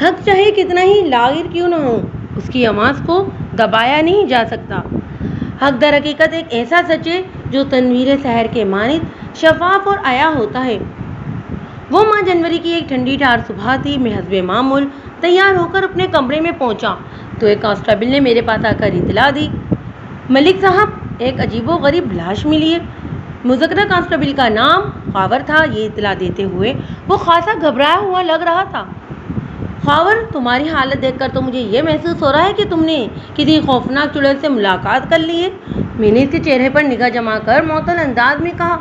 حق چاہے کتنا ہی لاغر کیوں نہ ہو، اس کی آواز کو دبایا نہیں جا سکتا۔ حق در حقیقت ایک ایسا سچ ہے جو تنویر سحر کے مانند شفاف اور عیا ہوتا ہے۔ وہ ماہ جنوری کی ایک ٹھنڈی ٹھار صبح تھی۔ میں حسب معمول تیار ہو کر اپنے کمرے میں پہنچا تو ایک کانسٹیبل نے میرے پاس آ کر اطلاع دی، ملک صاحب، ایک عجیب و غریب لاش ملی ہے۔ مذکرہ کانسٹیبل کا نام خاور تھا۔ یہ اطلاع دیتے ہوئے وہ خاصا گھبرایا ہوا لگ رہا تھا۔ خاور، تمہاری حالت دیکھ کر تو مجھے یہ محسوس ہو رہا ہے کہ تم نے کسی خوفناک چڑیل سے ملاقات کر لی ہے۔ میں نے اس کے چہرے پر نگاہ جما کر معطل انداز میں کہا،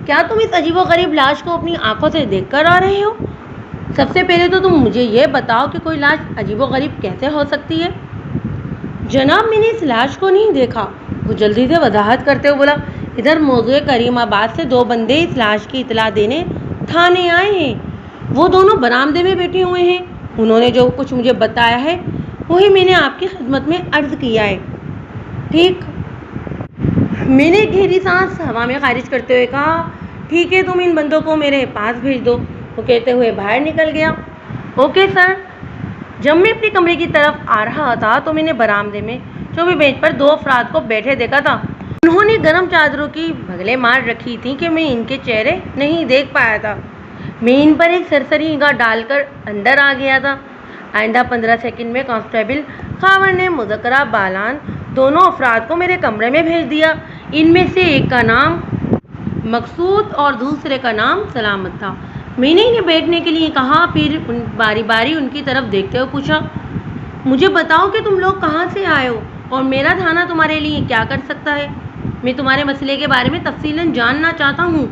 کیا تم اس عجیب و غریب لاش کو اپنی آنکھوں سے دیکھ کر آ رہے ہو؟ سب سے پہلے تو تم مجھے یہ بتاؤ کہ کوئی لاش عجیب و غریب کیسے ہو سکتی ہے؟ جناب، میں نے اس لاش کو نہیں دیکھا، وہ جلدی سے وضاحت کرتے ہوئے بولا۔ ادھر موضوع کریم آباد سے 2 بندے اس لاش کی اطلاع دینے تھانے آئے ہیں۔ وہ دونوں برآمدے میں بیٹھے ہوئے ہیں۔ انہوں نے جو کچھ مجھے بتایا ہے وہی میں نے آپ کی خدمت میں عرض کیا ہے۔ ٹھیک؟ میں نے گہری سانس ہوا میں خارج کرتے ہوئے کہا، ٹھیک ہے، تم ان بندوں کو میرے پاس بھیج دو۔ وہ کہتے ہوئے باہر نکل گیا۔ Okay sir. جب میں اپنے کمرے کی طرف آ رہا تھا تو میں نے برآمدے میں چوبی بینچ پر 2 افراد کو بیٹھے دیکھا تھا۔ انہوں نے گرم چادروں کی بھگلیں مار رکھی تھیں کہ میں ان کے چہرے نہیں دیکھ پایا تھا۔ میں ان پر ایک سرسری نگاہ ڈال کر اندر آ گیا تھا۔ آئندہ 15 سیکنڈ میں کانسٹیبل خاور نے مذکرہ بالان دونوں افراد کو میرے کمرے میں بھیج دیا۔ ان میں سے ایک کا نام مقصود اور دوسرے کا نام سلامت تھا۔ میں نے انہیں بیٹھنے کے لیے کہا، پھر باری باری ان کی طرف دیکھتے ہوئے پوچھا، مجھے بتاؤ کہ تم لوگ کہاں سے آئے ہو اور میرا تھانہ تمہارے لیے کیا کر سکتا ہے؟ میں تمہارے مسئلے کے بارے میں تفصیلاً جاننا چاہتا ہوں۔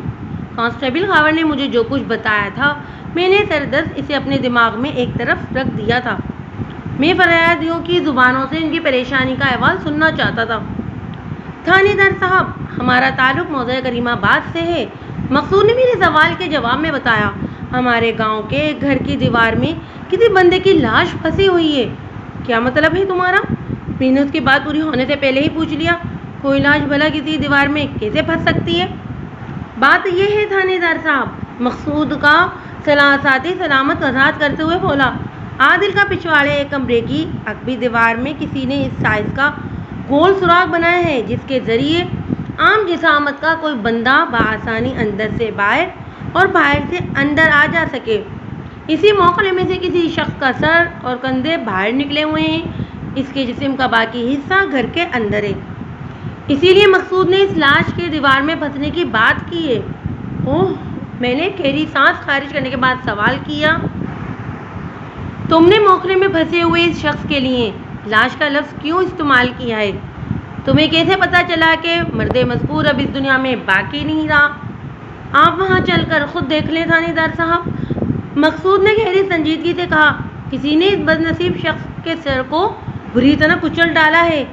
کانسٹیبل خاور نے مجھے جو کچھ بتایا تھا میں نے سردست اسے اپنے دماغ میں ایک طرف رکھ دیا تھا۔ میں فریادیوں کی زبانوں سے ان کی پریشانی کا احوال سننا چاہتا تھا۔ تھانے دار صاحب، ہمارا تعلق موضع کریم آباد سے ہے۔ مقصود نے میرے سوال کے جواب میں بتایا، ہمارے گاؤں کے ایک گھر کی دیوار میں کسی بندے کی لاش پھنسی ہوئی ہے۔ کیا مطلب ہے تمہارا؟ میں نے اس کی بات پوری ہونے سے پہلے ہی پوچھ لیا، کوئی لاش بھلا کسی دیوار میں کیسے پھنس سکتی ہے؟ بات یہ ہے تھانے دار صاحب، مقصود کا ساتھی سلامت وضاحت کرتے ہوئے بولا، عادل کا پچھواڑے ایک کمرے کی عقبی دیوار میں کسی نے اس سائز کا گول سوراخ بنایا ہے جس کے ذریعے عام جسامت کا کوئی بندہ بآسانی اندر سے باہر اور باہر سے اندر آ جا سکے۔ اسی موقع میں سے کسی شخص کا سر اور کندھے باہر نکلے ہوئے ہیں۔ اس کے جسم کا باقی حصہ گھر کے اندر ہے۔ اسی لیے مقصود نے اس لاش کے دیوار میں پھنسنے کی بات کی ہے۔ اوہ، میں نے گہری سانس خارج کرنے کے بعد سوال کیا، تم نے موقع میں پھنسے ہوئے اس شخص کے لیے لاش کا لفظ کیوں استعمال کیا ہے؟ تمہیں کیسے پتا چلا کہ مرد مذکور اب اس دنیا میں باقی نہیں رہا؟ آپ وہاں چل کر خود دیکھ لیں تھانے دار صاحب۔ مقصود نے گہری سنجیدگی سے کہا، کسی نے اس بد نصیب شخص کے سر کو بری طرح کچل ڈالا ہے۔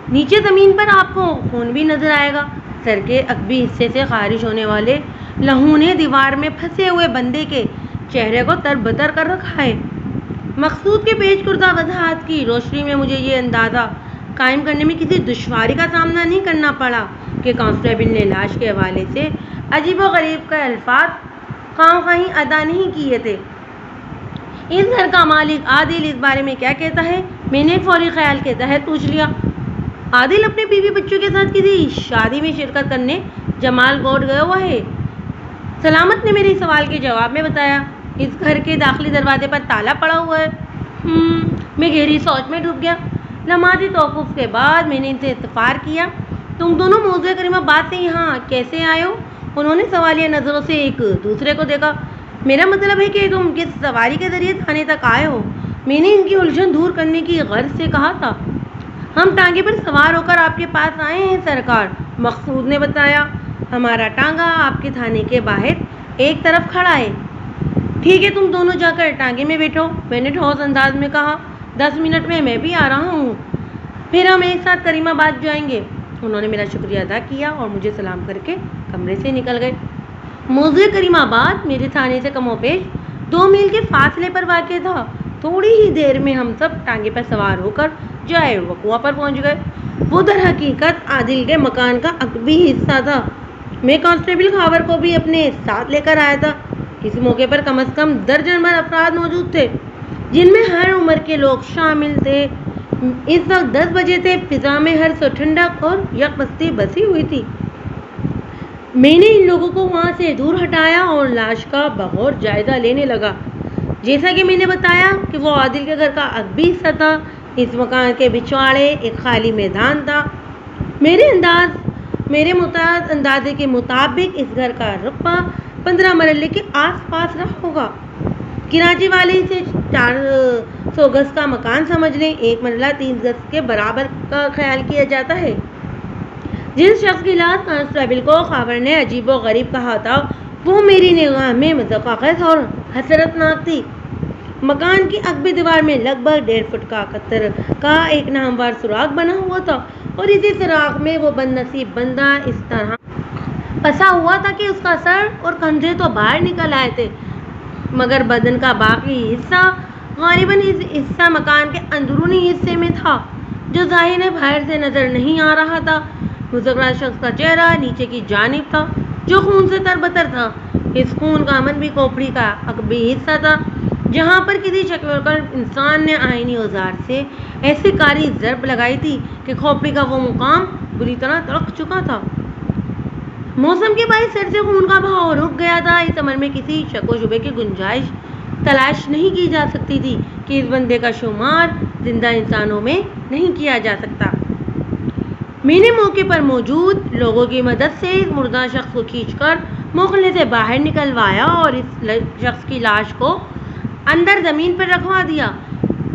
نیچے زمین پر آپ کو خون بھی نظر آئے گا۔ سر کے عقبی حصے سے خارج ہونے والے لہو نے دیوار میں پھنسے ہوئے بندے کے چہرے کو تربتر کر رکھا ہے۔ مقصود کے پیش کردہ وضاحت کی روشنی میں مجھے یہ اندازہ قائم کرنے میں کسی دشواری کا سامنا نہیں کرنا پڑا کہ کانسٹیبل نے لاش کے حوالے سے عجیب و غریب کا الفاظ خواہی ادا نہیں کیے تھے۔ اس گھر کا مالک عادل اس بارے میں کیا کہتا ہے؟ میں نے فوری خیال کے تحت پوچھ لیا۔ عادل اپنے بیوی بچوں کے ساتھ کسی شادی میں شرکت کرنے جمال گوٹ گیا ہوا ہے۔ سلامت نے میرے سوال کے جواب میں بتایا، اس گھر کے داخلی دروازے پر تالا پڑا ہوا ہے۔ میں گہری سوچ میں ڈوب گیا۔ لمحاتی توقف کے بعد میں نے ان سے استفسار کیا، تم دونوں موضوع کریم آباد سے یہاں کیسے آئے ہو؟ انہوں نے سوالیہ نظروں سے ایک دوسرے کو دیکھا۔ میرا مطلب ہے کہ تم کس سواری کے ذریعے تھانے تک آئے ہو؟ میں نے ان کی الجھن دور کرنے کی غرض سے کہا تھا، ہم ٹانگے پر سوار ہو کر آپ کے پاس آئے ہیں سرکار، مقصود نے بتایا۔ ہمارا ٹانگا آپ کے تھانے کے باہر ایک طرف کھڑا ہے۔ ٹھیک ہے، تم دونوں جا کر ٹانگے میں بیٹھو، میں نے ٹھوس انداز میں کہا۔ 10 منٹ میں بھی آ رہا ہوں، پھر ہم ایک ساتھ کریم آباد جائیں گے۔ انہوں نے میرا شکریہ ادا کیا اور مجھے سلام کر کے کمرے سے نکل گئے۔ موضوع کریم آباد میرے تھانے سے کم و بیش 2 میل کے فاصلے پر واقع تھا۔ تھوڑی ہی دیر میں ہم سب ٹانگے پر سوار ہو کر جائے وقوع پر پہنچ گئے۔ وہ در حقیقت عادل کے مکان کا عقبی حصہ تھا۔ میں کانسٹیبل خاور کو بھی اپنے ساتھ لے کر آیا تھا۔ اس موقع پر کم از کم درجن بھر افراد موجود تھے۔ جن میں ہر عمر کے لوگ شامل تھے۔ اس وقت 10 بجے تھے، فضا میں ہر سو ٹھنڈک اور یکبستی بسی ہوئی تھی۔ میں نے ان لوگوں کو وہاں سے دور ہٹایا اور لاش کا بغور جائزہ لینے لگا۔ جیسا کہ میں نے بتایا کہ وہ عادل کے گھر کا عقبی حصہ تھا۔ اس مکان کے بچواڑے ایک خالی میدان تھا۔ میرے متعدد اندازے کے مطابق اس گھر کا رقبہ 15 مرلے کے آس پاس رہا ہوگا۔ کراچی والے اسے 400 گز کا مکان سمجھ لیں۔ ایک مرلہ 3 گز کے برابر کا خیال کیا جاتا ہے۔ جس شخص کی لاش کانسٹیبل کو خبر نے عجیب و غریب کہا تھا، وہ میری نگاہ میں مذاقخیز اور حسرت ناک تھی۔ مکان کی عقبی دیوار میں لگ بھگ 1.5 فٹ کا قطر کا ایک ناموار سوراخ بنا ہوا تھا اور اسی سوراخ میں وہ بد نصیب بندہ اس طرح پھنسا ہوا تھا کہ اس کا سر اور کندھے تو باہر نکل آئے تھے، مگر بدن کا باقی حصہ غالباً اس حصہ مکان کے اندرونی حصے میں تھا، جو ظاہر باہر سے نظر نہیں آ رہا تھا۔ مذکورہ شخص کا چہرہ نیچے کی جانب تھا، جو خون سے تربتر تھا۔ اس خون کا منبع کھوپڑی کا عقبی حصہ تھا، جہاں پر کسی شکل پر انسان نے آئینی اوزار سے ایسی کاری ضرب لگائی تھی کہ کھوپڑی کا وہ مقام بری طرح تڑک چکا تھا۔ موسم کے باعث سر سے خون کا بہاؤ رک گیا تھا۔ اس عمل میں کسی شک و شبے کی گنجائش تلاش نہیں کی جا سکتی تھی کہ اس بندے کا شمار زندہ انسانوں میں نہیں کیا جا سکتا۔ میں نے موقع پر موجود لوگوں کی مدد سے اس مردہ شخص کو کھینچ کر موخلے سے باہر نکلوایا اور اس شخص کی لاش کو اندر زمین پر رکھوا دیا۔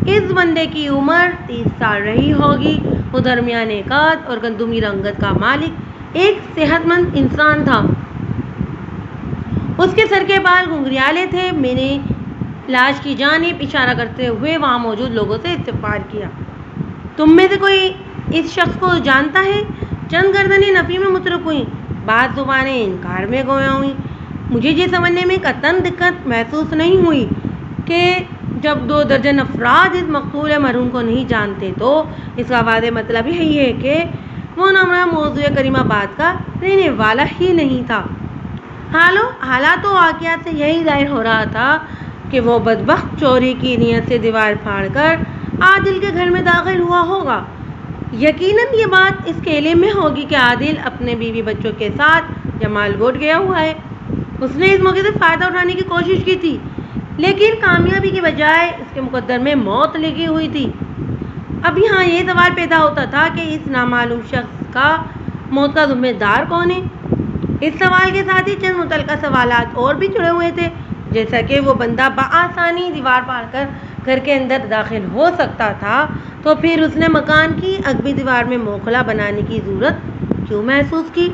اس بندے کی عمر 30 سال رہی ہوگی۔ وہ درمیانے قد اور گندمی رنگت کا مالک ایک صحت مند انسان تھا۔ اس کے سر کے بال گھنگریالے تھے۔ میں نے لاش کی جانب اشارہ کرتے ہوئے وہاں موجود لوگوں سے استفسار کیا، تم میں سے کوئی اس شخص کو جانتا ہے؟ چند گردنیں نفی میں متروک ہوئیں، بعض زبانیں انکار میں گویا ہوئیں۔ مجھے یہ سمجھنے میں قطعاً دقت محسوس نہیں ہوئی کہ جب 2 درجن افراد اس مقتول مرحوم کو نہیں جانتے تو اس کا واضح مطلب یہی ہے کہ وہ نامرہ موضوع کریم آباد کا رہنے والا ہی نہیں تھا۔ حالات و واقعات سے یہی ظاہر ہو رہا تھا کہ وہ بدبخت چوری کی نیت سے دیوار پھاڑ کر عادل کے گھر میں داخل ہوا ہوگا۔ یقیناً یہ بات اس کے علم میں ہوگی کہ عادل اپنے بیوی بچوں کے ساتھ جمال گوٹ گیا ہوا ہے۔ اس نے اس موقع سے فائدہ اٹھانے کی کوشش کی تھی، لیکن کامیابی کے بجائے اس کے مقدر میں موت لگی ہوئی تھی۔ اب یہاں یہ سوال پیدا ہوتا تھا کہ اس نامعلوم شخص کا موت کا ذمہ دار کون ہے؟ اس سوال کے ساتھ ہی چند متعلقہ سوالات اور بھی جڑے ہوئے تھے، جیسا کہ وہ بندہ بآسانی دیوار پاڑ کر گھر کے اندر داخل ہو سکتا تھا، تو پھر اس نے مکان کی عقبی دیوار میں موخلا بنانے کی ضرورت کیوں محسوس کی؟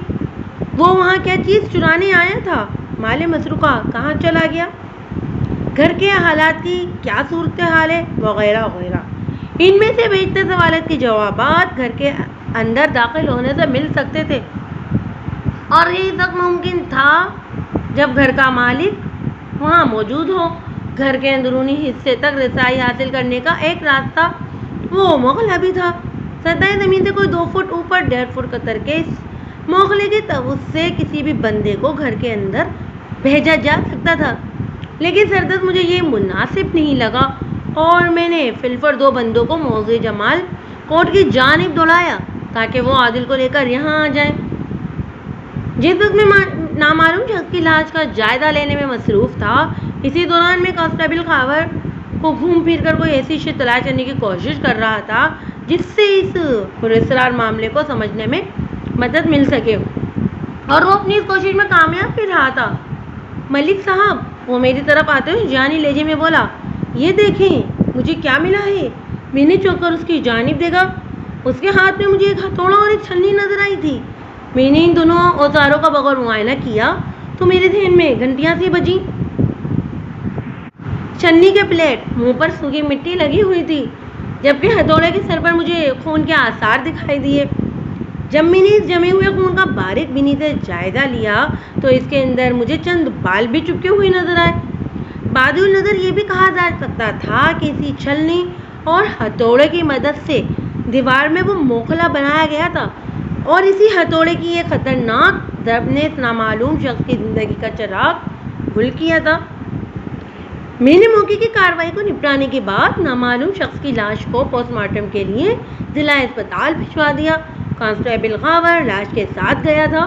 وہ وہاں کیا چیز چرانے آیا تھا؟ مال مسروقہ کہاں چلا گیا؟ گھر کے حالات کی کیا صورتحال ہے؟ وغیرہ وغیرہ۔ ان میں سے بیشتر سوالات کے جوابات گھر کے اندر داخل ہونے سے مل سکتے تھے، اور یہ اس وقت ممکن تھا جب گھر کا مالک وہاں موجود ہو۔ گھر کے اندرونی حصے تک رسائی حاصل کرنے کا ایک راستہ وہ موخلا بھی تھا۔ سطح زمین سے کوئی 2 فٹ اوپر 1.5 فٹ قطر کے اس موخلے کے توسط سے کسی بھی بندے کو گھر کے اندر بھیجا جا سکتا تھا، لیکن سردست مجھے یہ مناسب نہیں لگا اور میں نے فلفر 2 بندوں کو موضوع جمال کوٹ کی جانب دوڑایا تاکہ وہ عادل کو لے کر یہاں آ جائیں۔ جس وقت میں نامعلوم شخص کی لاش کا جائزہ لینے میں مصروف تھا، اسی دوران میں کانسٹیبل خاور کو گھوم پھر کر کوئی ایسی شے تلاش کرنے کی کوشش کر رہا تھا جس سے اس پراسرار معاملے کو سمجھنے میں مدد مل سکے، اور وہ اپنی اس کوشش میں کامیاب بھی رہا تھا۔ ملک صاحب، وہ میری طرف آتے ہوئے جانی لہجے میں بولا، یہ دیکھیں مجھے کیا ملا ہے۔ میں نے چونک کر اس کی جانب دیکھا۔ اس کے ہاتھ میں مجھے ایک ہتھوڑا اور ایک چھلنی نظر آئی تھی۔ میں نے ان دونوں اوزاروں کا بغور معائنہ کیا تو میرے ذہن میں گھنٹیاں سی بجیں۔ چھلنی کے پلیٹ منہ پر سوکھی مٹی لگی ہوئی تھی، جبکہ ہتھوڑے کے سر پر مجھے خون کے آثار دکھائی دیے۔ جب میں نے اس جمے ہوئے خون کا باریک بینی سے جائزہ لیا تو اس کے اندر مجھے چند بال بھی چپکے ہوئے نظر آئے۔ بعد نظر یہ بھی کہا جا سکتا تھا کہ اسی چھلنی اور ہتھوڑے کی مدد سے دیوار میں وہ موخلا بنایا گیا تھا، اور اسی ہتھوڑے کی ایک خطرناک ضرب نے اس نامعلوم شخص کی زندگی کا چراغ گل کیا تھا۔ میں نے موقع کی کارروائی کو نپٹانے کے بعد نامعلوم شخص کی لاش کو پوسٹ مارٹم کے لیے ضلع اسپتال بھجوا دیا۔ کانسٹیبل خاور لاش کے ساتھ گیا تھا۔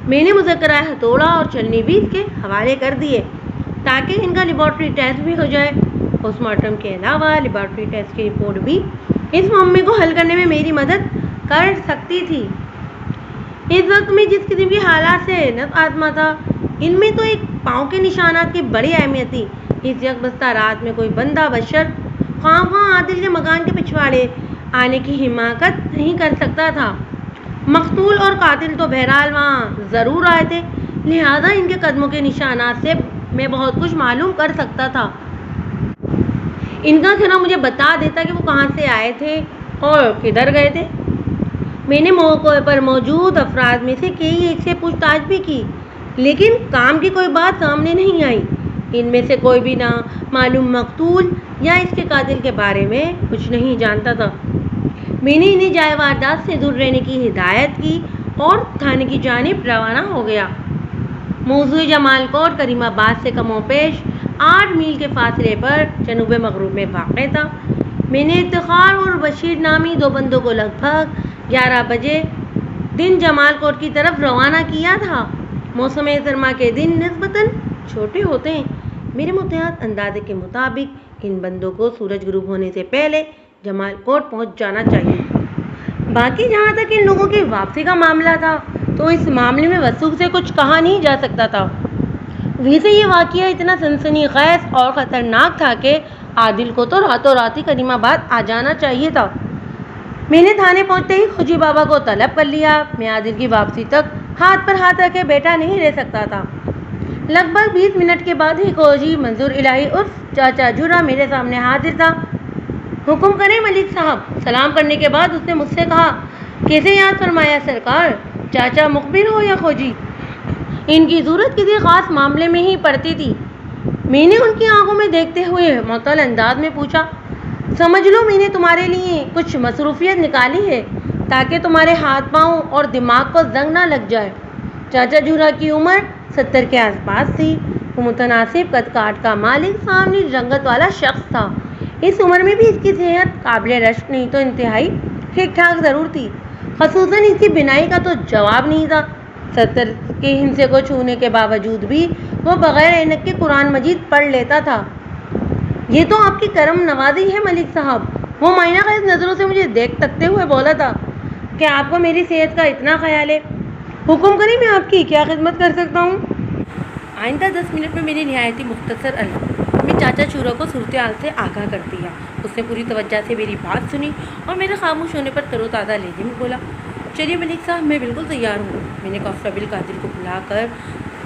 میں نے مذکرہ ہتھوڑا اور چھلنی بھی اس کے حوالے کر دیے تاکہ ان کا لیبارٹری ٹیسٹ بھی ہو جائے۔ پوسٹ مارٹم کے علاوہ لیبارٹری ٹیسٹ کی رپورٹ بھی اس معاملے کو حل کرنے میں میری مدد کر سکتی تھی۔ اس وقت میں جس قسم کی حالات سے نفس آزما تھا، ان میں تو ایک پاؤں کے نشانات کی بڑی اہمیت تھی۔ اس یک بستہ رات میں کوئی بندہ بشر خواہ عادل کے مکان کے پچھواڑے آنے کی حماقت نہیں کر سکتا تھا۔ مقتول اور قاتل تو بہرحال وہاں ضرور آئے تھے، لہذا ان کے قدموں کے نشانات سے میں بہت کچھ معلوم کر سکتا تھا۔ ان کا کہنا مجھے بتا دیتا کہ وہ کہاں سے آئے تھے اور کدھر گئے تھے۔ میں نے موقع پر موجود افراد میں سے کئی ایک سے پوچھ تاچھ بھی کی، لیکن کام کی کوئی بات سامنے نہیں آئی۔ ان میں سے کوئی بھی نہ معلوم مقتول یا اس کے قاتل کے بارے میں کچھ نہیں جانتا تھا۔ میں نے انہیں جائے واردات سے دور رہنے کی ہدایت کی اور تھانے کی جانب روانہ ہو گیا۔ موضوع جمال کوٹ کریم آباد سے کم و بیش 8 میل کے فاصلے پر جنوب مغرب میں واقع تھا۔ میں نے افتخار اور بشیر نامی 2 بندوں کو لگ بھگ 11 بجے دن جمال کوٹ کی طرف روانہ کیا تھا۔ موسم سرما کے دن نسبتاً چھوٹے ہوتے ہیں۔ میرے متعدد اندازے کے مطابق ان بندوں کو سورج غروب ہونے سے پہلے جمال کوٹ پہنچ جانا چاہیے۔ باقی جہاں تک ان لوگوں کی واپسی کا معاملہ تھا تو اس معاملے میں وثوق سے کچھ کہا نہیں جا سکتا تھا۔ ویسے یہ واقعہ اتنا سنسنی خیز اور خطرناک تھا کہ عادل کو تو راتوں رات ہی کریم آباد آ جانا چاہیے تھا۔ میں نے تھانے پہنچتے ہی خوجی بابا کو طلب کر لیا۔ میں عادل کی واپسی تک ہاتھ پر ہاتھ رکھے بیٹھا نہیں رہ سکتا تھا۔ لگ بھگ 20 منٹ کے بعد ہی خوجی منظور الہی عرف چاچا جھرا میرے سامنے حاضر تھا۔ حکم کریں ملک صاحب۔ سلام کرنے کے بعد اس نے مجھ سے کہا، کیسے یاد فرمایا سرکار؟ چاچا مخبر ہو یا خوجی؟ ان کی ضرورت کسی خاص معاملے میں ہی پڑتی تھی۔ میں نے ان کی آنکھوں میں دیکھتے ہوئے معطل انداز میں پوچھا، سمجھ لو میں نے تمہارے لیے کچھ مصروفیت نکالی ہے تاکہ تمہارے ہاتھ پاؤں اور دماغ کو زنگ نہ لگ جائے۔ چاچا جھرا کی عمر 70 کے آس پاس تھی۔ وہ متناسب قد کاٹ کا مالک سامنے رنگت والا شخص تھا۔ اس عمر میں بھی اس کی صحت قابل رشک نہیں تو انتہائی ٹھیک ٹھاک ضرور تھی، خصوصاً اس کی بینائی کا تو جواب نہیں تھا۔ 70 کے ہندسے کو چھونے کے باوجود بھی وہ بغیر اینک کے قرآن مجید پڑھ لیتا تھا۔ یہ تو آپ کی کرم نوازی ہے ملک صاحب، وہ مائنہ خیز نظروں سے مجھے دیکھ تکتے ہوئے بولا تھا کہ آپ کو میری صحت کا اتنا خیال ہے۔ حکم کریں میں آپ کی کیا خدمت کر سکتا ہوں؟ آئندہ 10 منٹ میں میری نہایت مختصر میں چاچا جھرا کو صورتحال سے آگاہ کر دیا۔ اس نے پوری توجہ سے میری بات سنی اور میرے خاموش ہونے پر تر و تازہ لہجے میں بولا، چلیے ملک صاحب میں بالکل تیار ہوں۔ میں نے کانسٹیبل قاتل کو بلا کر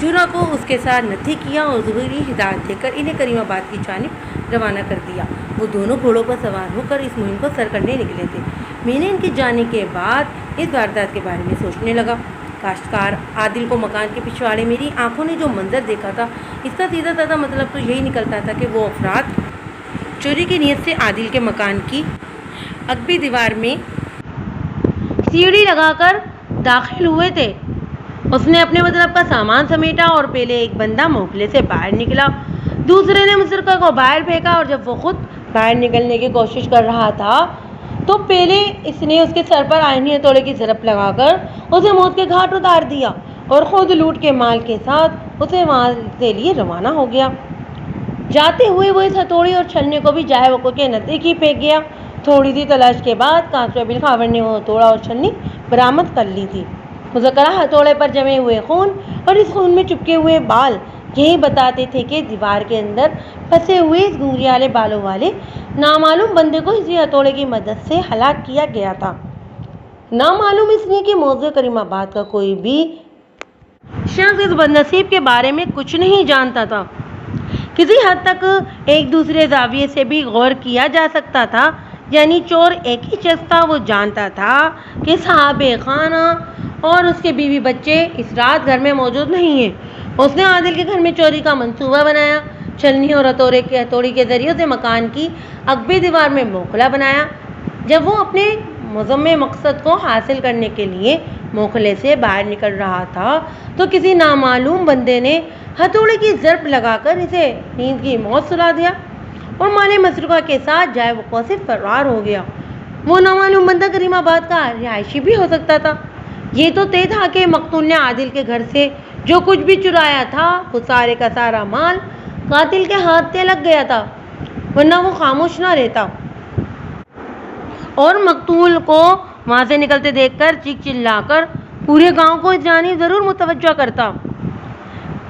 جھرا کو اس کے ساتھ نتھی کیا اور ضروری ہدایت دے کر انہیں کریم آباد کی جانب روانہ کر دیا۔ وہ دونوں گھوڑوں پر سوار ہو کر اس مہم کو سر کرنے نکلے تھے۔ میں نے ان کے جانے کے بعد اس واردات کے بارے میں سوچنے لگا۔ کاشتکار عادل کو مکان کے پچھواڑے میری آنکھوں نے جو منظر دیکھا تھا، اس کا سیدھا سادہ مطلب تو یہی نکلتا تھا کہ وہ افراد چوری کی نیت سے عادل کے مکان کی عقبی دیوار میں سیڑھی لگا کر داخل ہوئے تھے۔ اس نے اپنے مطلب کا سامان سمیٹا اور پہلے ایک بندہ موکلے سے باہر نکلا، دوسرے نے مسرکہ کو باہر پھینکا اور جب وہ خود باہر نکلنے کی کوشش کر رہا تھا تو پہلے اس نے اس کے سر پر آئینی ہتھوڑے کی ضرب لگا کر اسے موت کے گھاٹ اتار دیا اور خود لوٹ کے مال کے ساتھ اسے وہاں سے لیے روانہ ہو گیا۔ جاتے ہوئے وہ اس ہتھوڑی اور چھلنے کو بھی جائے وقوع کے نزدیک ہی پھینک گیا۔ تھوڑی سی تلاش کے بعد کانسٹیبل خاور نے وہ ہتھوڑا اور چھلنی برآمد کر لی تھی۔ مذکرہ ہتھوڑے پر جمے ہوئے خون اور اس خون میں چپکے ہوئے بال یہی بتاتے تھے کہ دیوار کے اندر پھنسے ہوئے اس گھنگریالے بالوں والے نامعلوم بندے کو اسی ہتھوڑے کی مدد سے ہلاک کیا گیا تھا۔ نامعلوم اس لیے کہ موضوع کریم آباد کا کوئی بھی شخص اس بدنصیب کے بارے میں کچھ نہیں جانتا تھا۔ کسی حد تک ایک دوسرے زاویے سے بھی غور کیا جا سکتا تھا، یعنی چور ایک ہی شخص تھا۔ وہ جانتا تھا کہ صاحب خانہ اور اس کے بیوی بچے اس رات گھر میں موجود نہیں ہیں۔ اس نے عادل کے گھر میں چوری کا منصوبہ بنایا، چھلنی اور ہتھوڑی کے ذریعے سے مکان کی عقبی دیوار میں موکلا بنایا۔ جب وہ اپنے مذموم مقصد کو حاصل کرنے کے لیے موخلے سے باہر نکل رہا تھا تو کسی نامعلوم بندے نے ہتھوڑے کی ضرب لگا کر اسے نیند کی موت سلا دیا اور مال مسروقہ کے ساتھ جائے وقوع سے فرار ہو گیا۔ وہ نامعلوم بندہ کریم آباد کا رہائشی بھی ہو سکتا تھا۔ یہ تو طے تھا کہ مقتول نے عادل کے گھر سے جو کچھ بھی چرایا تھا وہ سارے کا سارا مال قاتل کے ہاتھ سے لگ گیا تھا، ورنہ وہ خاموش نہ رہتا اور مقتول کو وہاں سے نکلتے دیکھ کر چیخ چلا کر پورے گاؤں کو اس جانب ضرور متوجہ کرتا۔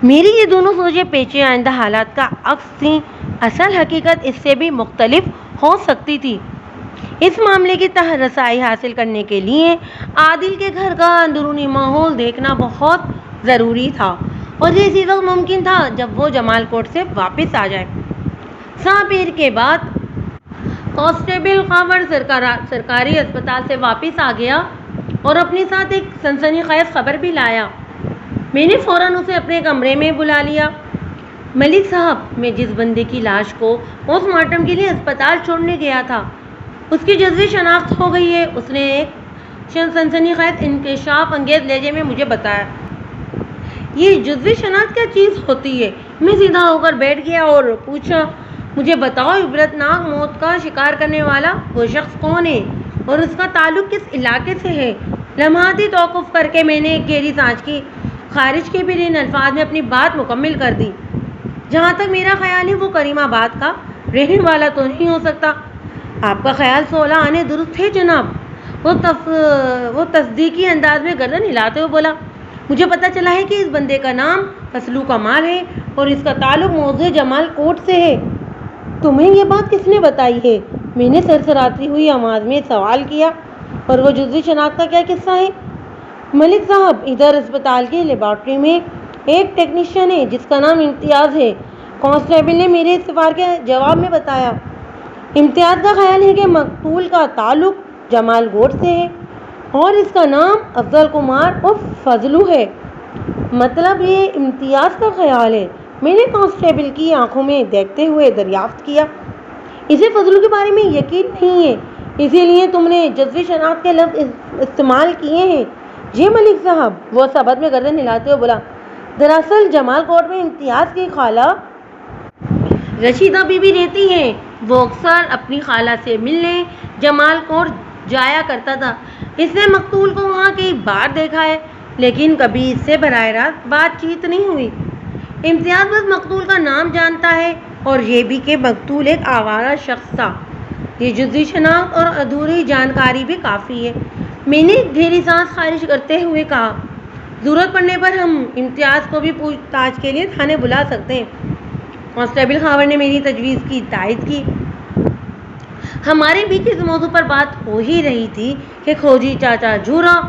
میری یہ دونوں سوچیں پیش آئندہ حالات کا عکس تھیں۔ اصل حقیقت اس سے بھی مختلف ہو سکتی تھی۔ اس معاملے کی تہ رسائی حاصل کرنے کے لیے عادل کے گھر کا اندرونی ماحول دیکھنا بہت ضروری تھا اور یہ اسی وقت ممکن تھا جب وہ جمال کوٹ سے واپس آ جائے۔ ساں پیر کے بعد کانسٹیبل خاور سرکاری اسپتال سے واپس آ گیا اور اپنے ساتھ ایک سنسنی خیز خبر بھی لایا۔ میں نے فوراً اسے اپنے کمرے میں بلا لیا۔ ملک صاحب، میں جس بندے کی لاش کو پوسٹ مارٹم کے لیے اسپتال چھوڑنے گیا تھا اس کی جزوی شناخت ہو گئی ہے، اس نے ایک سنسنی خیز انکشاف انگیز لہجے میں مجھے بتایا۔ یہ جزوی شناخت کیا چیز ہوتی ہے؟ میں سیدھا ہو کر بیٹھ گیا اور پوچھا، مجھے بتاؤ عبرتناک موت کا شکار کرنے والا وہ شخص کون ہے اور اس کا تعلق کس علاقے سے ہے؟ لمحاتی توقف کر کے میں نے ایک گہری سانس کی خارج کے پھر ان الفاظ میں اپنی بات مکمل کر دی، جہاں تک میرا خیال ہے وہ کریم آباد کا رہنے والا تو نہیں ہو سکتا۔ آپ کا خیال 16 آنے درست ہے جناب، وہ تصدیقی انداز میں گردن ہلاتے ہوئے بولا۔ مجھے پتہ چلا ہے کہ اس بندے کا نام فضلو کمال ہے اور اس کا تعلق موضوع جمال کوٹ سے ہے۔ تمہیں یہ بات کس نے بتائی ہے؟ میں نے سرسراتی ہوئی آواز میں سوال کیا۔ اور وہ جزوی شناخت کا کیا قصہ ہے؟ ملک صاحب، ادھر اسپتال کی لیبارٹری میں ایک ٹیکنیشین ہے جس کا نام امتیاز ہے، کانسٹیبل نے میرے استفسار کے جواب میں بتایا۔ امتیاز کا خیال ہے کہ مقتول کا تعلق جمال گوٹ سے ہے اور اس کا نام افضل کمار اور فضلو ہے۔ مطلب یہ امتیاز کا خیال ہے؟ میں نے کانسٹیبل کی آنکھوں میں دیکھتے ہوئے دریافت کیا۔ اسے فضلو کے بارے میں یقین نہیں ہے، اسی لیے تم نے جزوی شناخت کے لفظ استعمال کیے ہیں۔ جی ملک صاحب، وہ سبد میں گردن ہلاتے ہوئے بولا۔ دراصل جمال کوٹ میں امتیاز کی خالہ رشیدہ بی بی رہتی ہیں۔ وہ اکثر اپنی خالہ سے ملنے جمال کوٹ جایا کرتا تھا۔ اس نے مقتول کو وہاں کئی بار دیکھا ہے لیکن کبھی اس سے براہ راست بات چیت نہیں ہوئی۔ امتیاز بس مقتول کا نام جانتا ہے اور یہ بھی کہ مقتول ایک آوارہ شخص تھا۔ یہ جزوی شناخت اور ادھوری جانکاری بھی کافی ہے۔ میں نے گہری سانس خارج کرتے ہوئے کہا، ضرورت پڑنے پر ہم امتیاز کو بھی پوچھ تاچھ کے لیے تھانے بلا سکتے ہیں۔ کانسٹیبل خاور نے میری تجویز کی تائید کی۔ ہمارے بیچ اس موضوع پر بات ہو ہی رہی تھی کہ کھوجی چاچا جھورا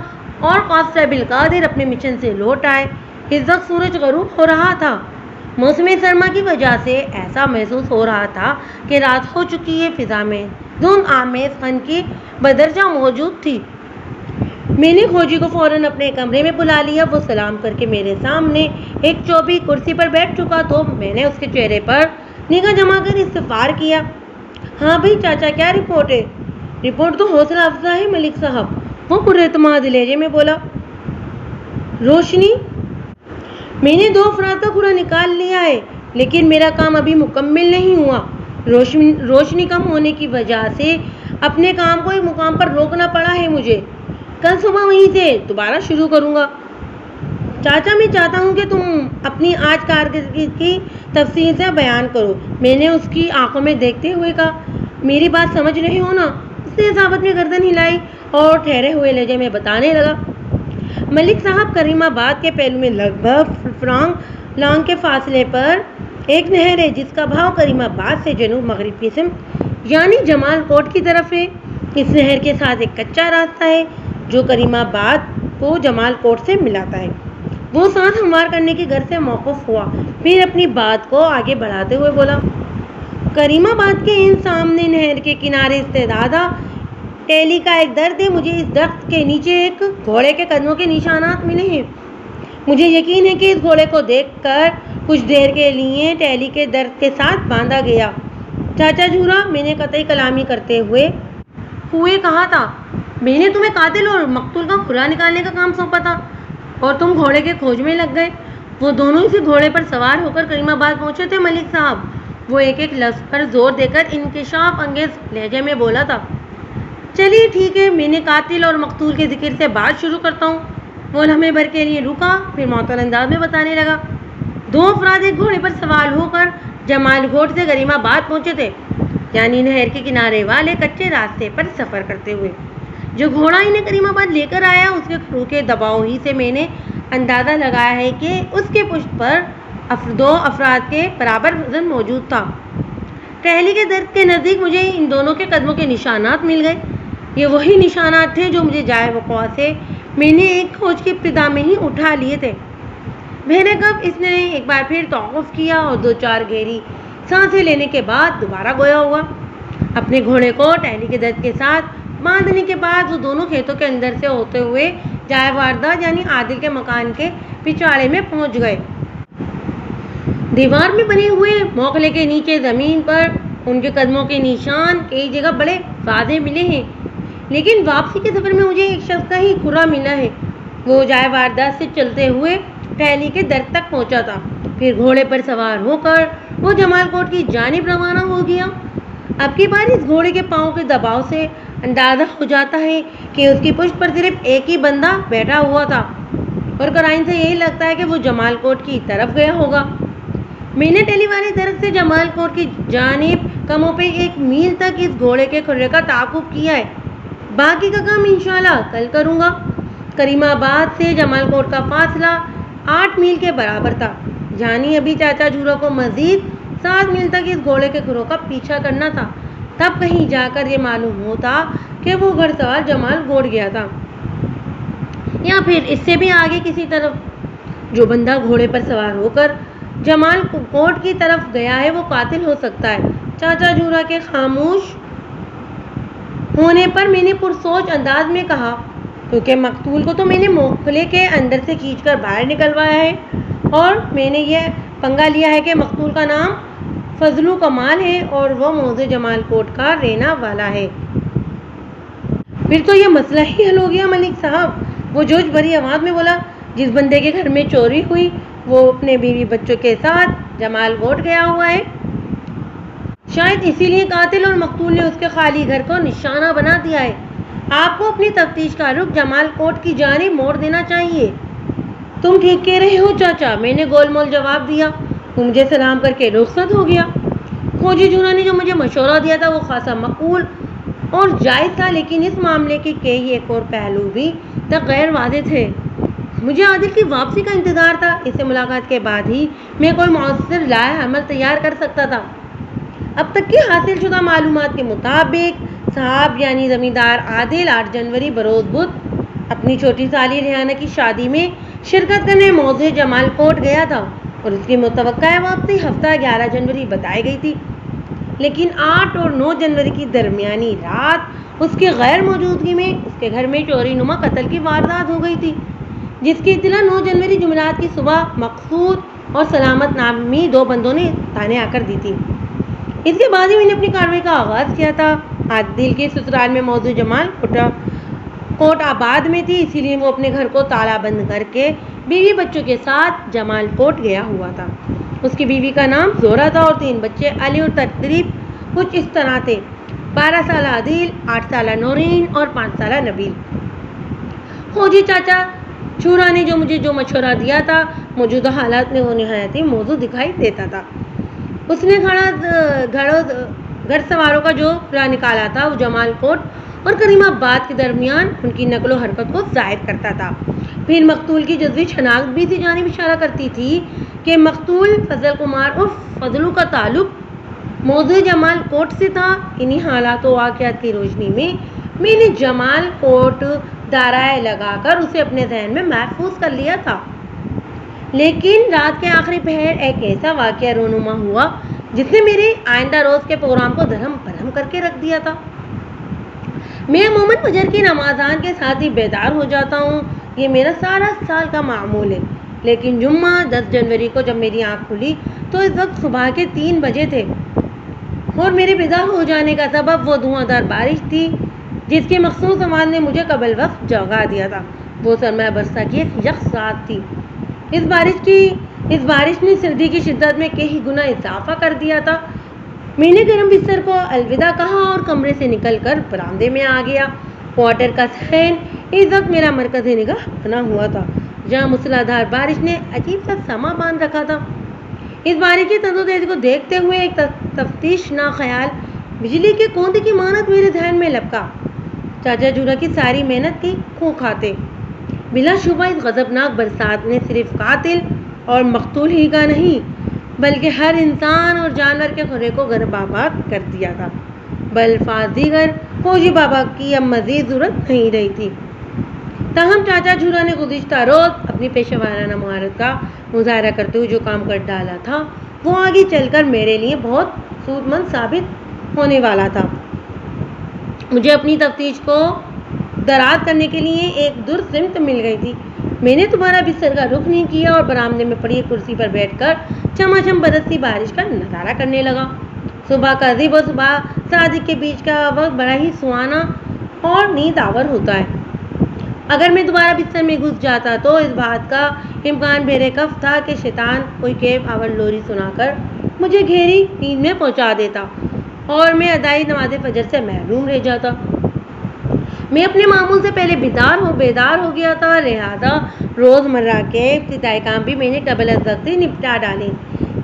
اور کانسٹیبل قادر اپنے مشن سے لوٹ آئے۔ اس وقت سورج غروب ہو رہا تھا۔ موسم سرما کی وجہ سے ایسا محسوس ہو رہا تھا کہ رات ہو چکی ہے۔ فضا میں دھند آمیز خن کی بدرجہ موجود تھی۔ میں نے کھوجی کو فوراً اپنے کمرے میں بلا لیا۔ وہ سلام کر کے میرے سامنے ایک چوبی کرسی پر بیٹھ چکا تو میں نے اس کے چہرے پر نگاہ جما کر استفسار کیا، ہاں بھائی چاچا، کیا رپورٹ ہے؟ رپورٹ تو حوصلہ افزا ہے ملک صاحب، وہ پراعتماد لہجے میں بولا۔ روشنی؟ میں نے 2 افراد کا کھرا نکال لیا ہے لیکن میرا کام ابھی مکمل نہیں ہوا۔ روشنی کم ہونے کی وجہ سے اپنے کام کو ایک مقام پر روکنا پڑا ہے مجھے۔ کل صبح وہیں سے دوبارہ شروع کروں گا۔ چاچا، میں چاہتا ہوں کہ تم اپنی آج کارکردگی کی تفصیل سے بیان کرو۔ میں نے اس کی آنکھوں میں دیکھتے ہوئے کہا، میری بات سمجھ رہے ہو نا؟ اس نے ثابت میں گردن ہلائی اور ٹھہرے ہوئے لہجے میں بتانے لگا، ملک صاحب، کریم آباد کے پہلو میں لگ بھگ فرانگ لانگ کے فاصلے پر ایک نہر ہے جس کا بہاؤ کریم آباد سے جنوب مغرب کی سمت یعنی جمال کوٹ کی طرف ہے۔ اس نہر کے ساتھ ایک کچا راستہ ہے جو کریم آباد کو جمال کوٹ سے ملاتا ہے۔ وہ ساتھ ہموار کرنے کے گھر سے موقف ہوا، پھر اپنی بات کو آگے بڑھاتے ہوئے بولا، کریم آباد کے ان سامنے نہر کے کنارے استدادہ ٹیلی کا ایک درخت ہے۔ مجھے اس درخت کے نیچے ایک گھوڑے کے قدموں کے نشانات ملے ہیں۔ مجھے یقین ہے کہ اس گھوڑے کو دیکھ کر کچھ دیر کے لیے ٹیلی کے درخت کے ساتھ باندھا گیا۔ چاچا جھورا، میں نے قطعی کلامی کرتے ہوئے کہا تھا، میں نے تمہیں قاتل اور مقتول کا کھلا نکالنے کا کام سونپا تھا اور تم گھوڑے کے کھوج میں لگ گئے۔ وہ دونوں اسی گھوڑے پر سوار ہو کر کریم آباد پہنچے تھے ملک صاحب، وہ ایک ایک لفظ پر زور دے کر انکشاف انگیز لہجے میں بولا تھا۔ چلیے ٹھیک ہے، میں نے قاتل اور مقتول کے ذکر سے بات شروع کرتا ہوں۔ وہ لمحے بھر کے لیے رکا، پھر معطل انداز میں بتانے لگا۔ دو افراد ایک گھوڑے پر سوار ہو کر جمال گھوٹ سے کریم آباد پہنچے تھے، یعنی نہر کے کنارے والے کچے راستے پر سفر کرتے ہوئے۔ جو گھوڑا انہیں کریم آباد لے کر آیا، اس کے کھرو کے دباؤ ہی سے میں نے اندازہ لگایا ہے کہ اس کے پشت پر دو افراد کے برابر وزن موجود تھا۔ ٹہلی کے درخت کے نزدیک مجھے ان دونوں کے قدموں کے نشانات مل گئے۔ یہ وہی نشانات تھے جو مجھے جائے وقوع سے میں نے ایک کھوج کی ابتدا میں ہی اٹھا لیے تھے۔ بہرے کب اس نے ایک بار پھر توقف کیا اور دو چار گہری سانسیں لینے کے بعد دوبارہ گویا ہوا۔ اپنے گھوڑے کو ٹہلی کے درخت کے ساتھ باندھنے کے بعد وہ دونوں کھیتوں کے اندر سے ہوتے ہوئے جائے واردات یعنی عادل کے مکان کے پچاڑے میں پہنچ گئے۔ دیوار میں بنے ہوئے موقلے کے نیچے زمین پر ان کے قدموں کے نشان کئی جگہ بڑے واضح ملے ہیں، لیکن واپسی کے سفر میں مجھے ایک شخص کا ہی کھرا ملا ہے۔ وہ جائے واردات سے چلتے ہوئے ٹہلی کے درخت تک پہنچا تھا، پھر گھوڑے پر سوار ہو کر وہ جمال کوٹ کی جانب روانہ ہو گیا۔ اب کی بار اس گھوڑے کے پاؤں کے دباؤ سے اندازہ ہو جاتا ہے کہ اس کی پشت پر صرف ایک ہی بندہ بیٹھا ہوا تھا، اور قرائن سے یہی لگتا ہے کہ وہ جمال کوٹ کی طرف گیا ہوگا۔ میں نے ٹہلی والے درخت سے جمال کوٹ کی جانب کم و بیش 1 میل تک اس گھوڑے کے کھرے کا تعاقب کیا ہے۔ باقی کا کام انشاءاللہ کل کروں گا۔ کریم آباد سے جمال کوٹ کا فاصلہ 8 میل کے برابر تھا، یعنی ابھی چاچا جورا کو مزید 7 میل تک اس گھوڑے کے کھروں کا پیچھا کرنا تھا، تب کہیں جا کر یہ معلوم ہوتا کہ وہ گھڑ سوار جمال گھوٹ گیا تھا یا پھر اس سے بھی آگے کسی طرف۔ جو بندہ گھوڑے پر سوار ہو کر جمال کوٹ کی طرف گیا ہے وہ قاتل ہو سکتا ہے۔ چاچا جورا کے خاموش ہونے پر میں نے پرسوچ انداز میں کہا، کیونکہ مقتول کو تو میں نے موقلے کے اندر سے کھینچ کر باہر نکلوایا ہے، اور میں نے یہ پنگا لیا ہے کہ مقتول کا نام فضلو کمال ہے اور وہ موضع جمال کوٹ کا رہنا والا ہے۔ پھر تو یہ مسئلہ ہی حل ہو گیا ملک صاحب، وہ جوش بھری آواز میں بولا۔ جس بندے کے گھر میں چوری ہوئی وہ اپنے بیوی بچوں کے ساتھ جمال کوٹ گیا ہوا ہے، شاید اسی لیے قاتل اور مقتول نے اس کے خالی گھر کو نشانہ بنا دیا ہے۔ آپ کو اپنی تفتیش کا رخ جمال کوٹ کی جانب موڑ دینا چاہیے۔ تم ٹھیک کہہ رہے ہو چاچا، میں نے گول مول جواب دیا۔ وہ مجھے سلام کر کے رخصت ہو گیا۔ کھوجی جورا نے جو مجھے مشورہ دیا تھا وہ خاصا معقول اور جائز تھا، لیکن اس معاملے کے کئی ایک اور پہلو بھی غیر واضح تھے۔ مجھے عادل کی واپسی کا انتظار تھا، اس سے ملاقات کے بعد ہی میں کوئی مؤثر لائحہ عمل تیار کر سکتا تھا۔ اب تک کی حاصل شدہ معلومات کے مطابق صاحب یعنی زمیندار عادل 8 جنوری بروز بدھ اپنی چھوٹی سالی ریحانہ کی شادی میں شرکت کرنے موضع جمال کوٹ گیا تھا، اور اس کی متوقع واپسی ہفتہ 11 جنوری بتائی گئی تھی، لیکن 8 اور 9 جنوری کی درمیانی رات اس کی غیر موجودگی میں اس کے گھر میں چوری نما قتل کی واردات ہو گئی تھی، جس کی اطلاع 9 جنوری جمعرات کی صبح مقصود اور سلامت نامی 2 بندوں نے تانے آ کر دی تھی۔ اس کے بعد ہی میں نے اپنی کارروائی کا آغاز کیا تھا۔ عادل کے سسرال میں موضوع جمال کوٹ آباد میں تھی، اسی لیے وہ اپنے گھر کو تالا بند کر کے بیوی بچوں کے ساتھ جمال کوٹ گیا ہوا تھا۔ اس کی بیوی کا نام زورا تھا اور 3 بچے علی اور ترتیب کچھ اس طرح تھے: 12 سالہ عادل، 8 سالہ نورین اور 5 سالہ نبیل۔ کھوجی چاچا جورا نے جو مجھے مشورہ دیا تھا، موجودہ حالات میں وہ نہایت ہی موزوں دکھائی دیتا تھا۔ اس نے گھڑ سواروں کا جو کھلا نکالا تھا وہ جمال کوٹ اور کریم آباد کے درمیان ان کی نقل و حرکت کو ظاہر کرتا تھا۔ پھر مقتول کی جزوی شناخت بھی اسی جانب اشارہ کرتی تھی کہ مقتول فضل کمار اور فضلو کا تعلق موضوع جمال کوٹ سے تھا۔ انہی حالات و واقعات کی روشنی میں نے جمال کوٹ دائرہ لگا کر اسے اپنے ذہن میں محفوظ کر لیا تھا، لیکن رات کے آخری پہر ایک ایسا واقعہ رونما ہوا جس نے میرے آئندہ روز کے پروگرام کو دھرم برہم کر کے رکھ دیا تھا۔ میں عموماً فجر کی نمازان کے ساتھ ہی بیدار ہو جاتا ہوں، یہ میرا سارا سال کا معمول ہے، لیکن جمعہ 10 جنوری کو جب میری آنکھ کھلی تو اس وقت صبح کے 3 بجے تھے، اور میرے بیدار ہو جانے کا سبب وہ دھواں دار بارش تھی جس کی مخصوص آواز نے مجھے قبل وقت جگا دیا تھا۔ وہ سرمایہ برسا کی ایک یکس رات تھی۔ اس بارش نے سردی کی شدت میں کئی گنا اضافہ کر دیا تھا۔ میں نے گرم بستر کو الوداع کہا اور کمرے سے نکل کر برآمدے میں آ گیا۔ کوارٹر کا صحن اس وقت میرا مرکز نگاہ بنا ہوا تھا، جہاں موسلادھار بارش نے عجیب سا سما باندھ رکھا تھا۔ اس بارش کی تیزی کو دیکھتے ہوئے ایک تفتیشناک خیال بجلی کے کوندے کی مانند میرے ذہن میں لپکا۔ چاچا جورا کی ساری محنت کی خوں کھاتے۔ بلا شبہ اس غضبناک برسات نے صرف قاتل اور مقتول ہی کا نہیں بلکہ ہر انسان اور جانور کے خورے کو برباد کر دیا تھا۔ بالفاظ دیگر فوجی بابا کی اب مزید ضرورت نہیں رہی تھی۔ تاہم چاچا جھورا نے گزشتہ روز اپنی پیشہ ورانہ مہارت کا مظاہرہ کرتے ہوئے جو کام کر ڈالا تھا وہ آگے چل کر میرے لیے بہت سود مند ثابت ہونے والا تھا۔ مجھے اپنی تفتیش کو دراز کرنے کے لیے ایک درسمت مل گئی تھی۔ میں نے دوبارہ بستر کا رخ نہیں کیا اور برآمدے میں پڑی کرسی پر بیٹھ کر چماچم برستی بارش کا نظارہ کرنے لگا۔ صبح کا ذیب و صبح صادق کے بیچ کا وقت بڑا ہی سہانا اور نیند آور ہوتا ہے۔ اگر میں دوبارہ بستر میں گھس جاتا تو اس بات کا امکان بہرے کف تھا کہ شیطان کوئی کیف آور لوری سنا کر مجھے گہری نیند میں پہنچا دیتا اور میں ادائی نماز فجر سے محروم رہ جاتا۔ میں اپنے معمول سے پہلے بیدار ہو گیا تھا، لہذا روزمرہ کے ابتدائی کام بھی میں نے قبل از وقت نپٹا ڈالے۔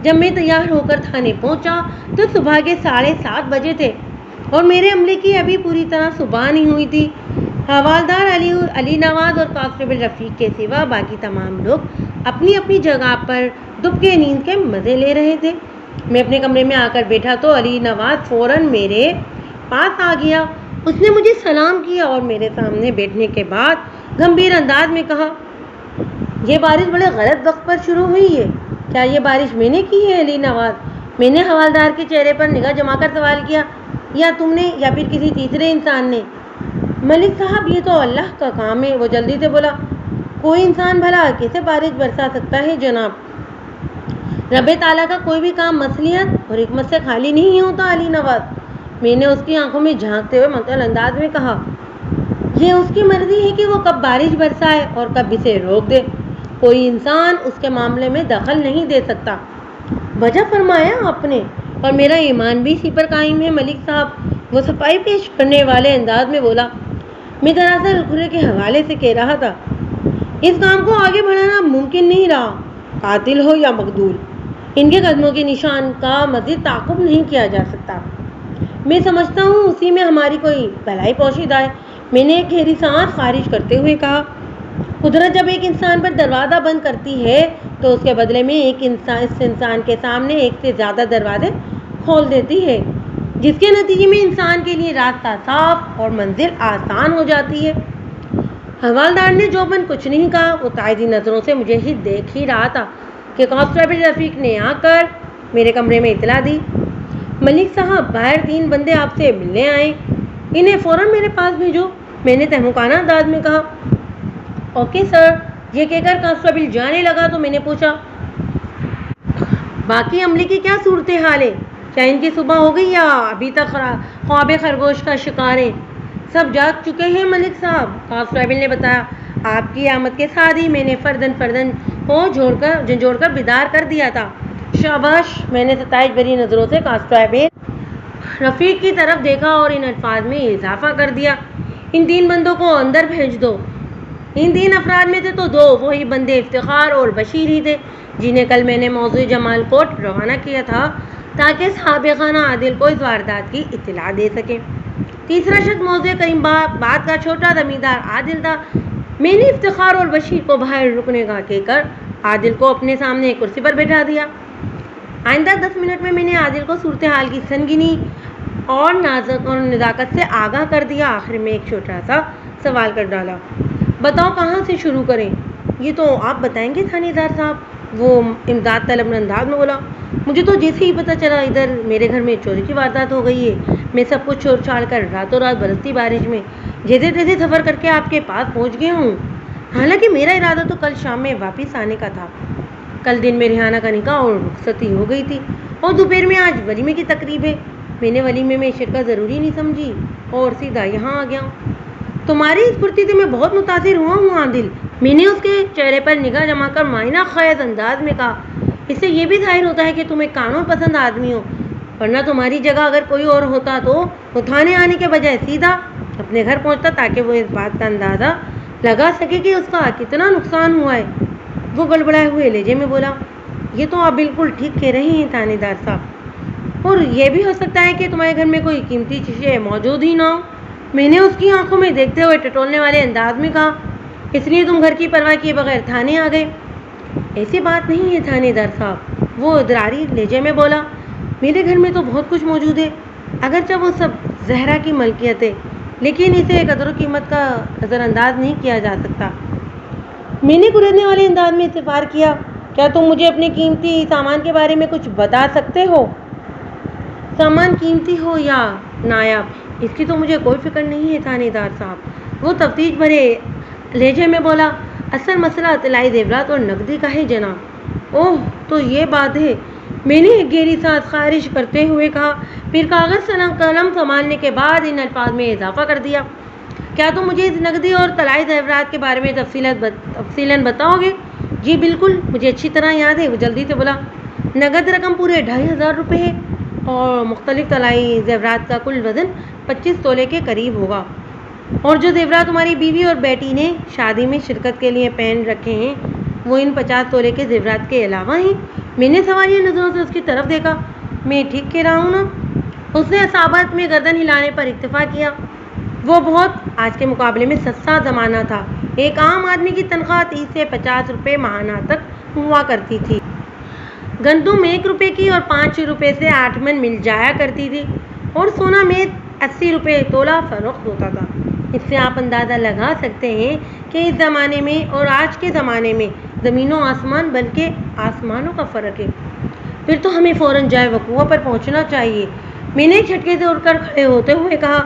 جب میں تیار ہو کر تھانے پہنچا تو صبح کے 7:30 بجے تھے اور میرے عملے کی ابھی پوری طرح صبح نہیں ہوئی تھی۔ حوالدار علی نواز اور کانسٹیبل رفیق کے سوا باقی تمام لوگ اپنی اپنی جگہ پر دبکے نیند کے مزے لے رہے تھے۔ میں اپنے کمرے میں آ کر بیٹھا تو علی نواز فوراً میرے پاس آ گیا۔ اس نے مجھے سلام کیا اور میرے سامنے بیٹھنے کے بعد گمبھیر انداز میں کہا، یہ بارش بڑے غلط وقت پر شروع ہوئی ہے۔ کیا یہ بارش میں نے کی ہے علی نواز؟ میں نے حوالدار کے چہرے پر نگاہ جما کر سوال کیا۔ یا تم نے یا پھر کسی تیسرے انسان نے؟ ملک صاحب یہ تو اللہ کا کام ہے، وہ جلدی سے بولا۔ کوئی انسان بھلا کیسے بارش برسا سکتا ہے جناب؟ رب تعالیٰ کا کوئی بھی کام مصلحت اور حکمت سے خالی نہیں ہوتا علی نواز۔ میں نے اس کی آنکھوں میں جھانکتے ہوئے معطل انداز میں کہا، یہ اس کی مرضی ہے کہ وہ کب بارش برسائے اور کب اسے روک دے۔ کوئی انسان اس کے معاملے میں دخل نہیں دے سکتا۔ وجہ فرمایا آپ نے، اور میرا ایمان بھی اسی پر قائم ہے ملک صاحب، وہ صفائی پیش کرنے والے انداز میں بولا۔ میں دراصل خورے کے حوالے سے کہہ رہا تھا، اس کام کو آگے بڑھانا ممکن نہیں رہا۔ قاتل ہو یا مقتول، ان کے قدموں کے نشان کا مزید تعاقب نہیں کیا جا سکتا۔ میں سمجھتا ہوں اسی میں ہماری کوئی بھلائی پوشیدہ ہے۔ میں نے ایک گہری سانس خارج کرتے ہوئے کہا، قدرت جب ایک انسان پر دروازہ بند کرتی ہے تو اس کے بدلے میں اس انسان کے سامنے ایک سے زیادہ دروازے کھول دیتی ہے، جس کے نتیجے میں انسان کے لیے راستہ صاف اور منزل آسان ہو جاتی ہے۔ حوالدار نے جوباً کچھ نہیں کہا، وہ تائیدی نظروں سے مجھے ہی دیکھ ہی رہا تھا کہ کانسٹیبل رفیق نے آ کر میرے کمرے میں اطلاع دی، ملک صاحب باہر 3 بندے آپ سے ملنے آئے، انہیں فوراً میرے پاس بھیجو۔ میں نے تہمکانہ انداز میں کہا، اوکے سر۔ یہ کہہ کر کانسٹیبل جانے لگا تو میں نے پوچھا، باقی عملے کی کیا صورتحال ہے؟ کیا ان کی صبح ہو گئی یا ابھی تک خواب خرگوش کا شکار ہیں؟ سب جاگ چکے ہیں ملک صاحب، کانسٹیبل نے بتایا۔ آپ کی آمد کے ساتھ ہی میں نے فردن کو جھنجھوڑ کر بیدار کر دیا تھا۔ شاباش، میں نے ستائش بھری نظروں سے کانسٹیبل رفیق کی طرف دیکھا اور ان الفاظ میں اضافہ کر دیا، ان 3 بندوں کو اندر بھیج دو۔ ان 3 افراد میں سے تو 2 وہی بندے افتخار اور بشیر ہی تھے جنہیں کل میں نے موضوع جمال کوٹ روانہ کیا تھا تاکہ سابقانہ عادل کو اس واردات کی اطلاع دے سکیں۔ تیسرا شخص موضوع کریم بات کا چھوٹا زمیندار عادل تھا۔ میں نے افتخار اور بشیر کو باہر رکنے کا کہہ کر عادل کو اپنے سامنے ایک کرسی پر بٹھا دیا۔ آئندہ 10 منٹ میں نے عادل کو صورتحال کی سنگینی اور نزاکت سے آگاہ کر دیا۔ آخر میں ایک چھوٹا سا سوال کر ڈالا، بتاؤ کہاں سے شروع کریں؟ یہ تو آپ بتائیں گے تھانے دار صاحب، وہ امداد طلب انداز میں بولا۔ مجھے تو جیسے ہی پتہ چلا ادھر میرے گھر میں چوری کی واردات ہو گئی ہے، میں سب کچھ چھوڑ چھاڑ کر راتوں رات برستی بارش میں جیسے تیسے سفر کر کے آپ کے پاس پہنچ گیا ہوں۔ حالانکہ میرا ارادہ تو کل شام میں واپس آنے کا تھا۔ کل دن میں ریحانہ کا نکاح اور رخصتی ہو گئی تھی اور دوپہر میں آج ولیمے کی تقریب ہے۔ میں نے ولیمے میں شرکت ضروری نہیں سمجھی اور سیدھا یہاں آ گیا ہوں۔ تمہاری اس پھرتی سے میں بہت متاثر ہوا ہوں عادل، میں نے اس کے چہرے پر نگاہ جما کر معنی خیز انداز میں کہا۔ اس سے یہ بھی ظاہر ہوتا ہے کہ تم ایک قانون پسند آدمی ہو، ورنہ تمہاری جگہ اگر کوئی اور ہوتا تو وہ تھانے آنے کے بجائے سیدھا اپنے گھر پہنچتا تاکہ وہ اس بات کا اندازہ لگا سکے کہ اس کا کتنا نقصان ہوا ہے۔ وہ گڑبڑائے ہوئے لہجے میں بولا، یہ تو آپ بالکل ٹھیک کہہ رہے ہیں تھانے دار صاحب، اور یہ بھی ہو سکتا ہے کہ تمہارے گھر میں کوئی قیمتی چیزیں موجود ہی نہ ہو۔ میں نے اس کی آنکھوں میں دیکھتے ہوئے ٹٹولنے والے انداز میں کہا، اس لیے تم گھر کی پرواہ کیے بغیر تھانے آ گئے؟ ایسی بات نہیں ہے تھانے دار صاحب، وہ ادراری لہجے میں بولا، میرے گھر میں تو بہت کچھ موجود ہے، اگرچہ وہ سب زہرا کی ملکیت ہے، لیکن اسے قدر و قیمت کا نظر انداز نہیں کیا جا سکتا۔ میں نے گریزنے والے انداز میں استفسار کیا، کیا تم مجھے اپنے قیمتی سامان کے بارے میں کچھ بتا سکتے ہو؟ سامان قیمتی ہو یا نایاب، اس کی تو مجھے کوئی فکر نہیں ہے تھانے دار صاحب، وہ تفتیش بھرے لہجے میں بولا، اصل مسئلہ اطلاعی زیورات اور نقدی کا ہے جناب۔ اوہ تو یہ بات ہے، میں نے ایک گہری سانس خارج کرتے ہوئے کہا، پھر کاغذ قلم سنبھالنے کے بعد ان الفاظ میں اضافہ کر دیا، کیا تم مجھے اس نقدی اور طلائی زیورات کے بارے میں تفصیلاً بتاؤ گے؟ جی بالکل، مجھے اچھی طرح یاد ہے، وہ جلدی سے بولا، نقد رقم پورے 2500 روپے ہے اور مختلف طلائی زیورات کا کل وزن 25 تولے کے قریب ہوگا، اور جو زیورات تمہاری بیوی اور بیٹی نے شادی میں شرکت کے لیے پہن رکھے ہیں وہ ان 50 تولے کے زیورات کے علاوہ ہیں۔ میں نے سوالیہ نظروں سے اس کی طرف دیکھا، میں ٹھیک کہہ رہا ہوں نا؟ اس نے اصابت میں گردن ہلانے پر اکتفا کیا۔ وہ بہت آج کے مقابلے میں سستا زمانہ تھا، ایک عام آدمی کی تنخواہ 30 سے 50 روپے ماہانہ تک ہوا کرتی تھی، گندم 1 روپے کی اور 5 روپے سے 8 من مل جایا کرتی تھی، اور سونا میں 80 روپے تولہ فروخت ہوتا تھا۔ اس سے آپ اندازہ لگا سکتے ہیں کہ اس زمانے میں اور آج کے زمانے میں زمین و آسمان بلکہ آسمانوں کا فرق ہے۔ پھر تو ہمیں فوراً جائے وقوع پر پہنچنا چاہیے، میں نے جھٹکے سے اٹھ کر کھڑے ہوتے ہوئے کہا،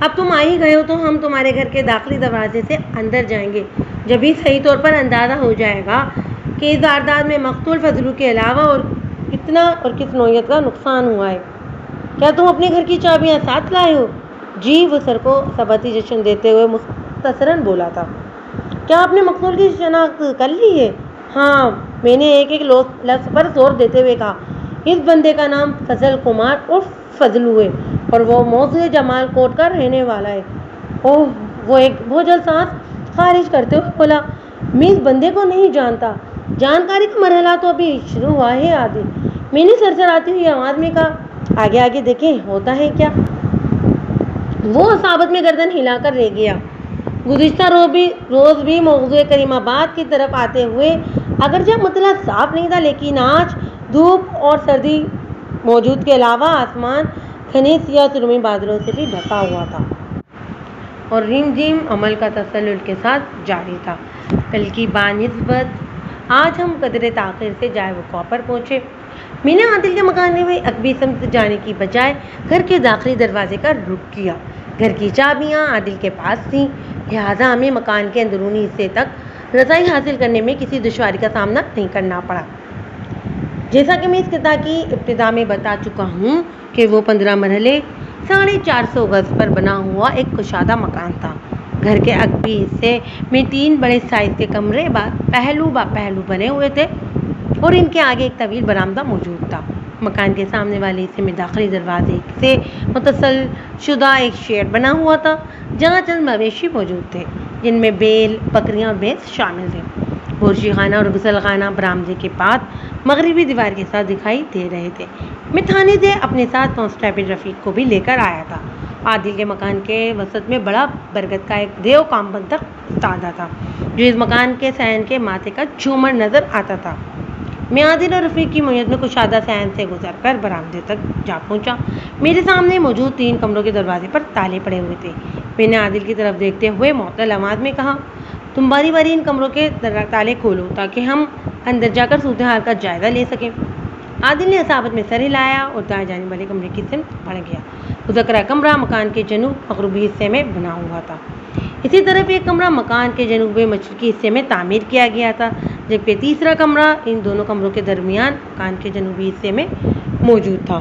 اب تم آ ہی گئے ہو تو ہم تمہارے گھر کے داخلی دروازے سے اندر جائیں گے، جب ہی صحیح طور پر اندازہ ہو جائے گا کہ اس واردات میں مقتول فضلو کے علاوہ اور کتنا اور کس نوعیت کا نقصان ہوا ہے۔ کیا تم اپنے گھر کی چابیاں ساتھ لائے ہو؟ جی، وہ سر کو ثباتی جشن دیتے ہوئے مختصراً بولا تھا۔ کیا آپ نے مقتول کی شناخت کر لی ہے؟ ہاں، میں نے ایک لفظ پر زور دیتے ہوئے کہا، اس بندے کا نام فضل کمار عرف فضلو ہے اور وہ موضوع جمال کوٹ کا رہنے والا ہے۔ اوہ، وہ ایک بوجھل سانس خارج کرتے ہوئے بولا، میں اس بندے کو نہیں جانتا، جانکاری کا مرحلہ تو ابھی شروع ہوا ہے عادل۔ میں نے سرسراتی ہوئی آواز میں کہا، آگے آگے دیکھیں ہوتا ہے کیا؟ وہ اصابت میں گردن ہلا کر رہ گیا۔ گزشتہ روز بھی موضوع کریم آباد کی طرف آتے ہوئے اگرچہ مطلع صاف نہیں تھا، لیکن آج دھوپ اور سردی موجود کے علاوہ آسمان گھنے سیاہ سرمئی بادلوں سے بھی ڈھکا ہوا تھا اور ریم جھیم عمل کا تسلسل کے ساتھ جاری تھا۔ کل کی بانسبت آج ہم قدرے تاخیر سے جائے وقوع پر پہنچے۔ میں نے عادل کے مکان میں عقبی سمت جانے کی بجائے گھر کے داخلی دروازے کا رخ کیا۔ گھر کی چابیاں عادل کے پاس تھیں، لہٰذا ہمیں مکان کے اندرونی حصے تک رسائی حاصل کرنے میں کسی دشواری کا سامنا نہیں کرنا پڑا۔ جیسا کہ میں اس خطہ کی ابتدا میں بتا چکا ہوں کہ وہ 15 مرحلے 450 گز پر بنا ہوا ایک کشادہ مکان تھا۔ گھر کے عقبی حصے میں 3 بڑے سائز کے کمرے پہلو با پہلو بنے ہوئے تھے اور ان کے آگے ایک طویل برآمدہ موجود تھا۔ مکان کے سامنے والے حصے میں داخلی دروازے سے متصل شدہ ایک شیڈ بنا ہوا تھا جہاں چند مویشی موجود تھے، جن میں بیل، بکریاں اور بھینس شامل تھے۔ بورچی خانہ اور غسل خانہ برآمدے کے بعد مغربی دیوار کے ساتھ دکھائی دے رہے تھے۔ میں تھانے سے اپنے ساتھ کانسٹیبل رفیق کو بھی لے کر آیا تھا۔ عادل کے مکان کے وسط میں بڑا برگد کا ایک دیو کام بند تخت استادہ تھا جو اس مکان کے صحن کے ماتھے کا جھومر نظر آتا تھا۔ میں عادل اور رفیق کی معیت میں کشادہ صحن سے گزر کر برآمدے تک جا پہنچا۔ میرے سامنے موجود 3 کمروں کے دروازے پر تالے پڑے ہوئے تھے۔ میں نے عادل کی طرف دیکھتے ہوئے معطل آواز میں کہا، تم باری باری ان کمروں کے تالے کھولو تاکہ ہم اندر جا کر صورتحال کا جائزہ لے سکیں۔ عادل نے اصابت میں سر ہلایا اور دائیں جانب والے کمرے کی سمت بڑھ گیا۔ مذکرہ کمرہ مکان کے جنوب مغربی حصے میں بنا ہوا تھا۔ اسی طرف ایک کمرہ مکان کے جنوب مشرقی حصے میں تعمیر کیا گیا تھا، جبکہ تیسرا کمرہ ان دونوں کمروں کے درمیان مکان کے جنوبی حصے میں موجود تھا۔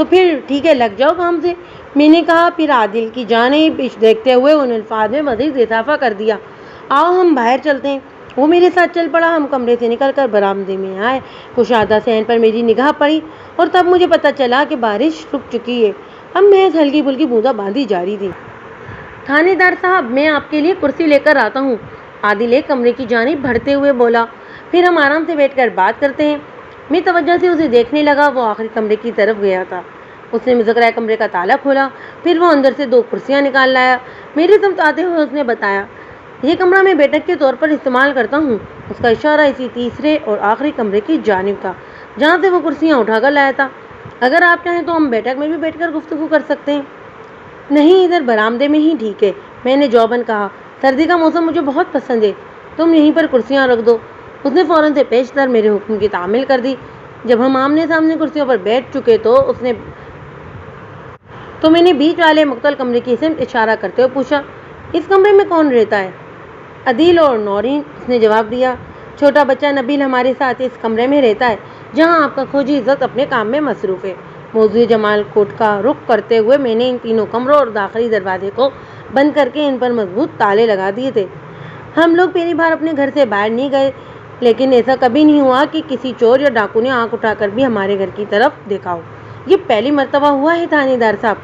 تو پھر ٹھیک ہے، لگ جاؤ کام سے، میں نے کہا۔ پھر عادل کی جانب دیکھتے ہوئے ان الفاظ میں مزید اضافہ کر دیا، آؤ ہم باہر چلتے ہیں۔ وہ میرے ساتھ چل پڑا۔ ہم کمرے سے نکل کر برآمدے میں آئے۔ کشادہ صحن پر میری نگاہ پڑی اور تب مجھے پتہ چلا کہ بارش رک چکی ہے۔ اب محض ہلکی پھلکی بوندا باندی جاری تھی۔ تھانے دار صاحب، میں آپ کے لیے کرسی لے کر آتا ہوں، عادل ایک کمرے کی جانب بڑھتے ہوئے بولا، پھر ہم آرام سے بیٹھ کر بات کرتے ہیں۔ میں توجہ سے اسے دیکھنے لگا۔ وہ آخری کمرے کی طرف گیا تھا۔ اس نے مذکرہ کمرے کا تالا کھولا، پھر وہ اندر سے 2 کرسیاں نکال لایا۔ میری سمت آتے ہوئے اس نے بتایا، یہ کمرہ میں بیٹھک کے طور پر استعمال کرتا ہوں۔ اس کا اشارہ اسی تیسرے اور آخری کمرے کی جانب تھا جہاں سے وہ کرسیاں اٹھا کر لایا تھا۔ اگر آپ چاہیں تو ہم بیٹھک میں بھی بیٹھ کر گفتگو کر سکتے ہیں۔ نہیں، ادھر برآمدے میں ہی ٹھیک ہے، میں نے جواباً کہا۔ سردی کا موسم مجھے بہت پسند ہے، تم یہیں پر کرسیاں رکھ دو۔ اس نے فوراً سے پیشتر میرے حکم کی تعمیل کر دی۔ جب ہم آمنے سامنے کرسیوں پر بیٹھ چکے تو میں نے بیچ والے مقتل کمرے کی سمت اشارہ کرتے ہوئے پوچھا، اس کمرے میں کون رہتا ہے؟ عدیل اور نورین، اس نے جواب دیا۔ چھوٹا بچہ نبیل ہمارے ساتھ اس کمرے میں رہتا ہے جہاں آپ کا کھوجی عزت اپنے کام میں مصروف ہے۔ موضوع جمال کوٹ کا رخ کرتے ہوئے میں نے ان تینوں کمروں اور داخلی دروازے کو بند کر کے ان پر مضبوط تالے لگا دیے تھے۔ ہم لوگ پہلی بار اپنے گھر سے باہر نہیں گئے، لیکن ایسا کبھی نہیں ہوا کہ کسی چور یا ڈاکو نے آنکھ اٹھا کر بھی ہمارے گھر کی طرف دیکھا ہو۔ یہ پہلی مرتبہ ہوا ہے تھانے دار صاحب۔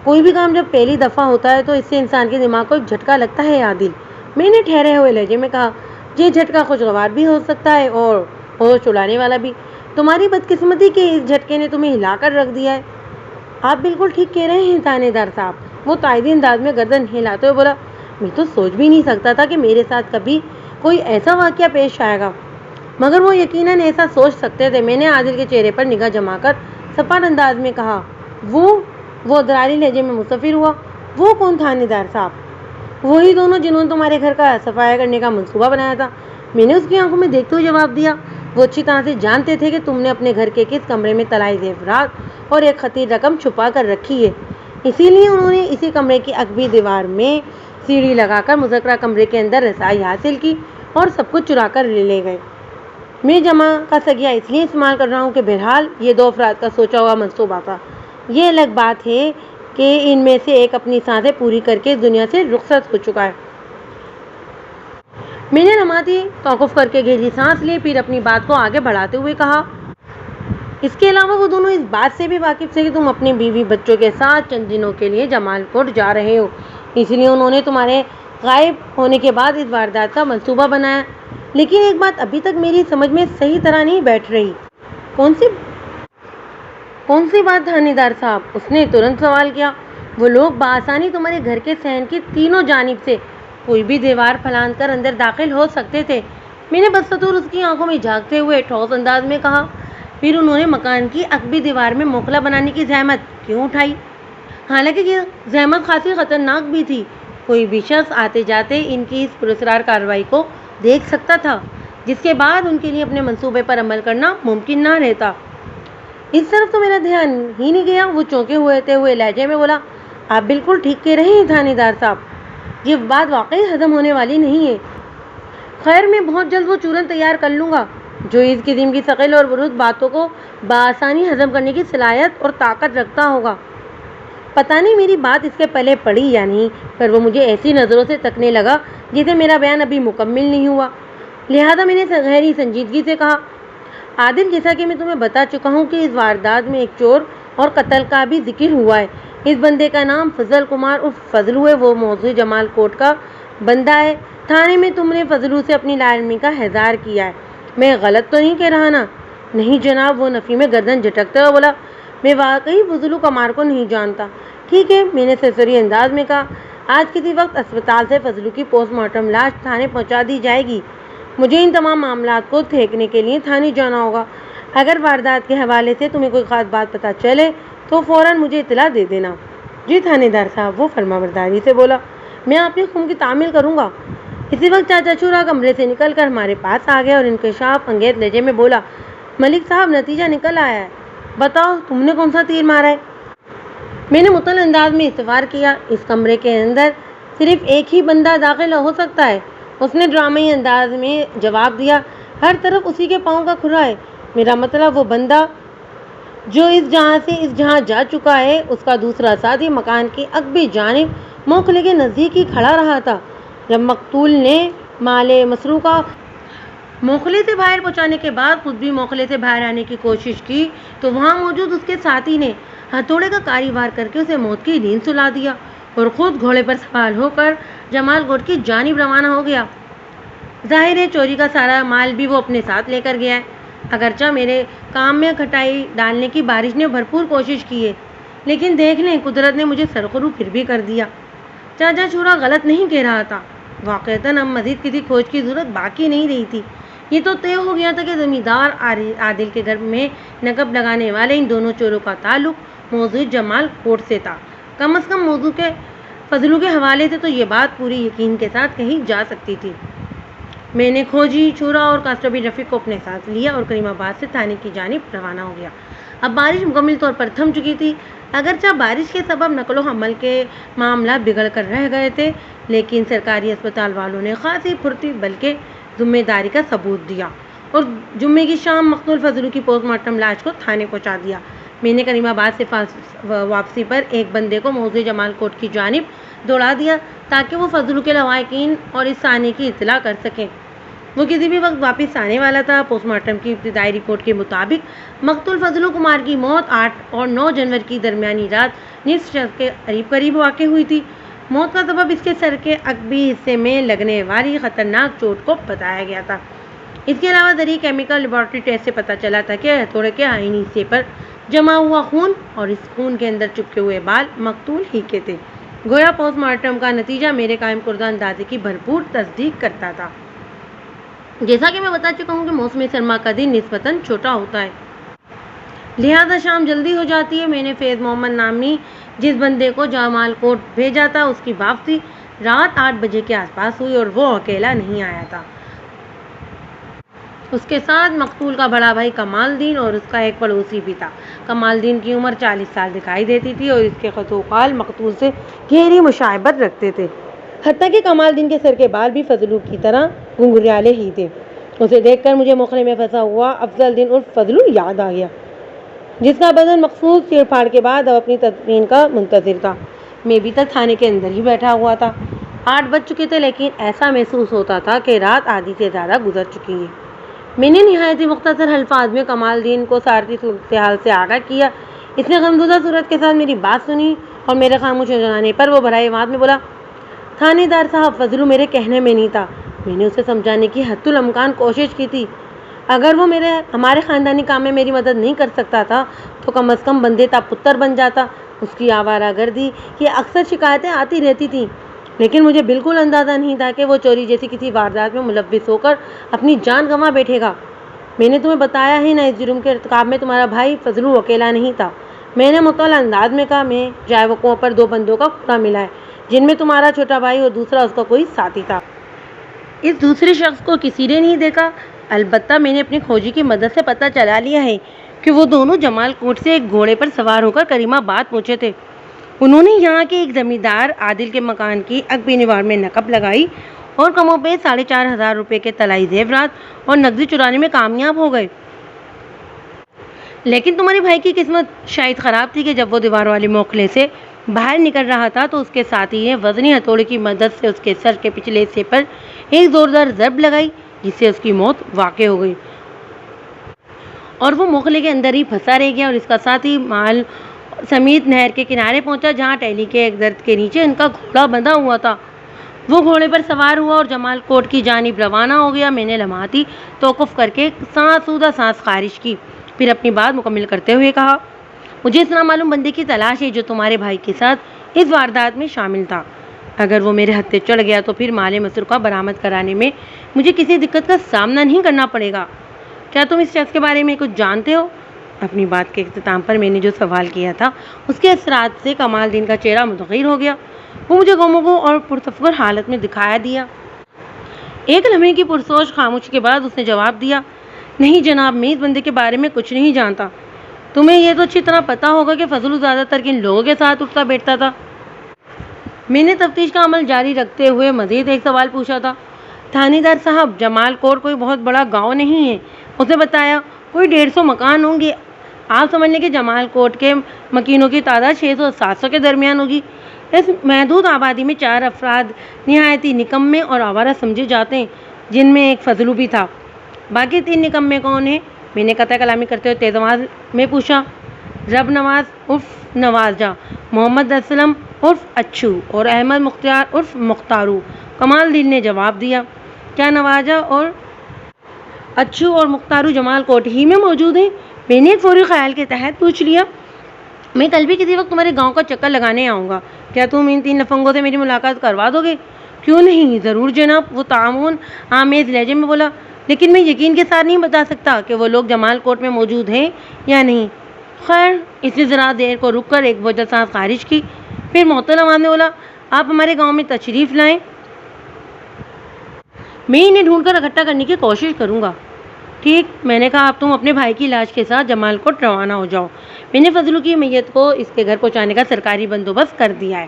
کوئی بھی کام جب پہلی دفعہ ہوتا ہے تو اس سے انسان کے دماغ کو ایک جھٹکا لگتا ہے عادل، میں نے ٹھہرے ہوئے لہجے میں کہا۔ یہ جھٹکا خوشگوار بھی ہو سکتا ہے اور ہوش اڑانے والا بھی۔ تمہاری بدقسمتی کے اس جھٹکے نے تمہیں ہلا کر رکھ دیا ہے۔ آپ بالکل ٹھیک کہہ رہے ہیں تھانے دار صاحب، وہ تائیدی انداز میں گردن ہلاتے ہوئے بولا۔ میں تو سوچ بھی نہیں سکتا تھا کہ میرے ساتھ کبھی کوئی ایسا واقعہ پیش آئے گا، مگر وہ یقیناً ایسا سوچ سکتے تھے۔ میں نے عادل کے چہرے پر نگاہ جما کر سپاٹ انداز میں کہا، وہ درالی لہجے میں مستفر ہوا۔ وہ کون تھانے دار صاحب؟ وہی دونوں جنہوں نے تمہارے گھر کا صفایا کرنے کا منصوبہ بنایا تھا، میں نے اس کی آنکھوں میں دیکھتے ہوئے جواب دیا۔ وہ اچھی طرح سے جانتے تھے کہ تم نے اپنے گھر کے کس کمرے میں طلائی زیورات اور ایک خطیر رقم چھپا کر رکھی ہے، اسی لیے انہوں نے اسی کمرے کی عقبی دیوار میں سیڑھی لگا کر مذکرہ کمرے کے اندر رسائی حاصل کی اور سب کچھ چرا کر لے گئے۔ میں جمع کا سگیا اس لیے استعمال کر رہا ہوں کہ بہرحال یہ 2 افراد کا سوچا ہوا منصوبہ تھا۔ یہ الگ بات ہے کہ ان میں سے ایک اپنی سانسیں پوری کر کے اس دنیا سے رخصت ہو چکا ہے۔ میں نے نماتی توقف کر کے گہری سانس لی، پھر اپنی بات کو آگے بڑھاتے ہوئے کہا، اس کے علاوہ وہ دونوں اس بات سے بھی واقف تھے کہ تم اپنی بیوی بچوں کے ساتھ چند دنوں کے لیے جمال کوٹ جا رہے ہو، اس لیے انہوں نے تمہارے غائب ہونے کے بعد اس واردات کا منصوبہ بنایا۔ لیکن ایک بات ابھی تک میری سمجھ میں صحیح طرح نہیں بیٹھ رہی۔ کون سی بات تھانے دار صاحب؟ اس نے ترنت سوال کیا۔ وہ لوگ بآسانی تمہارے گھر کے صحن کی تینوں جانب سے کوئی بھی دیوار پھلانگ کر اندر داخل ہو سکتے تھے، میں نے بدستور اس کی آنکھوں میں جھانکتے ہوئے ٹھوس انداز میں کہا۔ پھر انہوں نے مکان کی عقبی دیوار میں موخلا بنانے کی زحمت کیوں اٹھائی؟ حالانکہ یہ زحمت خاصی خطرناک بھی تھی۔ کوئی بھی شخص آتے جاتے ان کی اس پراسرار کارروائی کو دیکھ سکتا تھا، جس کے بعد ان کے لیے اپنے منصوبے پر عمل کرنا ممکن نہ رہتا۔ اس طرف تو میرا دھیان ہی نہیں گیا۔ وہ چونکے ہوئے لہجے میں بولا، آپ بالکل ٹھیک کہہ رہے ہیں تھانے دار صاحب، یہ بات واقعی ہضم ہونے والی نہیں ہے۔ خیر، میں بہت جلد وہ چورن تیار کر لوں گا جو اس قسم کی ثقیل اور برود باتوں کو بآسانی ہضم کرنے کی صلاحیت اور طاقت رکھتا ہوگا۔ پتہ نہیں میری بات اس کے پلے پڑی یا نہیں، پر وہ مجھے ایسی نظروں سے تکنے لگا جیسے میرا بیان ابھی مکمل نہیں ہوا۔ لہذا میں نے گہری سنجیدگی سے کہا، عادل، جیسا کہ میں تمہیں بتا چکا ہوں کہ اس واردات میں ایک چور اور قتل کا بھی ذکر ہوا ہے۔ اس بندے کا نام فضل کمار عرف فضلو ہے۔ وہ موضوع جمال کوٹ کا بندہ ہے۔ تھانے میں تم نے فضلو سے اپنی لا علمی کا اظہار کیا ہے، میں غلط تو نہیں کہہ رہا نا؟ نہیں جناب، وہ نفی میں گردن جھٹکتے ہوئے بولا، میں واقعی فضلو کمار کو نہیں جانتا۔ ٹھیک ہے، میں نے سرسری انداز میں کہا، آج کسی وقت اسپتال سے فضلو کی پوسٹ مارٹم لاش تھانے پہنچا دی جائے گی۔ مجھے ان تمام معاملات کو دیکھنے کے لیے تھانے جانا ہوگا۔ اگر واردات کے حوالے سے تمہیں کوئی خاص بات پتہ چلے تو فوراً مجھے اطلاع دے دینا۔ جی تھانے دار صاحب، وہ فرمانبرداری سے بولا، میں آپ کے حکم کی تعمیل کروں گا۔ اسی وقت چاچا چورا کمرے سے نکل کر ہمارے پاس آ گیا اور انکشاف انگیز لہجے میں بولا، ملک صاحب، نتیجہ نکل آیا ہے، بتاؤ تم نے کون سا تیر مارا ہے؟ میں نے مطلع انداز میں استفسار کیا۔ اس کمرے کے اندر صرف ایک ہی بندہ داخل ہو سکتا ہے، اس نے ڈرامائی انداز میں جواب دیا۔ ہر طرف اسی کے پاؤں کا کھرا ہے، میرا مطلب وہ بندہ جو اس جہاں سے اس جہاں جا چکا ہے، اس کا دوسرا ساتھی مکان کی عقبی جانب موکھلے کے نزدیک ہی کھڑا رہا تھا۔ جب مقتول نے مال مسروق کا موکھلے سے باہر پہنچانے کے بعد خود بھی موکھلے سے باہر آنے کی کوشش کی تو وہاں موجود اس کے ساتھی نے ہتھوڑے کا کاری وار کر کے اسے موت کی نیند سلا دیا اور خود گھوڑے پر سوار ہو کر جمال کوٹ کی جانب روانہ ہو گیا۔ ظاہر ہے چوری کا سارا مال بھی وہ اپنے ساتھ لے کر گیا ہے۔ اگرچہ میرے کام میں کھٹائی ڈالنے کی بارش نے بھرپور کوشش کی ہے، لیکن دیکھ لیں قدرت نے مجھے سرخرو پھر بھی کر دیا۔ چاچا چھورا غلط نہیں کہہ رہا تھا، واقعتاً اب مزید کسی کھوج کی ضرورت باقی نہیں رہی تھی۔ یہ تو طے ہو گیا تھا کہ زمیندار عادل کے گھر میں نقب لگانے والے ان دونوں چوروں کا تعلق موضوع جمال کوٹ سے تھا۔ کم از کم موضوع کے فضلوں کے حوالے سے تو یہ بات پوری یقین کے ساتھ کہی جا سکتی تھی۔ میں نے کھوجی، چھورا اور کانسٹیبل رفیق کو اپنے ساتھ لیا اور کریم آباد سے تھانے کی جانب روانہ ہو گیا۔ اب بارش مکمل طور پر تھم چکی تھی۔ اگرچہ بارش کے سبب نقل و حمل کے معاملات بگڑ کر رہ گئے تھے، لیکن سرکاری اسپتال والوں نے خاصی پھرتی بلکہ ذمہ داری کا ثبوت دیا اور جمعے کی شام مقتول فضلو کی پوسٹ مارٹم لاش کو تھانے پہنچا دیا۔ میں نے کریم آباد سے واپسی پر ایک بندے کو موضوع جمال کوٹ کی جانب دوڑا دیا تاکہ وہ فضلو کے لواحقین اور اس سانے کی اطلاع کر سکیں۔ وہ کسی بھی وقت واپس آنے والا تھا۔ پوسٹ مارٹم کی ابتدائی رپورٹ کے مطابق مقتول فضلو کمار کی موت 8 اور 9 جنوری کی درمیانی رات نصف شب کے قریب واقع ہوئی تھی۔ موت کا سبب اس کے سر کے عقبی حصے میں لگنے والی خطرناک چوٹ کو بتایا گیا تھا۔ اس کے علاوہ ذریعہ کیمیکل لیبارٹری ٹیسٹ سے پتہ چلا تھا کہ ہتھوڑے کے آئینی حصے پر جمع ہوا خون اور اس خون کے اندر چپکے ہوئے بال مقتول ہی کے تھے۔ گویا پوسٹ مارٹم کا نتیجہ میرے قائم کردہ اندازے کی بھرپور تصدیق کرتا تھا۔ جیسا کہ میں بتا چکا ہوں کہ موسم سرما کا دن نسبتاً چھوٹا ہوتا ہے، لہٰذا شام جلدی ہو جاتی ہے۔ میں نے فیض محمد نامی جس بندے کو جمال کوٹ بھیجا تھا اس کی واپسی رات 8 بجے کے آس پاس ہوئی اور وہ اکیلا نہیں آیا تھا۔ اس کے ساتھ مقتول کا بڑا بھائی کمال الدین اور اس کا ایک پڑوسی بھی تھا۔ کمال الدین کی عمر 40 سال دکھائی دیتی تھی اور اس کے خط و خال مقتول سے گہری مشابہت رکھتے تھے، حتیٰ کہ کمال الدین کے سر کے بال بھی فضلو کی طرح گھنگریالے ہی تھے۔ اسے دیکھ کر مجھے موکھلے میں پھنسا ہوا افضل الدین عرف فضلو یاد آ گیا، جس کا بدن مخصوص چیڑ پھاڑ کے بعد اب اپنی تدفین کا منتظر تھا۔ میں بھی تک تھانے کے اندر ہی بیٹھا ہوا تھا۔ 8 بج چکے تھے، لیکن ایسا محسوس ہوتا تھا کہ رات آدھی سے زیادہ گزر چکی ہے۔ میں نے نہایت ہی مختصر الفاظ میں کمال الدین کو ساری صورتحال سے آگاہ کیا۔ اس نے غمزدہ صورت کے ساتھ میری بات سنی اور میرے خاموش ہو جانے پر وہ برائے اعتماد میں بولا، تھانے دار صاحب، فضلو میرے کہنے میں نہیں تھا۔ میں نے اسے سمجھانے کی حتی الامکان کوشش کی تھی۔ اگر وہ ہمارے خاندانی کام میں میری مدد نہیں کر سکتا تھا تو کم از کم بندے تا پتر بن جاتا۔ اس کی آوارہ گردی کی اکثر شکایتیں آتی رہتی تھیں، لیکن مجھے بالکل اندازہ نہیں تھا کہ وہ چوری جیسی کسی واردات میں ملوث ہو کر اپنی جان گنوا بیٹھے گا۔ میں نے تمہیں بتایا ہے نا، اس جرم کے ارتکاب میں تمہارا بھائی فضلو اکیلا نہیں تھا۔ میں نے معطل انداز میں کہا، میں جائے وقوع پر 2 بندوں کا کپڑا ملا ہے، جن میں تمہارا چھوٹا بھائی اور دوسرا اس کا کوئی ساتھی تھا۔ اس دوسرے شخص کو کسی نے نہیں دیکھا۔ البتہ میں نے اپنی کھوجی کی مدد سے پتہ چلا لیا ہے کہ وہ دونوں جمال کوٹ سے ایک گھوڑے پر سوار ہو کر کریم آباد پہنچے تھے۔ انہوں نے یہاں کے ایک زمیندار عادل کے مکان کی عقبی نوار میں نقب لگائی اور کم و بیش 4,500 روپے کے طلائی زیورات اور نقدی چرانے میں کامیاب ہو گئے۔ لیکن تمہارے بھائی کی قسمت شاید خراب تھی کہ جب وہ دیوار والے موکھلے سے باہر نکل رہا تھا تو اس کے ساتھی نے وزنی ہتھوڑے کی مدد سے اس کے سر کے پچھلے حصے پر ایک زوردار ضرب لگائی، جس سے اس کی موت واقع ہو گئی اور وہ موکھلے کے اندر ہی پھنسا رہ گیا اور اس کا ساتھی مال سمیت نہر کے کنارے پہنچا، جہاں ٹہنی کے ایک درخت کے نیچے ان کا گھوڑا بندھا ہوا تھا۔ وہ گھوڑے پر سوار ہوا اور جمال کوٹ کی جانب روانہ ہو گیا۔ میں نے لمحاتی توقف کر کے سودہ سانس خارج کی، پھر اپنی بات مکمل کرتے ہوئے کہا، مجھے اس نامعلوم بندے کی تلاش ہے جو تمہارے بھائی کے ساتھ اس واردات میں شامل تھا۔ اگر وہ میرے ہتھے چڑھ گیا تو پھر مال مسروقہ برآمد کرانے میں مجھے کسی دقت کا سامنا نہیں کرنا پڑے گا۔ کیا تم اس شخص کے بارے میں کچھ جانتے ہو؟ اپنی بات کے اختتام پر میں نے جو سوال کیا تھا اس کے اثرات سے کمال الدین کا چہرہ متغیر ہو گیا۔ وہ مجھے گمگو اور پرتفکر حالت میں دکھایا دیا۔ ایک لمحے کی پرسوچ خاموشی کے بعد اس نے جواب دیا، نہیں جناب، میں اس بندے کے بارے میں کچھ نہیں جانتا۔ تمہیں یہ تو اچھی طرح پتا ہوگا کہ فضلو زیادہ تر کن لوگوں کے ساتھ اٹھتا بیٹھتا تھا۔ میں نے تفتیش کا عمل جاری رکھتے ہوئے مزید ایک سوال پوچھا تھا۔ تھانے دار صاحب، جمال کوٹ کوئی بہت بڑا گاؤں نہیں ہے، اسے بتایا کوئی 150 مکان ہوں گے۔ آپ سمجھ لیں کہ جمال کوٹ کے مکینوں کی تعداد 600 اور 700 کے درمیان ہوگی۔ اس محدود آبادی میں 4 افراد نہایت ہی نکمے اور آوارہ سمجھے جاتے ہیں، جن میں ایک فضلو بھی تھا۔ باقی 3 نکمے کون ہیں؟ میں نے قطع کلامی کرتے ہوئے تیز آواز میں پوچھا۔ رب نواز عرف نواز جاں، محمد اسلم عرف اچھو اور احمد مختار عرف مختارو۔ کمال الدین نے جواب دیا، کیا نوازہ اور اچھو اور مختارو جمال کوٹ ہی میں موجود ہیں؟ میں نے ایک فوری خیال کے تحت پوچھ لیا، میں کل بھی کسی وقت تمہارے گاؤں کا چکر لگانے آؤں گا، کیا تم ان 3 لفنگوں سے میری ملاقات کروا دو گے؟ کیوں نہیں، ضرور جناب، وہ تعاون آمیز لہجے میں بولا، لیکن میں یقین کے ساتھ نہیں بتا سکتا کہ وہ لوگ جمال کوٹ میں موجود ہیں یا نہیں۔ خیر، اس نے ذرا دیر کو رک کر ایک بوجھل سانس خارج کی، پھر معطل آواز میں بولا، آپ ہمارے گاؤں میں تشریف لائیں، میں انہیں ڈھونڈ کر اکٹھا کرنے کی کوشش کروں گا۔ ٹھیک، میں نے کہا، اب تم اپنے بھائی کی لاش کے ساتھ جمال کوٹ روانہ ہو جاؤ، میں نے فضلو کی میت کو اس کے گھر پہنچانے کا سرکاری بندوبست کر دیا ہے۔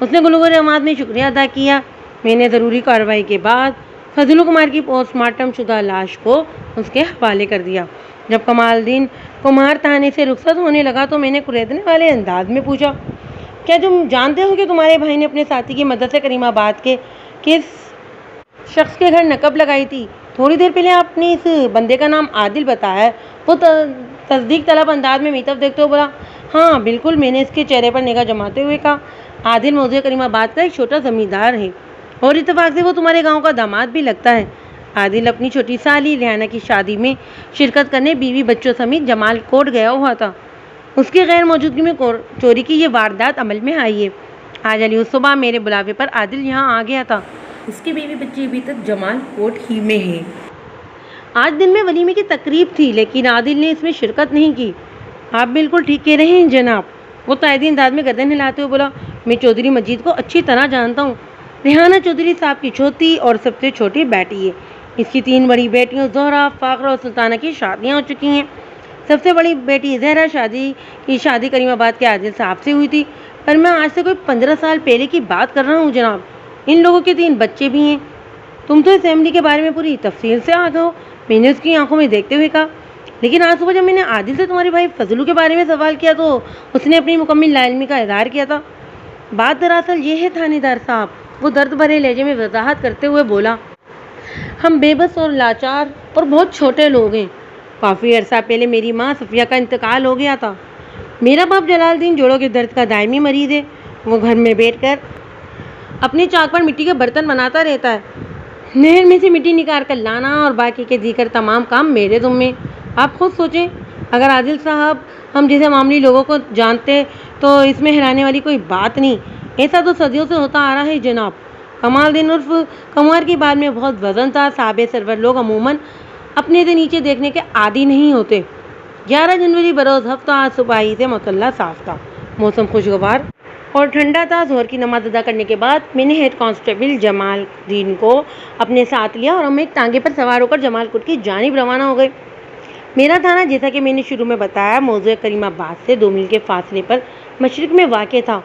اس نے گلوگر آواز میں شکریہ ادا کیا۔ میں نے ضروری کارروائی کے بعد فضلو کمار کی پوسٹ مارٹم شدہ لاش کو اس کے حوالے کر دیا۔ جب کمال الدین کمار تھانے سے رخصت ہونے لگا تو میں نے کریدنے والے انداز میں پوچھا، کیا تم جانتے ہو کہ تمہارے بھائی نے اپنے ساتھی کی مدد سے کریم آباد کے کس شخص کے گھر نقب لگائی تھی؟ تھوڑی دیر پہلے آپ نے اس بندے کا نام عادل بتایا ہے۔ وہ تصدیق طلب انداز میں طرف دیکھتے ہوئے بولا، ہاں بالکل، میں نے اس کے چہرے پر نگاہ جماتے ہوئے کہا، عادل موضوع کریم آباد کا ایک چھوٹا زمیندار ہے اور اتفاق سے وہ تمہارے گاؤں کا داماد بھی لگتا ہے۔ عادل اپنی چھوٹی سالی ریحانہ کی شادی میں شرکت کرنے بیوی بچوں سمیت جمال کوٹ گیا ہوا تھا۔ اس کی غیر موجودگی میں چوری کی یہ واردات عمل میں آئی ہے۔ آج علی صبح میرے بلاوے پر عادل یہاں آ گیا تھا۔ اس کی بیوی بچے ابھی تک جمال کوٹ ہی میں ہیں۔ آج دن میں ولیمے کی تقریب تھی، لیکن عادل نے اس میں شرکت نہیں کی۔ آپ بالکل ٹھیک کہہ رہے ہیں جناب، وہ تائیدی انداز میں گردن ہلاتے ہوئے بولا، میں چودھری مجید کو اچھی طرح جانتا ہوں۔ ریحانہ چودھری صاحب کی چھوٹی اور سب سے چھوٹی بیٹی ہے۔ اس کی 3 بڑی بیٹیوں زہرا، فاخرہ اور سلطانہ کی شادیاں ہو چکی ہیں۔ سب سے بڑی بیٹی زہرا کی شادی کریم آباد کے عادل صاحب سے ہوئی تھی، پر میں آج سے کوئی 15 سال پہلے کی بات کر رہا ہوں جناب۔ ان لوگوں کے 3 بچے بھی ہیں۔ تم تو اس فیملی کے بارے میں پوری تفصیل سے آگاہ ہو، میں نے اس کی آنکھوں میں دیکھتے ہوئے کہا، لیکن آج صبح جب میں نے عادل سے تمہارے بھائی فضلو کے بارے میں سوال کیا تو اس نے اپنی مکمل لا علمی کا اظہار کیا تھا۔ بات دراصل یہ ہے تھانے دار صاحب، وہ درد بھرے لہجے میں وضاحت کرتے ہوئے بولا، ہم بے بس اور لاچار اور بہت چھوٹے لوگ ہیں۔ کافی عرصہ پہلے میری ماں صفیہ کا انتقال ہو گیا تھا۔ میرا باپ جلال الدین جوڑوں کے درد کا دائمی مریض ہے۔ وہ گھر میں بیٹھ کر اپنے چاک پر مٹی کے برتن بناتا رہتا ہے۔ نہر میں سے مٹی نکال کر لانا اور باقی کے دیگر تمام کام میرے ذمے۔ آپ خود سوچیں، اگر عادل صاحب ہم جیسے معمولی لوگوں کو جانتے تو اس میں ہرانے والی کوئی بات نہیں۔ ایسا تو صدیوں سے ہوتا آ رہا ہے جناب۔ کمال الدین عرف کمار کی بات میں بہت وزن تھا۔ صاحب سرور لوگ عموماً اپنے سے نیچے دیکھنے کے عادی نہیں ہوتے۔ 11 جنوری بروز ہفتہ آج صبح ہی سے مطلع صاف تھا، موسم خوشگوار اور ٹھنڈا تھا۔ ظہر کی نماز ادا کرنے کے بعد میں نے ہیڈ کانسٹیبل جمال الدین کو اپنے ساتھ لیا اور ہم ایک ٹانگے پر سوار ہو کر جمال کوٹ کی جانب روانہ ہو گئے۔ میرا تھانہ، جیسا کہ میں نے شروع میں بتایا، موضوع کریم آباد سے 2 میل کے فاصلے پر مشرق میں واقع تھا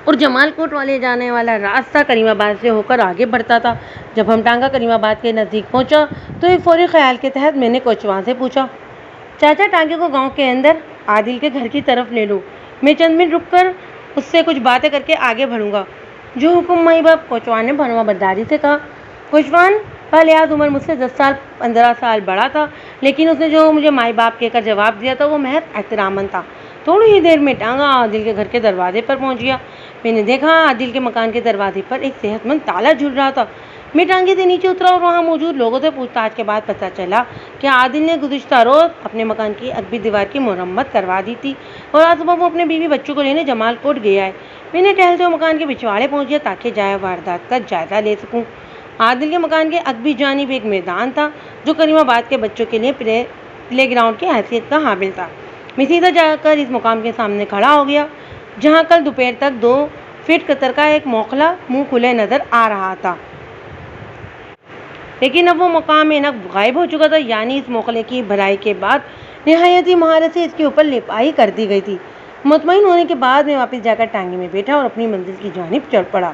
اور جمال کوٹ والے جانے والا راستہ کریم آباد سے ہو کر آگے بڑھتا تھا۔ جب ہم ٹانگا کریم آباد کے نزدیک پہنچا تو ایک فوری خیال کے تحت میں نے کوچوان سے پوچھا، چاچا ٹانگے کو گاؤں کے اندر عادل کے گھر کی طرف لے لو، میں چند منٹ رک کر اس سے کچھ باتیں کر کے آگے بڑھوں گا۔ جو حکم مائی باپ، کوچوان نے بھرواں برداری سے کہا۔ کوچوان بلحاظ عمر مجھ سے 10 سال 15 سال بڑا تھا، لیکن اس نے جو مجھے مائی باپ کہہ کر جواب دیا تھا وہ محض احتراماً تھا۔ تھوڑی ہی دیر میں ٹانگا عادل کے گھر کے دروازے پر پہنچ گیا۔ میں نے دیکھا عادل کے مکان کے دروازے پر ایک صحت مند تالا جھول رہا تھا۔ میں ٹانگے سے نیچے اترا اور وہاں موجود لوگوں سے پوچھ تاچھ کے بعد پتہ چلا کہ عادل نے گزشتہ روز اپنے مکان کی عقبی دیوار کی مرمت کروا دی تھی اور آج صبح وہ اپنے بیوی بچوں کو لینے جمال کوٹ گیا ہے۔ میں نے ٹہلتے ہوئے مکان کے پچھواڑے پہنچ گیا تاکہ جائے واردات کا جائزہ لے سکوں۔ عادل کے مکان کے عقبی جانب ایک میدان تھا جو کریم آباد کے بچوں کے لیے پلے گراؤنڈ کی حیثیت کا حامل تھا۔ میں سیدھا جا کر اس مقام کے سامنے کھڑا ہو گیا جہاں کل دوپہر تک 2 فٹ قطر کا ایک موخلا منہ کھلے نظر آ رہا تھا، لیکن اب وہ مقام اینک غائب ہو چکا تھا، یعنی اس موخلے کی بھرائی کے بعد نہایت ہی مہارت سے اس کے اوپر لپائی کر دی گئی تھی۔ مطمئن ہونے کے بعد میں واپس جا کر ٹانگے میں بیٹھا اور اپنی منزل کی جانب چل پڑا۔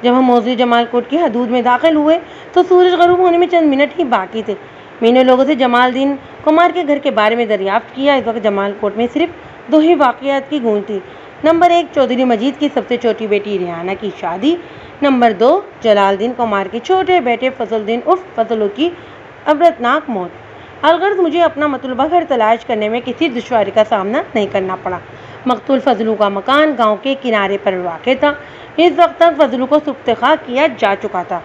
جب ہم موضوع جمال کوٹ کی حدود میں داخل ہوئے تو سورج غروب ہونے میں چند منٹ ہی باقی تھے۔ میں نے لوگوں سے جمال دین کمار کے گھر کے بارے میں دریافت کیا۔ اس وقت جمال کوٹ میں صرف 2 ہی واقعات کی گونج تھی۔ نمبر 1 چودھری مجید کی سب سے چھوٹی بیٹی ریحانہ کی شادی۔ نمبر 2 جلال الدین کمار کے چھوٹے بیٹے فضل الدین عرف فضلو کی عبرتناک موت۔ الغرض مجھے اپنا مطلوبہ گھر تلاش کرنے میں کسی دشواری کا سامنا نہیں کرنا پڑا۔ مقتول فضلو کا مکان گاؤں کے کنارے پر واقع تھا۔ اس وقت تک فضلو کو سبت خاک کیا جا چکا تھا،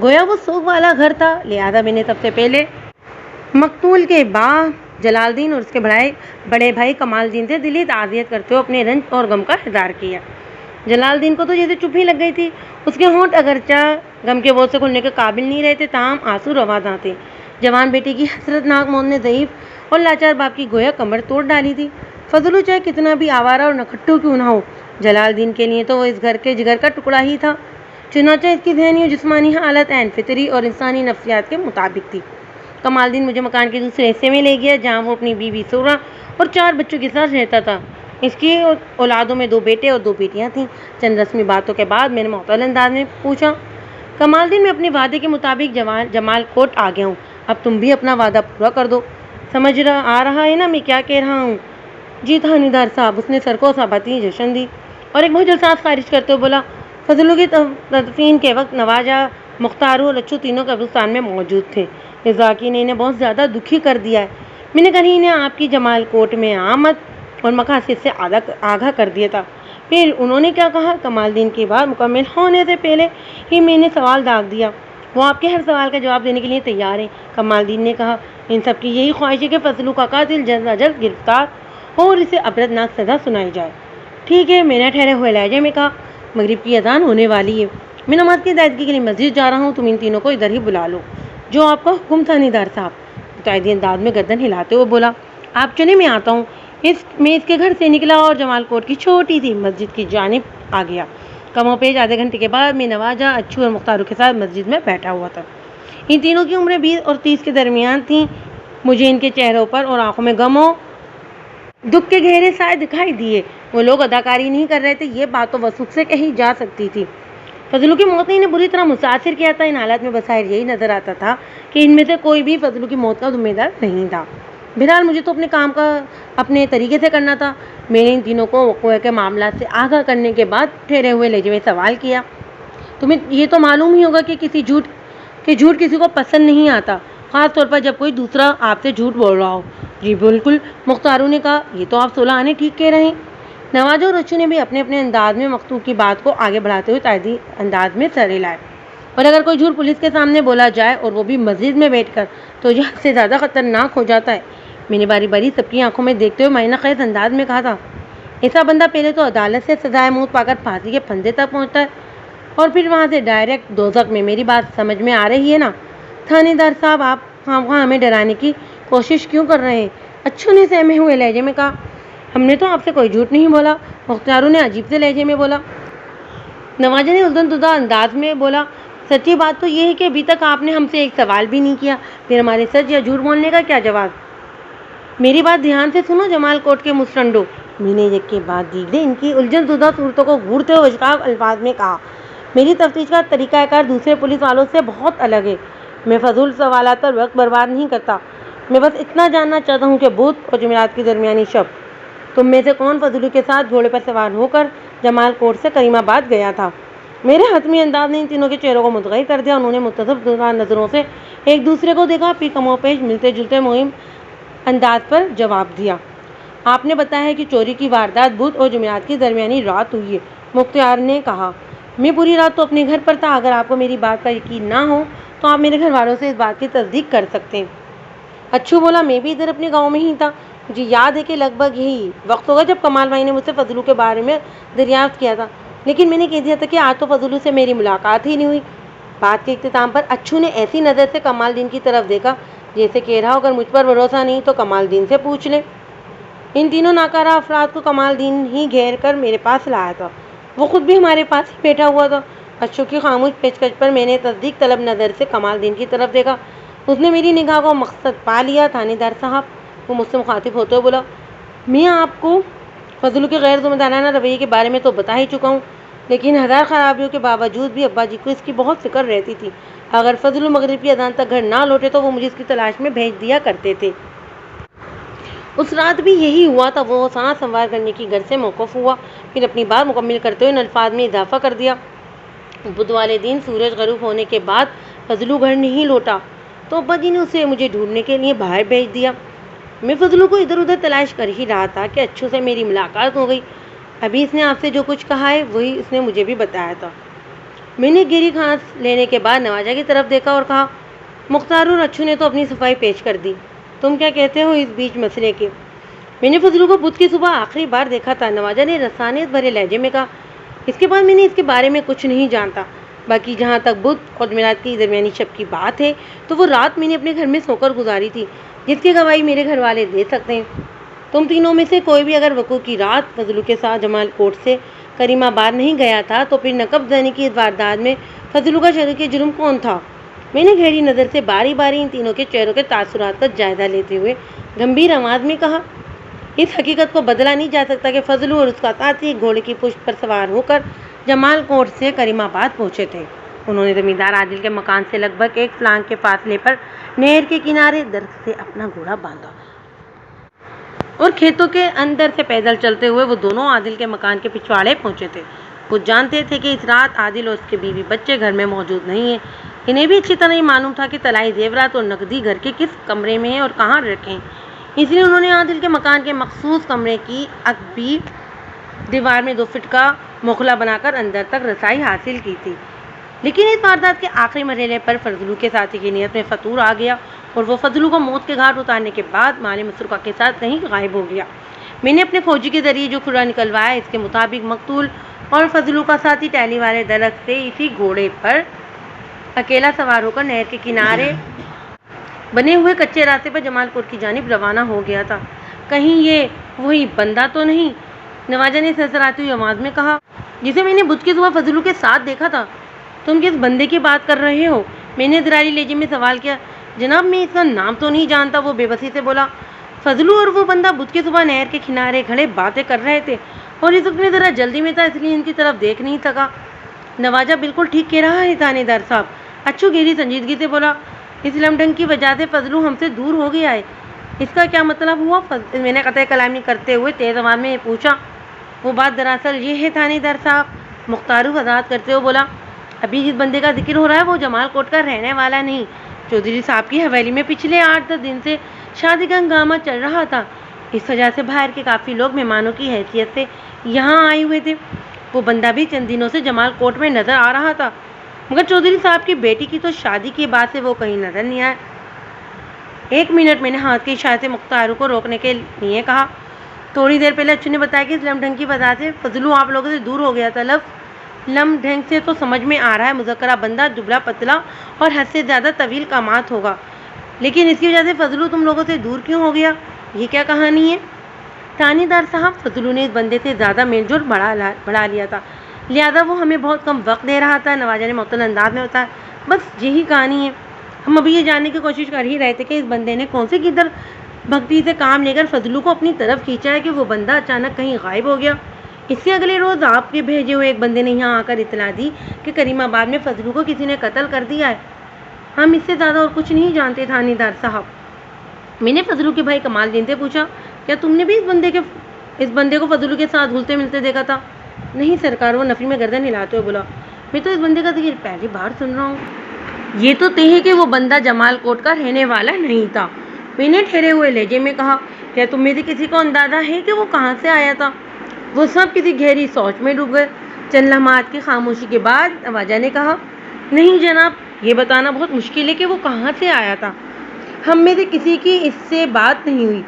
گویا وہ سوگ والا گھر تھا، لہٰذا میں نے سب سے پہلے مقتول کے باپ جلال الدین اور اس کے بڑے بھائی کمال الدین سے دلی تعزیت کرتے ہوئے اپنے رنج اور غم کا اظہار کیا۔ جلال الدین کو تو جیسے چپ ہی لگ گئی تھی۔ اس کے ہونٹ اگرچہ غم کے بوجھ سے کھلنے کے قابل نہیں رہتے، تاہم آنسو رواں تھے۔ جوان بیٹی کی حسرتناک موت نے ضعیف اور لاچار باپ کی گویا کمر توڑ ڈالی تھی۔ فضلو چاہے کتنا بھی آوارہ اور نکھٹو کیوں نہ ہو، جلال الدین کے لیے تو وہ اس گھر کے جگر کا ٹکڑا ہی تھا۔ چنانچہ اس کی ذہنی اور جسمانی حالت عین فطری اور انسانی نفسیات کے مطابق تھی۔ کمال الدین مجھے مکان کے دوسرے حصے میں لے گیا، جہاں وہ اپنی بیوی سورہ اور 4 بچوں کے ساتھ رہتا تھا۔ اس کی اولادوں میں 2 بیٹے اور 2 بیٹیاں تھیں۔ چند رسمی باتوں کے بعد میں نے معطل انداز میں پوچھا، کمال الدین میں اپنے وعدے کے مطابق جمال کوٹ آ گیا ہوں، اب تم بھی اپنا وعدہ پورا کر دو۔ سمجھ آ رہا ہے نا میں کیا کہہ رہا ہوں؟ جی تھانے دار صاحب، اس نے سر کو ثابتی جشن دی اور ایک بہت سانس خارج کرتے ہوئے بولا، فضلو کی تدفین کے وقت نواجہ، مختارو اور اچھو تینوں قبرستان میں موجود تھے۔ اس واقعے نے انہیں بہت زیادہ دکھی کر دیا ہے۔ میں نے کل ہی انہیں آپ کی جمال کوٹ میں آمد اور مقاصد سے آگاہ کر دیا تھا۔ پھر انہوں نے کیا کہا؟ کمال الدین کی بات مکمل ہونے سے پہلے ہی میں نے سوال داغ دیا۔ وہ آپ کے ہر سوال کا جواب دینے کے لیے تیار ہیں، کمال الدین نے کہا۔ ان سب کی یہی خواہش ہے کہ فضلو کا قاتل جلد از جلد گرفتار ہو اور اسے عبرتناک سزا سنائی جائے۔ ٹھیک ہے، میں نے ٹھہرے ہوئے لہجے میں کہا، مغرب کی اذان ہونے والی ہے، میں نماز کی ادائیگی کے لیے مسجد جا رہا ہوں، تم ان تینوں کو ادھر ہی بلا لو۔ جو آپ کا حکم تھانے دار صاحب، متعدی انداز میں گردن ہلاتے ہوئے بولا۔ آپ چلیں میں آتا ہوں۔ میں اس کے گھر سے نکلا اور جمال کوٹ کی چھوٹی سی مسجد کی جانب آ گیا۔ کم و بیش آدھے گھنٹے کے بعد میں نواجہ، اچھو اور مختارو کے ساتھ مسجد میں بیٹھا ہوا تھا۔ ان تینوں کی عمریں 20 اور 30 کے درمیان تھیں۔ مجھے ان کے چہروں پر اور آنکھوں میں غم و دکھ کے گہرے سائے دکھائی دیے۔ وہ لوگ اداکاری نہیں کر رہے تھے، یہ بات تو وثوق سے کہی جا سکتی تھی۔ فضلو کی موت نے انہیں بری طرح متاثر کیا تھا۔ ان حالات میں بظاہر یہی نظر آتا تھا کہ ان میں سے کوئی بھی فضلو کی موت کا ذمہ دار نہیں تھا۔ بہرحال مجھے تو اپنے کام کا اپنے طریقے سے کرنا تھا۔ میں نے ان تینوں کو وقوع کے معاملات سے آگاہ کرنے کے بعد ٹھہرے ہوئے لہجے میں سوال کیا، تمہیں یہ تو معلوم ہی ہوگا کہ جھوٹ کسی کو پسند نہیں آتا، خاص طور پر جب کوئی دوسرا آپ سے جھوٹ بول رہا ہو۔ جی بالکل، مختارو نے کہا، یہ تو آپ 16 آنے ٹھیک کہہ رہے ہیں۔ نواجہ اور اچھو نے بھی اپنے اپنے انداز میں مقتول کی بات کو آگے بڑھاتے ہوئے تائیدی انداز میں سر ہلائے۔ اور اگر کوئی جھوٹ پولیس کے سامنے بولا جائے اور وہ بھی مسجد میں بیٹھ کر، تو یہ حد سے زیادہ خطرناک ہو جاتا ہے۔ میں نے باری باری سب کی آنکھوں میں دیکھتے ہوئے معنی خیز انداز میں کہا تھا، ایسا بندہ پہلے تو عدالت سے سزائے موت پا کر پھانسی کے پھندے تک پہنچتا ہے اور پھر وہاں سے ڈائریکٹ دوزخ میں۔ میری بات سمجھ میں آ رہی ہے نا؟ تھانے دار صاحب، آپ خواہ ہمیں ڈرانے کی کوشش کیوں کر رہے ہیں؟ اچھو نے سہمے ہوئے لہجے میں کہا، ہم نے تو آپ سے کوئی جھوٹ نہیں بولا۔ مختارو نے عجیب سے لہجے میں بولا۔ نواجہ نے الدن ددہ انداز میں بولا، سچی بات تو یہ ہے کہ ابھی تک آپ نے ہم سے ایک سوال بھی نہیں کیا، پھر ہمارے سچ یا جھوٹ بولنے کا کیا جواز؟ میری بات دھیان سے سنو جمال کوٹ کے مسٹنڈو، میں نے یک کے بعد دیگرے ان کی الجھن زدہ صورتوں کو گھورتے ہوئے اشفاق الفاظ میں کہا، میری تفتیش کا طریقہ کار دوسرے پولیس والوں سے بہت الگ ہے۔ میں فضول سوالات پر وقت برباد نہیں کرتا۔ میں بس اتنا جاننا چاہتا ہوں کہ بدھ اور جمعرات کی درمیانی شب تم میں سے کون فضلو کے ساتھ گھوڑے پر سوار ہو کر جمال کوٹ سے کریم آباد گیا تھا؟ میرے حتمی انداز نے ان تینوں کے چہروں کو متغیر کر دیا۔ انہوں نے متصف نظروں سے ایک دوسرے کو دیکھا، پھر کم و پیش ملتے جلتے مہم انداز پر جواب دیا، آپ نے بتایا ہے کہ چوری کی واردات بدھ اور جمعرات کی درمیانی رات ہوئی ہے۔ مختار نے کہا، میں پوری رات تو اپنے گھر پر تھا، اگر آپ کو میری بات کا یقین نہ ہو تو آپ میرے گھر والوں سے اس بات کی تصدیق کر سکتے ہیں۔ اچھو بولا، میں بھی ادھر اپنے گاؤں میں ہی تھا، مجھے یاد ہے کہ لگ بھگ یہی وقت ہوگا جب کمال بھائی نے مجھ سے فضلو کے بارے میں دریافت کیا تھا، لیکن میں نے کہہ دیا تھا کہ آج تو فضلو سے میری ملاقات ہی نہیں ہوئی۔ بات کے اختتام پر اچھو نے ایسی نظر سے کمال الدین کی طرف دیکھا جیسے کہہ رہا ہو، اگر مجھ پر بھروسہ نہیں تو کمال الدین سے پوچھ لیں۔ ان تینوں ناکارہ افراد کو کمال الدین ہی گھیر کر میرے پاس لایا تھا، وہ خود بھی ہمارے پاس ہی بیٹھا ہوا تھا۔ اچھو کی خاموش پیچکش پر میں نے تصدیق طلب نظر سے کمال الدین کی طرف دیکھا، اس نے میری نگاہ کو مقصد پا لیا۔ تھانے دار صاحب، وہ مجھ سے مخاطب ہوتے ہوئے بولا، میں آپ کو فضلو کے غیر ذمہ دارانہ رویے کے بارے میں تو بتا ہی چکا ہوں، لیکن ہزار خرابیوں کے باوجود بھی ابا جی کو اس کی بہت فکر رہتی تھی۔ اگر فضلو مغرب کی اذان تک گھر نہ لوٹے تو وہ مجھے اس کی تلاش میں بھیج دیا کرتے تھے۔ اس رات بھی یہی ہوا تھا۔ وہ سانس سنوار کرنے کی گھر سے موقوف ہوا، پھر اپنی بات مکمل کرتے ہوئے ان الفاظ میں اضافہ کر دیا: بدھ والے دن سورج غروب ہونے کے بعد فضلو گھر نہیں لوٹا تو ابا جی نے اسے مجھے ڈھونڈنے کے لیے باہر بھیج دیا۔ میں فضلو کو ادھر ادھر تلاش کر ہی رہا تھا کہ اچھو سے میری ملاقات ہو گئی۔ ابھی اس نے آپ سے جو کچھ کہا ہے وہی اس نے مجھے بھی بتایا تھا۔ میں نے گہری سانس لینے کے بعد نواجہ کی طرف دیکھا اور کہا: مختار اور اچھو نے تو اپنی صفائی پیش کر دی، تم کیا کہتے ہو اس بیچ مسئلے کے؟ میں نے فضلو کو بدھ کی صبح آخری بار دیکھا تھا، نواجہ نے رسانیت بھرے لہجے میں کہا۔ اس کے بعد میں نے اس کے بارے میں کچھ نہیں جانتا۔ باقی جہاں تک بدھ اور جمعرات کی درمیانی شب کی بات ہے تو وہ رات میں نے اپنے گھر میں سو کر گزاری تھی، جس کی گواہی میرے گھر والے دے سکتے ہیں۔ تم تینوں میں سے کوئی بھی اگر وقوع کی رات فضلو کے ساتھ جمال کوٹ سے کریم آباد نہیں گیا تھا تو پھر نقب زنی کی اس واردات میں فضلو کا شریک جرم کون تھا؟ میں نے گہری نظر سے باری باری ان تینوں کے چہروں کے تاثرات کا جائزہ لیتے ہوئے گمبھیر آواز میں کہا: اس حقیقت کو بدلا نہیں جا سکتا کہ فضلو اور اس کا ساتھی ایک گھوڑے کی پشت پر سوار ہو کر جمال کوٹ سے کریم آباد پہنچے تھے۔ انہوں نے زمیندار عادل کے مکان سے لگ بھگ 1 فلانگ کے فاصلے پر نہر کے کنارے درخت سے اپنا گھوڑا باندھا اور کھیتوں کے اندر سے پیدل چلتے ہوئے وہ دونوں عادل کے مکان کے پچھواڑے پہنچے تھے۔ وہ جانتے تھے کہ اس رات عادل اور اس کے بیوی بچے گھر میں موجود نہیں ہیں۔ انہیں بھی اچھی طرح معلوم تھا کہ طلائی زیورات اور نقدی گھر کے کس کمرے میں ہیں اور کہاں رکھیں، اس لیے انہوں نے عادل کے مکان کے مخصوص کمرے کی عقبی دیوار میں 2 فٹ کا مخلہ بنا کر اندر تک رسائی حاصل کی تھی۔ لیکن اس واردات کے آخری مرحلے پر فضلو کے ساتھی کی نیت میں فطور آ گیا اور وہ فضلو کو موت کے گھاٹ اتارنے کے بعد مال مسروقہ کے ساتھ کہیں غائب ہو گیا۔ میں نے اپنے فوجی کے ذریعے جو کھرا نکلوایا اس کے مطابق مقتول اور فضلو کا ساتھی ٹہلی والے درخت سے اسی گھوڑے پر اکیلا سوار ہو کر نہر کے کنارے بنے ہوئے کچے راستے پر جمال کوٹ کی جانب روانہ ہو گیا تھا۔ کہیں یہ وہی بندہ تو نہیں؟ نواجہ نے سرسراتی ہوئی آواز میں کہا، جسے میں نے بدھ کی صبح فضلو کے ساتھ دیکھا تھا۔ تم کس بندے کی بات کر رہے ہو؟ میں نے اضطراری لہجے میں سوال کیا۔ جناب میں اس کا نام تو نہیں جانتا، وہ بے بسی سے بولا۔ فضلو اور وہ بندہ بدھ کی صبح نہر کے کنارے کھڑے باتیں کر رہے تھے اور اس وقت میں ذرا جلدی میں تھا اس لیے ان کی طرف دیکھ نہیں سکا۔ نواجہ بالکل ٹھیک کہہ رہا ہے تھانے دار صاحب، اچھو گہری سنجیدگی سے بولا۔ اس لمڈنگ کی وجہ سے فضلو ہم سے دور ہو گیا ہے، اس کا کیا مطلب ہوا؟ میں نے قطع کلامی کرتے ہوئے تیز آواز میں پوچھا۔ وہ بات دراصل یہ ہے تھانے دار صاحب، مختار وضاحت کرتے ہوئے بولا، ابھی جس بندے کا ذکر ہو رہا ہے وہ جمال کوٹ کا رہنے والا نہیں۔ چودھری صاحب کی حویلی میں پچھلے 8-10 دن سے شادی کا ہنگامہ چل رہا تھا، اس وجہ سے باہر کے کافی لوگ مہمانوں کی حیثیت سے یہاں آئے ہوئے تھے۔ وہ بندہ بھی چند دنوں سے جمال کوٹ میں نظر آ رہا تھا، مگر چودھری صاحب کی بیٹی کی تو شادی کے بعد سے وہ کہیں نظر نہیں آیا۔ 1 منٹ، میں نے ہاتھ کے اشارے سے مختار کو روکنے کے لیے کہا۔ تھوڑی دیر پہلے اچھو نے بتایا کہ اس لمڈنگ کی وجہ سے فضلو آپ لوگوں سے دور ہو گیا تھا۔ لفظ لم ڈھنگ سے تو سمجھ میں آ رہا ہے مذکرہ بندہ دبلا پتلا اور حد سے زیادہ طویل قامت ہوگا، لیکن اس کی وجہ سے فضلو تم لوگوں سے دور کیوں ہو گیا؟ یہ کیا کہانی ہے؟ تھانے دار صاحب، فضلو نے اس بندے سے زیادہ میل جول بڑھا لیا تھا، لہٰذا وہ ہمیں بہت کم وقت دے رہا تھا۔ نواجہ نے معطل انداز میں بتایا، بس یہی کہانی ہے۔ ہم ابھی یہ جاننے کی کوشش کر ہی رہے تھے کہ اس بندے نے کون سے گدر بھگتی سے کام لے کر فضلو کو اپنی طرف کھینچا ہے کہ وہ بندہ اچانک کہیں غائب ہو گیا۔ اس سے اگلے روز آپ کے بھیجے ہوئے ایک بندے نے یہاں آ کر اطلاع دی کہ کریم آباد میں فضلو کو کسی نے قتل کر دیا ہے۔ ہم اس سے زیادہ اور کچھ نہیں جانتے تھانے دار صاحب۔ میں نے فضلو کے بھائی کمال دین سے پوچھا، کیا تم نے بھی اس بندے کو فضلو کے ساتھ گھلتے ملتے دیکھا تھا؟ نہیں سرکار، وہ نفی میں گردن ہلاتے ہوئے بولا، میں تو اس بندے کا ذکر پہلی بار سن رہا ہوں۔ یہ تو طے ہے کہ وہ بندہ جمال کوٹ کا رہنے والا نہیں تھا، میں نے ٹھہرے ہوئے لہجے میں کہا۔ کیا تم میں سے کسی کو اندازہ ہے کہ وہ کہاں سے آیا تھا؟ وہ سب کسی گہری سوچ میں ڈوب گئے۔ چند لمحات کی خاموشی کے بعد نواجہ نے کہا، نہیں جناب، یہ بتانا بہت مشکل ہے کہ وہ کہاں سے آیا تھا۔ ہم میں سے کسی کی اس سے بات نہیں ہوئی۔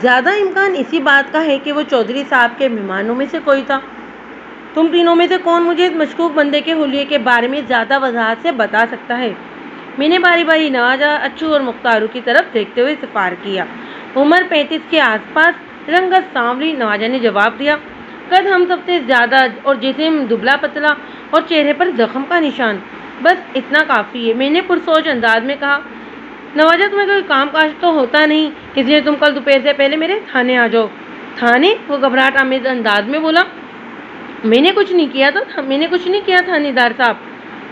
زیادہ امکان اسی بات کا ہے کہ وہ چودھری صاحب کے مہمانوں میں سے کوئی تھا۔ تم تینوں میں سے کون مجھے اس مشکوک بندے کے حلیے کے بارے میں زیادہ وضاحت سے بتا سکتا ہے؟ میں نے باری باری نواجہ، اچھو اور مختارو کی طرف دیکھتے ہوئے سفار کیا۔ عمر 35 کے آس پاس، رنگت سانولی، نواجہ نے جواب دیا، قد ہم سب سے زیادہ اور جسم دبلا پتلا اور چہرے پر زخم کا نشان، بس اتنا کافی ہے۔ میں نے پرسوچ انداز میں کہا، نواجہ تمہیں کوئی کام کاج تو ہوتا نہیں، اس لیے تم کل دوپہر سے پہلے میرے تھانے آ جاؤ۔ تھانے؟ وہ گھبراہٹ آمیز انداز میں بولا۔ میں نے کچھ نہیں کیا تھانیدار صاحب،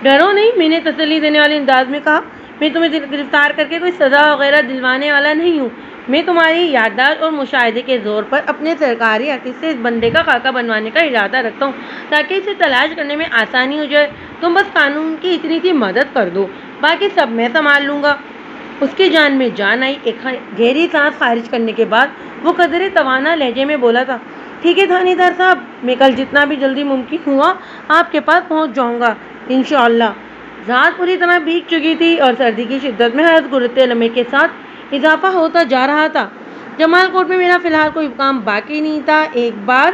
ڈرو نہیں، میں نے تسلی دینے والے انداز میں کہا۔ میں تمہیں گرفتار کر کے کوئی سزا وغیرہ دلوانے والا نہیں ہوں۔ میں تمہاری یادداشت اور مشاہدے کے زور پر اپنے سرکاری آفس سے اس بندے کا خاکہ بنوانے کا ارادہ رکھتا ہوں تاکہ اسے تلاش کرنے میں آسانی ہو جائے۔ تم بس قانون کی اتنی سی مدد کر دو، باقی سب میں سنبھال لوں گا۔ اس کی جان میں جان آئی۔ ایک گہری سانس خارج کرنے کے بعد وہ قدرے توانا لہجے میں بولا تھا، ٹھیک ہے تھانیدار صاحب، میں کل جتنا بھی جلدی ممکن ہوا آپ کے پاس پہنچ جاؤں گا انشاءاللہ۔ رات پوری طرح بھیگ چکی تھی اور سردی کی شدت میں ہر گزرتے لمحے کے ساتھ اضافہ ہوتا جا رہا تھا۔ جمال کوٹ میں میرا فی الحال کوئی کام باقی نہیں تھا۔ ایک بار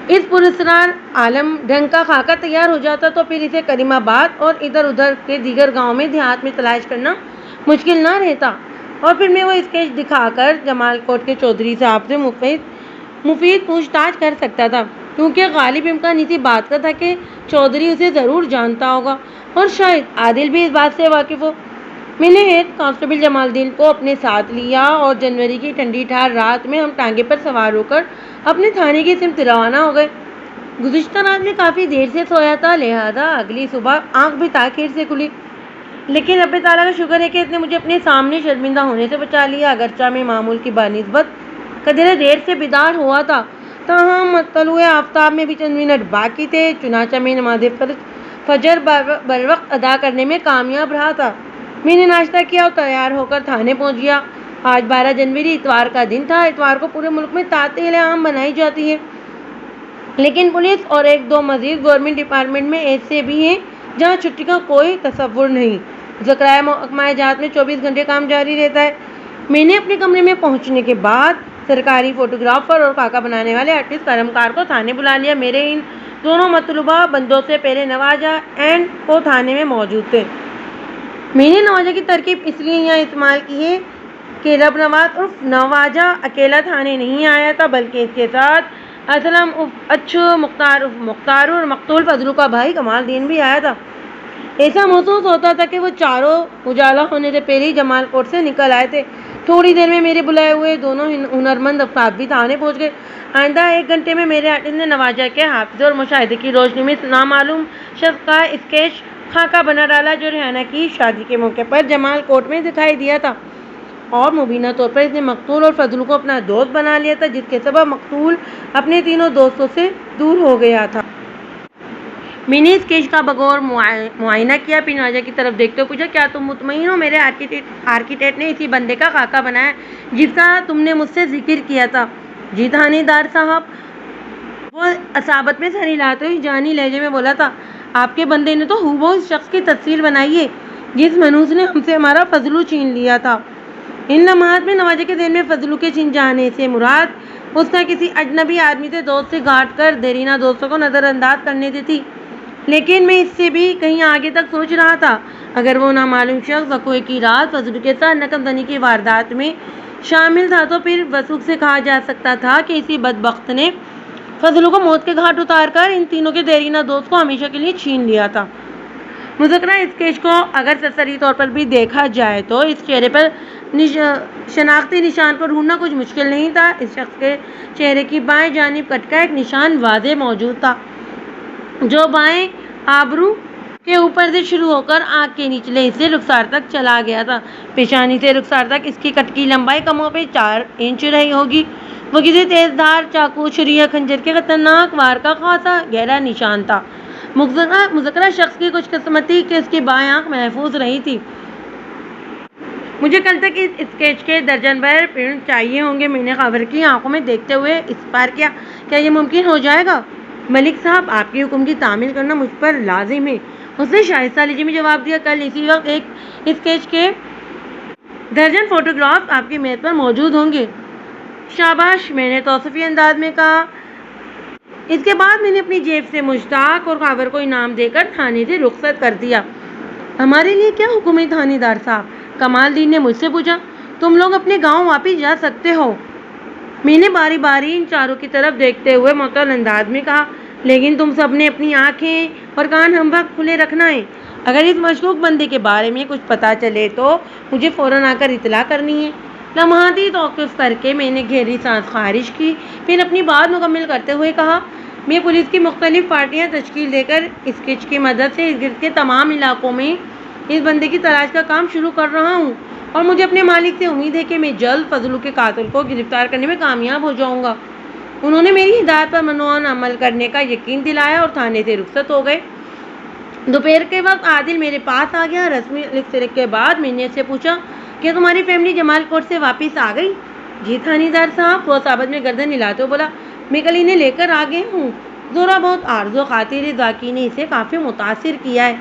اس پراسرار عالم ڈھنگ کا خاکہ تیار ہو جاتا تو پھر اسے کریم آباد اور ادھر ادھر کے دیگر گاؤں میں دیہات میں تلاش کرنا مشکل نہ رہتا، اور پھر میں وہ اسکیچ دکھا کر جمال کوٹ کے چودھری صاحب سے مفید پوچھ تاچھ کر سکتا تھا، کیونکہ غالب امکان اسی بات کا تھا کہ چودھری اسے ضرور جانتا ہوگا اور شاید عادل بھی اس بات سے واقف ہو۔ میں نے ہیڈ کانسٹیبل جمال الدین کو اپنے ساتھ لیا اور جنوری کی ٹھنڈی ٹھار رات میں ہم ٹانگے پر سوار ہو کر اپنے تھانے کی سمت روانہ ہو گئے۔ گزشتہ رات میں کافی دیر سے سویا تھا، لہذا اگلی صبح آنکھ بھی تاخیر سے کھلی، لیکن رب تعالیٰ کا شکر ہے کہ اس نے مجھے اپنے سامنے شرمندہ ہونے سے بچا لیا۔ اگرچہ میں معمول کی بنسبت قدرے دیر سے بیدار ہوا تھا، تاہم طلوع آفتاب میں بھی چند منٹ باقی تھے، چنانچہ میں نماز فجر بروقت ادا کرنے میں کامیاب رہا تھا۔ میں نے ناشتہ کیا اور تیار ہو کر تھانے پہنچ گیا۔ آج 12 جنوری اتوار کا دن تھا۔ اتوار کو پورے ملک میں تعطیل عام منائی جاتی ہے، لیکن پولیس اور ایک دو مزید گورنمنٹ ڈپارٹمنٹ میں ایسے بھی ہیں جہاں چھٹی کا کوئی تصور نہیں۔ ذکرائے محکمہ جات میں 24 گھنٹے کام جاری رہتا ہے۔ میں نے اپنے کمرے میں پہنچنے کے بعد سرکاری فوٹوگرافر اور خاکہ بنانے والے آرٹسٹ کرمکار کو تھانے بلا لیا۔ میرے ان دونوں مطلوبہ بندوں سے پہلے نواجہ اینڈ کو تھانے میں موجود تھے۔ میں نے نواجہ کی ترکیب اس لیے یہاں استعمال کی ہے کہ رب نواز عرف نواجہ اکیلا تھانے نہیں آیا تھا، بلکہ اس کے ساتھ اسلم عرف اچھو، مختار عرف مختار اور مقتول فضلو کا بھائی کمال الدین بھی آیا تھا۔ ایسا محسوس ہوتا تھا کہ وہ چاروں اجالا ہونے سے پہلے ہی جمال کوٹ سے نکل آئے تھے۔ تھوڑی دیر میں میرے بلائے ہوئے دونوں ہنرمند افراد بھی تھانے پہنچ گئے۔ آئندہ 1 گھنٹے میں میرے آرٹسٹ نے نواجہ کے حافظے اور مشاہدے کی روشنی میں نامعلوم شخص کا اسکیچ خاکہ بنا ڈالا، جو ریحانہ کی شادی کے موقع پر جمال کوٹ میں دکھائی دیا تھا، اور مبینہ طور پر اس نے مقتول اور فضلو کو اپنا دوست بنا لیا تھا، جس کے سبب مقتول اپنے تینوں دوستوں سے دور ہو گیا تھا۔ میں نے اسکیچ کا بغور معائنہ کیا، پھر نواجہ کی طرف دیکھتے ہوئے پوچھا، کیا تم مطمئن ہو میرے آرکیٹیکٹ نے اسی بندے کا خاکہ بنایا جس کا تم نے مجھ سے ذکر کیا تھا؟ جی تھانیدار صاحب، وہ اصابت میں سر ہلاتے ہوئے جانی لہجے میں بولا تھا، آپ کے بندے نے تو ہو اس شخص کی تصویر بنائی ہے جس منوس نے ہم سے ہمارا فضلو چھین لیا تھا۔ ان لمحات میں نواجہ کے ذہن میں فضلو کے چھن جانے سے مراد اس کا کسی اجنبی آدمی سے دوستی گھاٹ کر دیرینہ دوستوں کو نظر انداز کرنے سے تھی، لیکن میں اس سے بھی کہیں آگے تک سوچ رہا تھا۔ اگر وہ نامعلوم شخص وقوع کی رات فضلو کے ساتھ نقب زنی کی واردات میں شامل تھا تو پھر وثوق سے کہا جا سکتا تھا کہ اسی بدبخت نے فضلو کو موت کے گھاٹ اتار کر ان تینوں کے دیرینہ دوست کو ہمیشہ کے لیے چھین لیا تھا۔ مذکورہ اسکیچ کو اگر سرسری طور پر بھی دیکھا جائے تو اس چہرے پر شناختی نشان کو ڈھونڈنا کچھ مشکل نہیں تھا۔ اس شخص کے چہرے کی بائیں جانب کٹ کا ایک نشان واضح موجود تھا، جو بائیں آبرو کے اوپر سے شروع ہو کر آنکھ کے نچلے حصے رخسار تک چلا گیا تھا۔ پیشانی سے رخسار تک اس کی کٹ کی لمبائی کم و بیش 4 انچ رہی ہوگی۔ وہ کسی تیز دھار چاقو، چھری یا خنجر کے خطرناک وار کا خاصا گہرا نشان تھا۔ مذکورہ شخص کی خوش قسمتی کہ اس کی بائیں آنکھ محفوظ رہی تھی۔ مجھے کل تک اس اسکیچ کے درجن بھر پرنٹ چاہیے ہوں گے۔ میں نے خاور کی آنکھوں میں دیکھتے ہوئے اسپار کیا، کیا یہ ممکن ہو جائے گا؟ ملک صاحب، آپ کے حکم کی تعمیل کرنا مجھ پر لازم ہے، اس نے شائستہ لہجے میں جواب دیا۔ کل اسی وقت ایک اسکیچ کے درجن فوٹوگراف آپ کی میز پر موجود ہوں گے۔ شاباش، میں نے توصیفی انداز میں کہا۔ اس کے بعد میں نے اپنی جیب سے مشتاق اور خاور کو انعام دے کر تھانے سے رخصت کر دیا۔ ہمارے لیے کیا حکم ہے تھانیدار صاحب؟ کمال الدین نے مجھ سے پوچھا۔ تم لوگ اپنے گاؤں واپس جا سکتے ہو، میں نے باری باری ان چاروں کی طرف دیکھتے ہوئے معطل انداز میں کہا، لیکن تم سب نے اپنی آنکھیں اور کان ہم وقت کھلے رکھنا ہے۔ اگر اس مشکوک بندے کے بارے میں کچھ پتہ چلے تو مجھے فوراً آ کر اطلاع کرنی ہے۔ لمحاتی توقف کر کے میں نے گہری سانس خارج کی، پھر اپنی بات مکمل کرتے ہوئے کہا، میں پولیس کی مختلف پارٹیاں تشکیل دے کر اسکیچ کی مدد سے اس گرد کے تمام علاقوں میں اس بندے کی تلاش کا کام شروع کر رہا ہوں اور مجھے اپنے مالک سے امید ہے کہ میں جلد فضلو کے قاتل کو گرفتار کرنے میں کامیاب ہو جاؤں گا۔ انہوں نے میری ہدایت پر منوان عمل کرنے کا یقین دلایا اور تھانے سے رخصت ہو گئے۔ دوپہر کے وقت عادل میرے پاس آ گیا۔ رسمی الیکشن کے بعد میں نے اس سے پوچھا کہ تمہاری فیملی جمال کوٹ سے واپس آ گئی؟ جی تھانے دار صاحب، وہ صابت میں گردن ہلاتے ہوئے بولا، میں کل انہیں لے کر آ گئی ہوں۔ ذرا بہت عارض و خاطر واقعی نے اسے کافی متاثر کیا ہے۔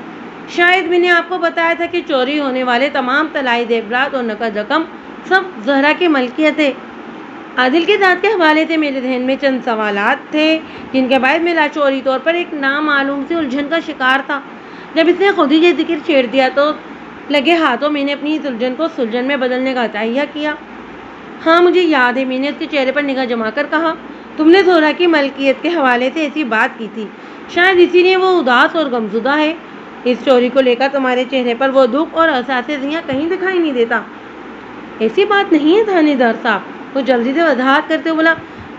شاید میں نے آپ کو بتایا تھا کہ چوری ہونے والے تمام طلائی زیورات اور نقد رقم سب زہرا کی ملکیت ہے۔ عادل کی ذات کے حوالے سے میرے ذہن میں چند سوالات تھے جن کے باعث میں لاشعوری طور پر ایک نامعلوم سی الجھن کا شکار تھا۔ جب اس نے خود ہی یہ ذکر چھیڑ دیا تو لگے ہاتھوں میں نے اپنی اس الجھن کو سلجھن میں بدلنے کا تہیہ کیا۔ ہاں مجھے یاد ہے، میں نے اس کے چہرے پر نگاہ جما کر کہا، تم نے زہرا کی ملکیت کے حوالے سے ایسی بات کی تھی، شاید اسی لیے وہ اداس اور غمزدہ ہے۔ اس چوری کو لے کر تمہارے چہرے پر وہ دکھ اور احساس ضیاء کہیں دکھائی نہیں دیتا۔ ایسی بات نہیں ہے تھانے دار صاحب، وہ جلدی سے وضاحت کرتے ہوئے بولا،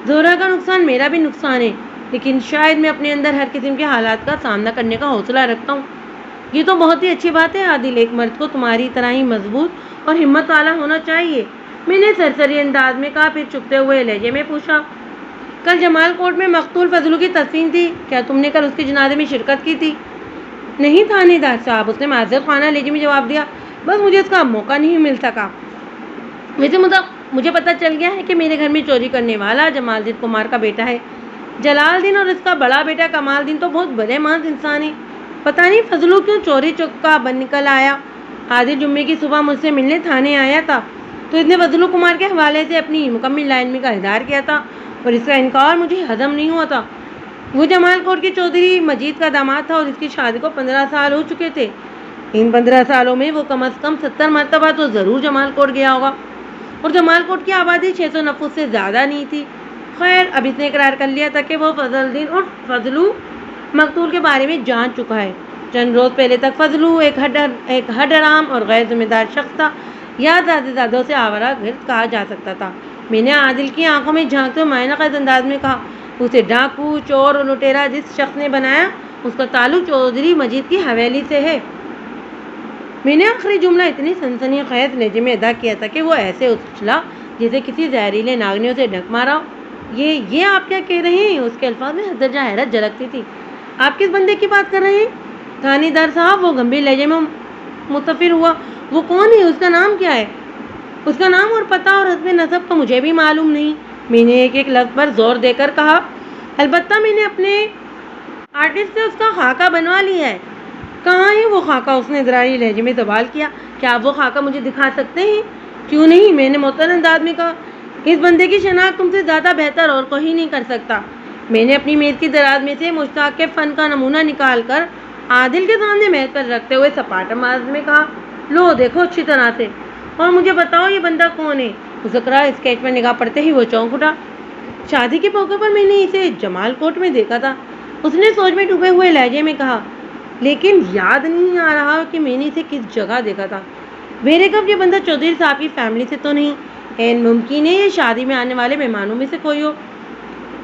زہرا کا نقصان میرا بھی نقصان ہے، لیکن شاید میں اپنے اندر ہر قسم کے حالات کا سامنا کرنے کا حوصلہ رکھتا ہوں۔ یہ تو بہت ہی اچھی بات ہے عادل، ایک مرد کو تمہاری طرح ہی مضبوط اور ہمت والا ہونا چاہیے۔ میں نے سرسری انداز میں کہا، پھر چپتے ہوئے لہجے میں پوچھا، کل جمال کوٹ میں مقتول فضلو کی تدفین تھی، کیا تم نے کل اس کے جنازے میں شرکت کی تھی؟ نہیں تھانے دار صاحب، اس نے معذرت خانہ لہجے میں جواب دیا، بس مجھے اس کا موقع نہیں مل سکا۔ ویسے مجھے پتہ چل گیا ہے کہ میرے گھر میں چوری کرنے والا جمال دین کمار کا بیٹا ہے جلال دین، اور اس کا بڑا بیٹا کمال دین تو بہت بڑے ماس انسان ہے۔ پتہ نہیں فضلو کیوں چوری چکا بن نکل آیا۔ عادل جمعے کی صبح مجھ سے ملنے تھانے آیا تھا تو اس نے فضلو کمار کے حوالے سے اپنی مکمل لا علمی کا اظہار کیا تھا اور اس کا انکار مجھے ہضم نہیں ہوا تھا۔ وہ جمال کوٹ کے چودھری مجید کا داماد تھا اور اس کی شادی کو 15 سال ہو چکے تھے۔ ان 15 سالوں میں وہ کم از کم 70 مرتبہ تو ضرور جمال کوٹ گیا ہوگا، اور جمال کوٹ کی آبادی 600 نفوس سے زیادہ نہیں تھی۔ خیر، اب اس نے اقرار کر لیا تھا کہ وہ فضل دین اور فضلو مقتول کے بارے میں جان چکا ہے۔ چند روز پہلے تک فضلو ایک ہڈ حرام اور غیر ذمہ دار شخص تھا، یا زادوں سے آوارہ گرد کہا جا سکتا تھا۔ میں نے عادل کی آنکھوں میں جھانکتے ہوئے معنی خیز انداز میں کہا، اسے ڈاکو، چور اور لٹیرا جس شخص نے بنایا اس کا تعلق چودھری مجید کی حویلی سے ہے۔ میں نے آخری جملہ اتنی سنسنی خیز لہجے میں ادا کیا تھا کہ وہ ایسے اچھلا جیسے کسی زہریلے ناگنیوں سے ڈھک مارا۔ یہ آپ کیا کہہ رہے ہیں؟ اس کے الفاظ میں درجہ حیرت جھلکتی تھی۔ آپ کس بندے کی بات کر رہے ہیں تھانے دار صاحب؟ وہ گمبھیر لہجے میں متفر ہوا۔ وہ کون ہے؟ اس کا نام کیا ہے؟ اس کا نام اور پتہ اور حسب نسب تو مجھے بھی معلوم نہیں، میں نے ایک لفظ پر زور دے کر کہا۔ البتہ میں نے اپنے آرٹسٹ سے اس کا خاکہ بنوا لیا ہے۔ کہاں ہے وہ خاکہ؟ اس نے ادرائی لہجے میں سوال کیا۔ کیا آپ وہ خاکہ مجھے دکھا سکتے ہیں؟ کیوں نہیں، میں نے معطل انداز میں کہا۔ اس بندے کی شناخت تم سے زیادہ بہتر اور کوئی نہیں کر سکتا۔ میں نے اپنی میز کی دراز میں سے مشتاق کے فن کا نمونہ نکال کر عادل کے سامنے میز پر رکھتے ہوئے سپاٹ انداز میں کہا، لو دیکھو اچھی طرح سے، اور مجھے بتاؤ یہ بندہ کون ہے؟ ذکرہ اسکیچ پر نگاہ پڑتے ہی وہ چونک اٹھا۔ شادی کے موقع پر میں نے اسے جمال کوٹ میں دیکھا تھا، اس نے سوچ میں ڈوبے ہوئے لہجے میں کہا، لیکن یاد نہیں آ رہا کہ میں نے اسے کس جگہ دیکھا تھا۔ میرے کب یہ بندہ چودھری صاحب کی فیملی سے تو نہیں؟ ممکن ہے یہ شادی میں آنے والے مہمانوں میں سے کوئی ہو۔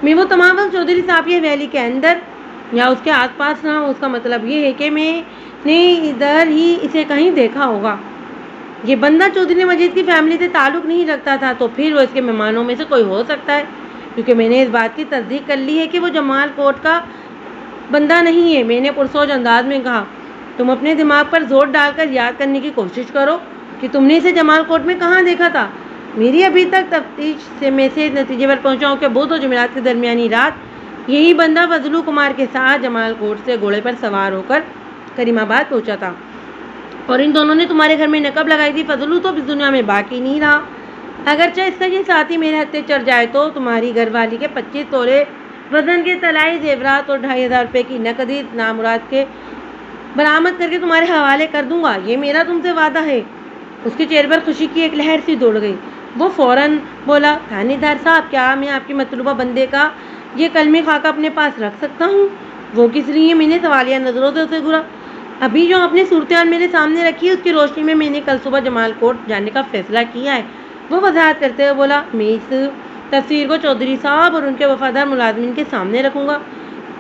میں وہ تمام وقت چودھری صاحب کی حویلی کے اندر یا اس کے آس پاس نہ ہوں، اس کا مطلب یہ ہے کہ میں نے ادھر ہی اسے کہیں دیکھا ہوگا۔ یہ بندہ چودھری مجید کی فیملی سے تعلق نہیں رکھتا تھا تو پھر وہ اس کے مہمانوں میں سے کوئی ہو سکتا ہے، کیونکہ میں نے اس بات کی تصدیق کر لی ہے کہ وہ جمال کوٹ کا بندہ نہیں ہے۔ میں نے پرسوچ انداز میں کہا، تم اپنے دماغ پر زور ڈال کر یاد کرنے کی کوشش کرو کہ تم نے اسے جمال کوٹ میں کہاں دیکھا تھا۔ میری ابھی تک تفتیش سے میں سے نتیجے پر پہنچا ہوں کہ بدھ اور جمعرات کے درمیانی رات یہی بندہ فضلو کمار کے ساتھ جمال کوٹ سے گھوڑے پر سوار ہو کر کریم آباد پہنچا تھا، اور ان دونوں نے تمہارے گھر میں نقب لگائی تھی۔ فضلو تو اس دنیا میں باقی نہیں رہا، اگرچہ اس کا یہ ساتھی میرے ہتھے چڑھ جائے تو تمہاری گھر والی کے 25 تولے وزن کے طلائی زیورات اور 2500 روپے کی نقدی نامراد کے برآمد کر کے تمہارے حوالے کر دوں گا، یہ میرا تم سے وعدہ ہے۔ اس کے چہرے پر خوشی کی ایک لہر سی دوڑ گئی۔ وہ فوراً بولا، تھانے دار صاحب، کیا میں آپ کے مطلوبہ بندے کا یہ کلمی خاکہ اپنے پاس رکھ سکتا ہوں؟ وہ کس لیے؟ میں نے سوالیہ نظروں سے اسے گھورا۔ ابھی جو آپ نے صورتحال میرے سامنے رکھی ہے اس کی روشنی میں نے کل صبح جمال کوٹ جانے کا فیصلہ کیا ہے۔ وہ وضاحت کرتے ہوئے بولا، میں اس تصویر کو چودھری صاحب اور ان کے وفادار ملازمین کے سامنے رکھوں گا۔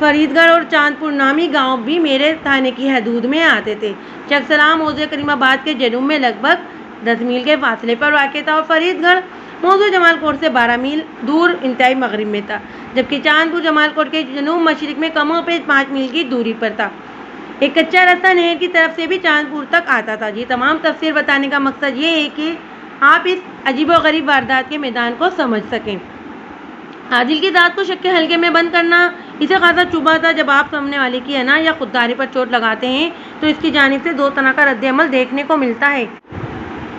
فرید گڑھ اور چاندپور نامی گاؤں بھی میرے تھانے کی حدود میں آتے تھے۔ چکسلا موضوع کریم آباد کے جنوب میں لگ بھگ 10 میل کے فاصلے پر واقع تھا اور فرید گڑھ موضوع جمال کوٹ سے 12 میل دور انتہائی مغرب میں تھا، جبکہ چاندپور جمال کوٹ کے جنوب مشرق میں کم و بیش 5 میل کی دوری پر تھا۔ ایک کچا راستہ نہر کی طرف سے بھی چاندپور تک آتا تھا۔ یہ تمام تفصیل بتانے کا مقصد یہ ہے کہ آپ اس عجیب و غریب واردات کے میدان کو سمجھ سکیں۔ عادل کی ذات کو شک کے حلقے میں بند کرنا اسے خاصا چبھا تھا۔ جب آپ سامنے والے کی انا یا خودداری پر چوٹ لگاتے ہیں تو اس کی جانب سے دو طرح کا رد عمل دیکھنے کو ملتا ہے۔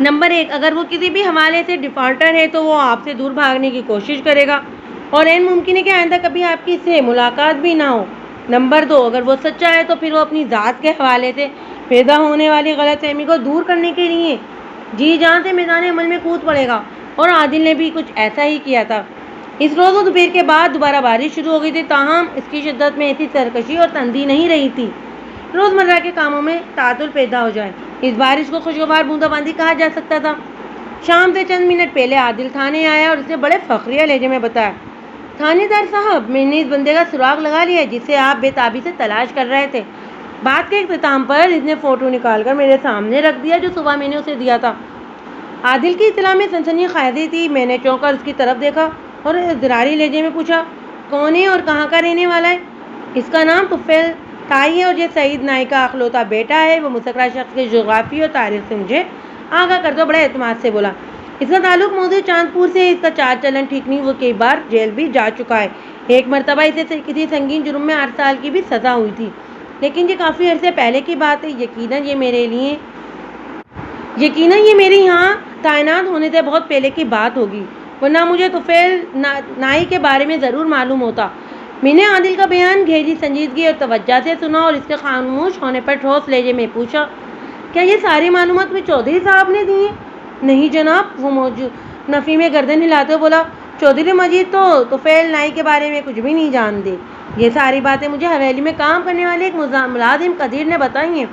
نمبر 1، اگر وہ کسی بھی حوالے سے ڈیفالٹر ہے تو وہ آپ سے دور بھاگنے کی کوشش کرے گا اور عین ممکن ہے کہ آئندہ کبھی آپ کی اس سے ملاقات بھی نہ ہو۔ نمبر 2، اگر وہ سچا ہے تو پھر وہ اپنی ذات کے حوالے سے پیدا ہونے والی غلط فہمی کو دور کرنے کے لیے جی جان سے میدان عمل میں کود پڑے گا، اور عادل نے بھی کچھ ایسا ہی کیا تھا۔ اس روز و دوپہر کے بعد دوبارہ بارش شروع ہو گئی تھی، تاہم اس کی شدت میں ایسی سرکشی اور تندی نہیں رہی تھی روزمرہ کے کاموں میں تعطل پیدا ہو جائے۔ اس بارش کو خوشگوار بوندا باندی کہا جا سکتا تھا۔ شام سے چند منٹ پہلے عادل تھانے آیا اور اس نے بڑے فخریہ لہجے میں بتایا، تھانے دار صاحب، میں نے اس بندے کا سراغ لگا لیا ہے جسے آپ بے تابی سے تلاش کر رہے تھے۔ بات کے اختتام پر اس نے فوٹو نکال کر میرے سامنے رکھ دیا جو صبح میں نے اسے دیا تھا۔ عادل کی اطلاع میں سنسنی خیزی تھی۔ میں نے چونک کر اس کی طرف دیکھا اور اضطراری لہجے میں پوچھا، کون ہے اور کہاں کا رہنے والا ہے؟ اس کا نام طفیل تائی ہے اور یہ سعید نائی کا اخلوتا بیٹا ہے۔ وہ مسکرا شخص کے جغرافی اور تاریخ سے مجھے آگاہ کرتے بڑے اعتماد سے بولا، اس کا تعلق موضوع چاندپور سے ہے، اس کا چال چلن ٹھیک نہیں، وہ کئی بار جیل بھی جا چکا ہے۔ ایک مرتبہ اسے کسی سنگین جرم میں 8 سال کی بھی سزا ہوئی تھی، لیکن یہ کافی عرصے پہلے کی بات ہے۔ یقیناً یہ میرے یہاں تعینات ہونے سے بہت پہلے کی بات ہوگی، ورنہ مجھے طفیل نائی کے بارے میں ضرور معلوم ہوتا۔ میں نے عادل کا بیان گہری سنجیدگی اور توجہ سے سنا اور اس کے خاموش ہونے پر ٹھوس لہجے میں پوچھا، کیا یہ ساری معلومات میں چودھری صاحب نے دی ہیں؟ نہیں جناب، وہ موجود نفی میں گردن ہلاتے ہوئے بولا، چودھری مجید تو طفیل نائی کے بارے میں کچھ بھی نہیں جانتے۔ یہ ساری باتیں مجھے حویلی میں کام کرنے والے ایک ملازم قدیر نے بتائی ہیں۔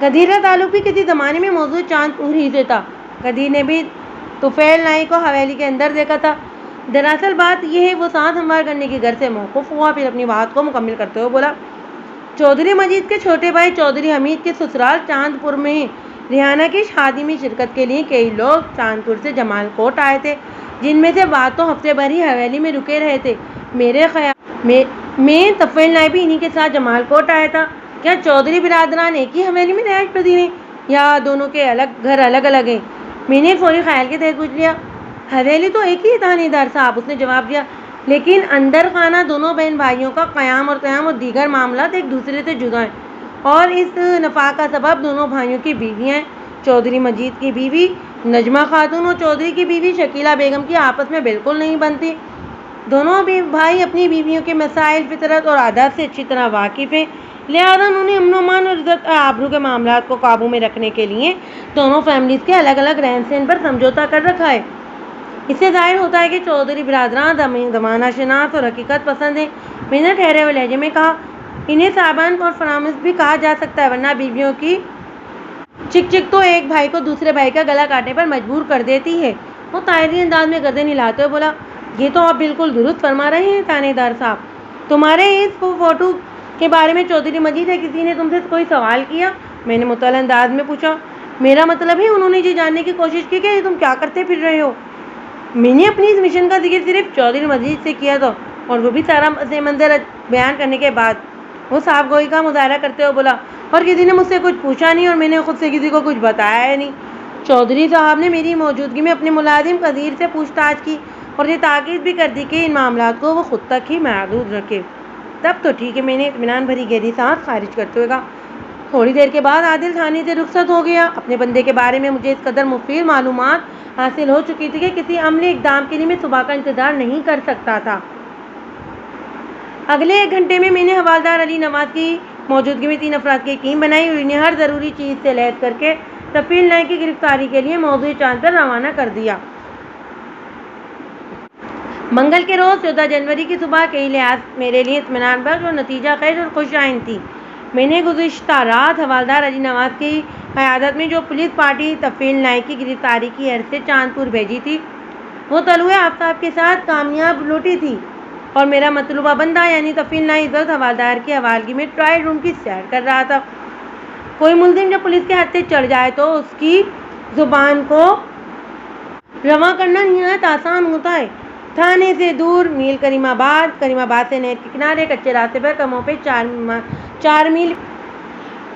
قدیر کا تعلق بھی کسی زمانے میں موضوع چاندپور ہی سے تھا۔ قدیر نے بھی طفیل نائی کو حویلی کے اندر دیکھا تھا۔ دراصل بات یہ ہے، وہ سانس ہموار کرنے کی غرض سے موقوف ہوا، پھر اپنی بات کو مکمل کرتے ہوئے بولا، چودھری مجید کے چھوٹے بھائی چودھری حمید کے سسرال چاندپور میں ہیں۔ ریحانہ کی شادی میں شرکت کے لیے کئی لوگ چاندپور سے جمال کوٹ آئے تھے، جن میں سے بعض تو ہفتے بھر ہی حویلی میں رکے رہے تھے۔ میرے خیال میں طفیل نائی بھی انہی کے ساتھ جمال کوٹ آیا تھا۔ کیا چودھری برادران ایک ہی حویلی میں رہائش پذیر ہیں یا دونوں کے گھر الگ الگ ہیں؟ میں نے فوری خیال کے تحت پوچھ لیا۔ حویلی تو ایک ہی ہے تھانے دار صاحب، اس نے جواب دیا، لیکن اندر خانہ دونوں بہن بھائیوں کا قیام اور دیگر معاملات ایک دوسرے سے جدا ہیں، اور اس نفاق کا سبب دونوں بھائیوں کی بیویاں ہیں۔ چودھری مجید کی بیوی نجمہ خاتون اور چودھری کی بیوی شکیلہ بیگم کی آپس میں بالکل نہیں بنتی۔ دونوں بھائی اپنی بیویوں کے مسائل، فطرت اور عادات سے اچھی طرح واقف ہیں، لہٰذا انہوں نے امن و امان اور عزت آبرو کے معاملات کو قابو میں رکھنے کے لیے دونوں فیملیز کے الگ الگ رہن سہن پر سمجھوتا کر رکھا ہے۔ اس سے ظاہر ہوتا ہے کہ چودھری برادران زمانہ شناس اور حقیقت پسند ہیں۔ میں نے ٹھہرے ہوئے لہجے میں کہا، انہیں صاحبان اور فراموش بھی کہا جا سکتا ہے، ورنہ بیویوں کی چک چک تو ایک بھائی کو دوسرے بھائی کا گلا کاٹنے پر مجبور کر دیتی ہے۔ وہ طائری انداز میں گردن ہلاتے ہوئے بولا، یہ تو آپ بالکل درست فرما رہے ہیں تھانے دار صاحب۔ تمہارے اس فوٹو کے بارے میں چودھری مجید ہے کسی نے تم سے کوئی سوال کیا؟ میں نے معطل انداز میں پوچھا۔ میرا مطلب ہے انہوں نے یہ جاننے کی کوشش کی کہ تم کیا کرتے پھر رہے ہو۔ میں نے اپنی اس مشن کا ذکر صرف چودھری مجید سے کیا تھا، اور وہ بھی سارا منظر بیان کرنے کے بعد وہ صاف گوئی کا مظاہرہ کرتے ہوئے بولا، اور کسی نے مجھ سے کچھ پوچھا نہیں اور میں نے خود سے کسی کو کچھ بتایا نہیں۔ چودھری صاحب نے میری موجودگی میں اپنے ملازم قدیر سے پوچھ تاچھ کی اور یہ تاکید بھی کر دی کہ ان معاملات کو وہ خود تک ہی محدود رکھے۔ تب تو ٹھیک ہے، میں نے اطمینان بھری گہری سانس خارج کرتے ہوئے کہا۔ تھوڑی دیر کے بعد عادل تھانے سے رخصت ہو گیا۔ اپنے بندے کے بارے میں مجھے اس قدر مفید معلومات حاصل ہو چکی تھی کہ کسی عملی اقدام کے لیے میں صبح کا انتظار نہیں کر سکتا تھا۔ اگلے 1 گھنٹے میں نے حوالدار علی نواز کی موجودگی میں 3 افراد کی ایک ٹیم بنائی اور انہیں ہر ضروری چیز سے لیس کر کے طفیل نائی کی گرفتاری کے لیے موضوع چاند پر روانہ کر دیا۔ منگل کے روز 14 جنوری کی صبح کئی لحاظ میرے لیے اطمینان بخش اور نتیجہ خیز اور خوش آئند تھی۔ میں نے گزشتہ رات حوالدار علی نواز کی قیادت میں جو پولیس پارٹی طفیل نائی کی گرفتاری کی غرض سے چاندپور بھیجی تھی، وہ طلوع آفتاب کے ساتھ کامیاب لوٹی تھی۔ اور میرا مطلوبہ بندہ یعنی تفیل نائی اس وقت حوالدار کی حوالگی میں ٹرائل روم کی سیر کر رہا تھا۔ کوئی ملزم جب پولیس کے ہتھے چڑھ جائے تو اس کی زبان کو رواں کرنا نہایت آسان ہوتا ہے۔ تھانے سے دور میل کریم آباد سے نہر کے کنارے کچے راستے پر کموں پہ 4 میل،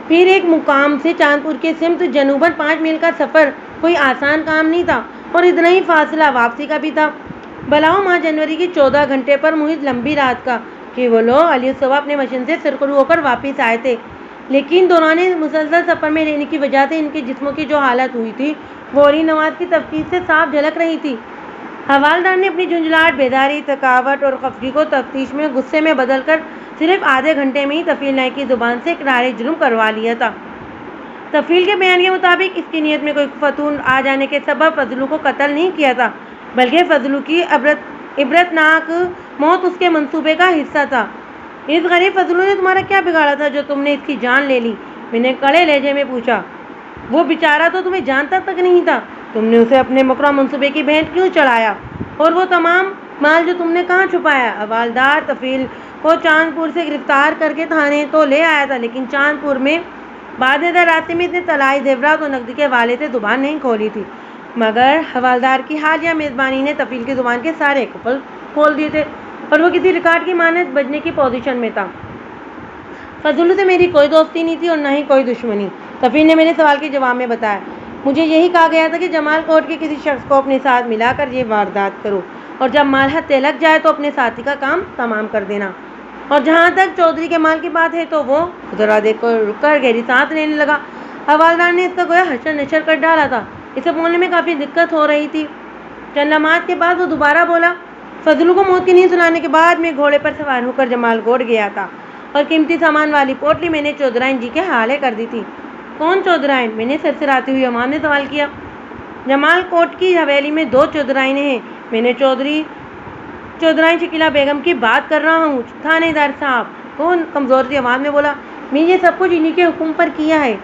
پھر ایک مقام سے چاندپور کے سمت جنوباً 5 میل کا سفر کوئی آسان کام نہیں تھا، اور اتنا ہی فاصلہ واپسی کا بھی تھا۔ بلاؤ ماہ جنوری کی 14 گھنٹے پر محیط لمبی رات کا کہ وہ لوگ علی صبح اپنے مشن سے سرخرو ہو کر واپس آئے تھے، لیکن دوران مسلسل سفر میں رہنے کی وجہ سے ان کے جسموں کی جو حالت ہوئی تھی وہ علی نواز کی تفتیش سے صاف جھلک رہی تھی۔ حوالدار نے اپنی جھنجھلاہٹ، بیداری، تھکاوٹ اور خفگی کو تفتیش میں غصے میں بدل کر صرف آدھے گھنٹے میں ہی تفیل نائی کی زبان سے اقرار جرم کروا لیا تھا۔ تفیل کے بیان کے مطابق اس کی نیت میں کوئی فتوح آ جانے کے سبب فضلو کو قتل نہیں کیا تھا، بلکہ فضلو کی عبرتناک موت اس کے منصوبے کا حصہ تھا۔ اس غریب فضلو نے تمہارا کیا بگاڑا تھا جو تم نے اس کی جان لے لی؟ میں نے کڑے لہجے میں پوچھا۔ وہ بیچارہ تو تمہیں جانتا تک نہیں تھا، تم نے اسے اپنے مکرہ منصوبے کی بھینٹ کیوں چڑھایا؟ اور وہ تمام مال جو تم نے کہاں چھپایا؟ حوالدار تفیل کو چاندپور سے گرفتار کر کے تھانے تو لے آیا تھا، لیکن چاندپور میں بعد نظر راستے میں اتنے طلائی زیورات اور نقدی کے حوالے سے زبان نہیں کھولی تھی، مگر حوالدار کی حالیہ میزبانی نے تفیل کی زبان کے سارے قفل کھول دیے تھے، اور وہ کسی ریکارڈ کی مانند بجنے کی پوزیشن میں تھا۔ فضلو سے میری کوئی دوستی نہیں تھی اور نہ ہی کوئی دشمنی، تفیل نے میرے سوال کے جواب میں بتایا۔ مجھے یہی کہا گیا تھا کہ جمال کوٹ کے کسی شخص کو اپنے ساتھ ملا کر یہ واردات کرو، اور جب مال ہتھے لگ جائے تو اپنے ساتھی کا کام تمام کر دینا۔ اور جہاں تک چودھری کے مال کی بات ہے تو وہ ذرا دیکھ کر رک کر گہری سانس لینے لگا۔ حوالدار نے اس کا گویا حشر نشر کر ڈالا تھا، اسے بولنے میں کافی دقت ہو رہی تھی۔ چند لمحات کے بعد وہ دوبارہ بولا۔ فضلو کو موت کی نیند سنانے کے بعد میں گھوڑے پر سوار ہو کر جمال کوٹ گیا تھا، اور قیمتی سامان والی پوٹلی میں نے چودھرائن جی کے حوالے کر دی تھی۔ کون چودھرائن؟ میں نے سرسراتی ہوئی آواز میں سوال کیا۔ جمال کوٹ کی حویلی میں 2 چودھرائنیں ہیں، میں نے چودھرائن شکیلہ بیگم کی بات کر رہا ہوں۔ تھانے دار صاحب، وہ کمزور سی آواز میں بولا، میں یہ سب کچھ انہی کے حکم پر کیا ہے۔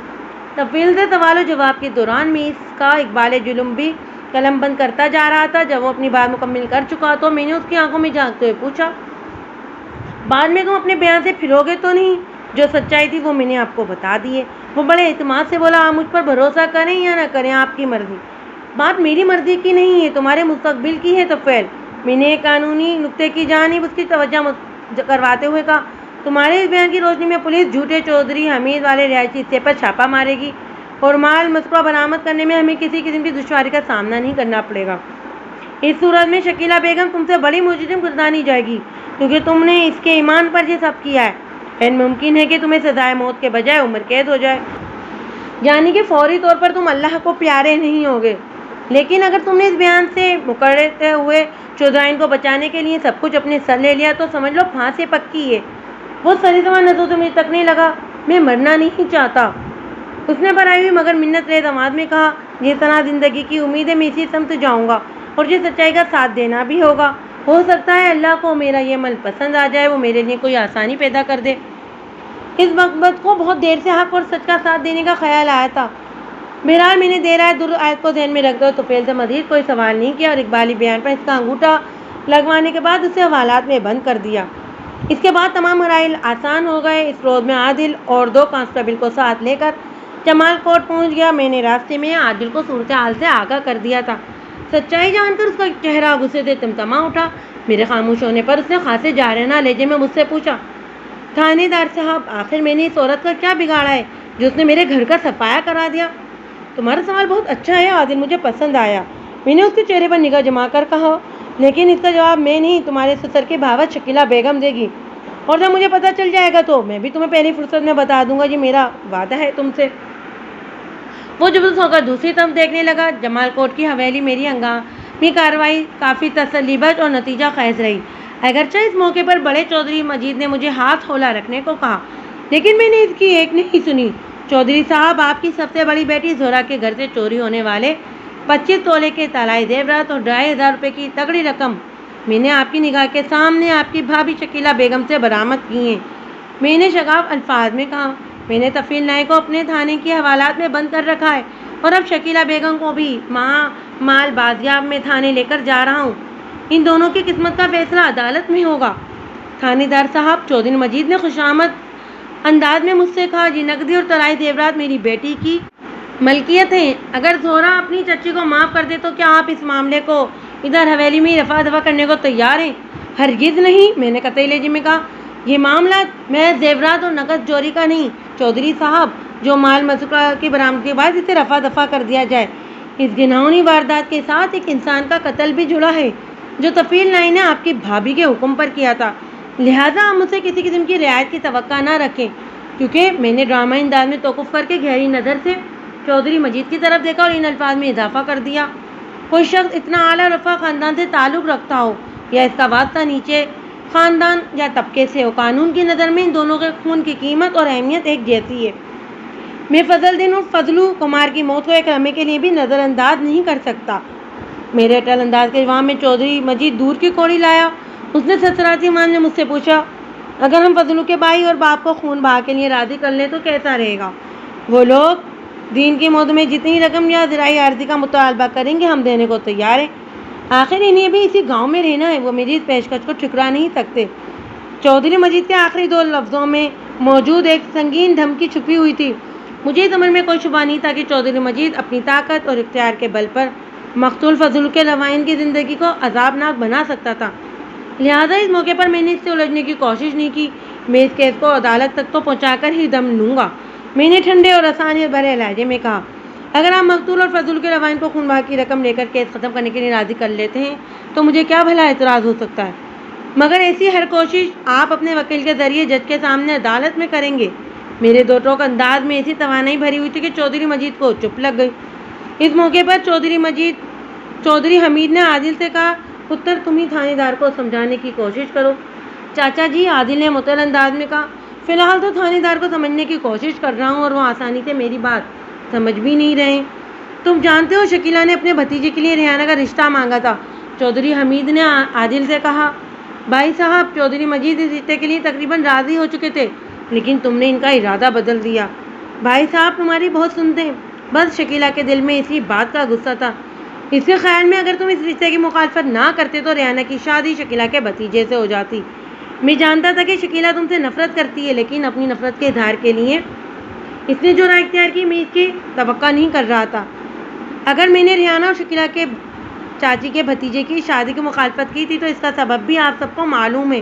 تفیل سے سوال و جواب کے دوران میں اس کا اقبال جلم بھی قلم بند کرتا جا رہا تھا۔ جب وہ اپنی بات مکمل کر چکا تو میں نے اس کی آنکھوں میں جھانکتے ہوئے پوچھا، بعد میں تم اپنے بیان سے پھرو گے تو نہیں؟ جو سچائی تھی وہ میں نے آپ کو بتا دی ہے۔ وہ بڑے اعتماد سے بولا، آپ مجھ پر بھروسہ کریں یا نہ کریں آپ کی مرضی، بات میری مرضی کی نہیں ہے، تمہارے مستقبل کی ہے تفیل۔ میں نے قانونی نکتے کی جانب اس کی توجہ کرواتے ہوئے کہا، تمہارے اس بیان کی روشنی میں پولیس جھوٹے چودھری حمید والے رہائشی حصے پر چھاپہ مارے گی، اور مال مذکورہ برآمد کرنے میں ہمیں کسی قسم کی دشواری کا سامنا نہیں کرنا پڑے گا۔ اس صورت میں شکیلہ بیگم تم سے بڑی مجرم گردانی جائے گی، کیونکہ تم نے اس کے ایمان پر یہ سب کیا ہے۔ این ممکن ہے کہ تمہیں سزائے موت کے بجائے عمر قید ہو جائے، یعنی کہ فوری طور پر تم اللہ کو پیارے نہیں ہوگے۔ لیکن اگر تم نے اس بیان سے مکرتے ہوئے چودھرائن کو بچانے کے لیے سب کچھ اپنے سر لے لیا تو سمجھ لو پھانسی پکی ہے۔ وہ سری سوال نظروں سے مجھے تکنے لگا۔ میں مرنا نہیں چاہتا، اس نے بھرائی ہوئی مگر منت ریز آواز میں کہا، جس طرح زندگی کی امید ہے میں اسی سمت جاؤں گا، اور جس سچائی کا ساتھ دینا بھی ہوگا۔ ہو سکتا ہے اللہ کو میرا یہ عمل پسند آ جائے، وہ میرے لیے کوئی آسانی پیدا کر دے۔ اس مقبت کو بہت دیر سے حق اور سچ کا ساتھ دینے کا خیال آیا تھا۔ بہرحال میں نے دیر آیت در آیت کو ذہن میں رکھتے ہوئے طفیل سے مزید کوئی سوال نہیں کیا، اور اقبالی بیان پر اس کا انگوٹھا لگوانے کے بعد اسے حوالات میں بند کر دیا۔ اس کے بعد تمام مراحل آسان ہو گئے۔ اس روز میں عادل اور 2 کانسٹیبل کو ساتھ لے کر جمال کوٹ پہنچ گیا۔ میں نے راستے میں عادل کو صورتحال سے آگاہ کر دیا تھا۔ سچائی جان کر اس کا چہرہ غصے سے تمتما اٹھا۔ میرے خاموش ہونے پر اس نے خاصے جارحانہ لہجے میں مجھ سے پوچھا، تھانے دار صاحب، آخر میں نے اس عورت کا کیا بگاڑا ہے جو اس نے میرے گھر کا صفایا کرا دیا؟ تمہارا سوال بہت اچھا ہے عادل، مجھے پسند آیا، میں نے اس کے چہرے پر نگاہ جما کر کہا، لیکن اس کا جواب میں نہیں، تمہارے سسر کی بھاوت شکیلہ بیگم دے گی، اور جب مجھے پتہ چل جائے گا تو میں بھی تمہیں پہلی فرصت میں بتا دوں گا، یہ میرا وعدہ ہے تم سے۔ وہ جبلس ہو کر دوسری طرف دیکھنے لگا۔ جمال کوٹ کی حویلی میری ہنگامی کارروائی کافی تسلی بخش اور نتیجہ خیز رہی۔ اگرچہ اس موقع پر بڑے چودھری مجید نے مجھے ہاتھ ہولہ رکھنے کو کہا، لیکن میں نے اس کی ایک نہیں سنی۔ چودھری صاحب، آپ کی سب سے بڑی بیٹی زہرا کے گھر سے چوری ہونے والے 25 تولے کے طلائی زیورات اور 2500 روپے کی تگڑی رقم میں نے آپ کی نگاہ کے سامنے آپ کی بھابھی شکیلہ بیگم سے برآمد کی ہیں، میں نے شگاف الفاظ میں کہا۔ میں نے تفیل نائی کو اپنے تھانے کی حوالات میں بند کر رکھا ہے، اور اب شکیلہ بیگم کو بھی مال بازیاب میں تھانے لے کر جا رہا ہوں۔ ان دونوں کی قسمت کا فیصلہ عدالت میں ہوگا۔ تھانے دار صاحب، چودھری مجید نے خوشامد انداز میں مجھ سے کہا، یہ نقدی اور طلائی زیورات میری بیٹی کی ملکیت ہیں۔ اگر زہرا اپنی چچی کو معاف کر دے تو کیا آپ اس معاملے کو ادھر حویلی میں رفع دفع کرنے کو تیار ہیں؟ ہرگز نہیں، میں نے قطعی لہجے میں کہا۔ یہ معاملہ محض زیورات اور نقد چوری کا نہیں چودھری صاحب، جو مال مذکورہ کی برآمدگی کے بعد اسے رفع دفع کر دیا جائے۔ اس گھناؤنی واردات کے ساتھ ایک انسان کا قتل بھی جڑا ہے، جو طفیل نائی نے آپ کی بھابھی کے حکم پر کیا تھا۔ لہٰذا آپ مجھ سے کسی قسم کی رعایت کی توقع نہ رکھیں، کیونکہ میں نے ڈرامائی انداز میں توقف کر کے گہری نظر سے چودھری مجید کی طرف دیکھا اور ان الفاظ میں اضافہ کر دیا، کوئی شخص اتنا اعلیٰ رفع خاندان سے تعلق رکھتا ہو یا اس کا واسطہ نیچے خاندان یا طبقے سے ہو، قانون کی نظر میں ان دونوں کے خون کی قیمت اور اہمیت ایک جیسی ہے۔ میں فضل دین اور فضلو کمار کی موت کو ایک لمحے کے لیے بھی نظر انداز نہیں کر سکتا۔ میرے اٹل انداز کے جواب میں چودھری مجید دور کی کوڑی لایا۔ اس نے سسراتی انداز میں مجھ سے پوچھا، اگر ہم فضلو کے بھائی اور باپ کو خون بہا کے لیے راضی کر لیں تو کیسا رہے گا؟ وہ لوگ دین کی موت میں جتنی رقم یا زرعی عارضی کا مطالبہ کریں گے ہم دینے کو تیار ہیں۔ آخر انہیں بھی اسی گاؤں میں رہنا ہے، وہ میری اس پیشکش کو ٹھکرا نہیں سکتے۔ چودھری مجید کے آخری دو لفظوں میں موجود ایک سنگین دھمکی چھپی ہوئی تھی۔ مجھے اس امر میں کوئی شبہ نہیں تھا کہ چودھری مجید اپنی طاقت اور اختیار کے بل پر مقتول فضل کے روائن کی زندگی کو عذابناک بنا سکتا تھا۔ لہٰذا اس موقع پر میں نے اس سے الجھنے کی کوشش نہیں کی۔ میں اس کیس کو عدالت تک تو پہنچا کر ہی دم لوں گا۔ میں نے ٹھنڈے اور آسانیت بھرے لہجے میں کہا، اگر آپ مقتول اور فضل کے روائن کو خون بہا کی رقم لے کر کیس ختم کرنے کے لیے راضی کر لیتے ہیں تو مجھے کیا بھلا اعتراض ہو سکتا ہے؟ مگر ایسی ہر کوشش آپ اپنے وکیل کے ذریعے جج کے سامنے عدالت میں کریں گے۔ میرے دو ٹوک انداز میں ایسی توانائی بھری ہوئی تھی کہ چودھری مجید کو چپ لگ گئی۔ اس موقع پر چودھری حمید نے عادل سے کہا، پتر تم ہی تھانے دار کو سمجھانے کی کوشش کرو۔ چاچا جی، عادل نے معطل انداز میں کہا، فی الحال تو تھانے دار کو سمجھنے کی کوشش کر رہا ہوں اور وہ آسانی سے میری بات سمجھ بھی نہیں رہے۔ تم جانتے ہو شکیلہ نے اپنے بھتیجے کے لیے ریحانہ کا رشتہ مانگا تھا۔ چودھری حمید نے عادل سے کہا، بھائی صاحب، چودھری مجید اس رشتے کے لیے تقریباً راضی ہو چکے تھے، لیکن تم نے ان کا ارادہ بدل دیا۔ بھائی صاحب تمہاری بہت سنتے ہیں، بس شکیلہ کے دل میں اسی بات کا غصہ تھا۔ اس کے خیال میں اگر تم اس رشتے کی مخالفت نہ کرتے تو ریحانہ کی شادی شکیلہ کے بھتیجے سے ہو جاتی۔ میں جانتا تھا کہ شکیلہ تم سے نفرت کرتی ہے، لیکن اپنی نفرت کے اظہار کے لیے اس نے جو رائے اختیار کی میں اس کی توقع نہیں کر رہا تھا۔ اگر میں نے ریحانہ اور شکیلہ کے چاچی کے بھتیجے کی شادی کی مخالفت کی تھی تو اس کا سبب بھی آپ سب کو معلوم ہے۔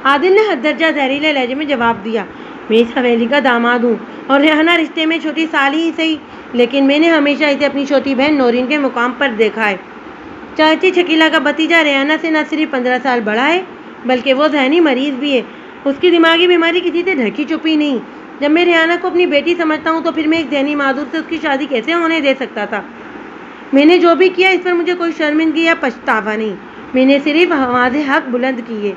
عادل نے حد درجہ زہریلے لہجے میں جواب دیا، میں اس حویلی کا داماد ہوں اور ریحانہ رشتے میں چھوٹی سالی ہی صحیح، لیکن میں نے ہمیشہ اسے اپنی چھوٹی بہن نورین کے مقام پر دیکھا ہے۔ چاچی شکیلہ کا بھتیجا ریحانہ سے نہ صرف 15 سال بڑا ہے بلکہ وہ ذہنی مریض بھی ہے۔ اس کی دماغی بیماری کسی سے ڈھکی چھپی نہیں۔ جب میں ریحانہ کو اپنی بیٹی سمجھتا ہوں تو پھر میں ایک ذہنی معذور سے اس کی شادی کیسے ہونے دے سکتا تھا؟ میں نے جو بھی کیا اس پر مجھے کوئی شرمندگی یا پچھتاوا نہیں، میں نے صرف آواز حق بلند کی ہے۔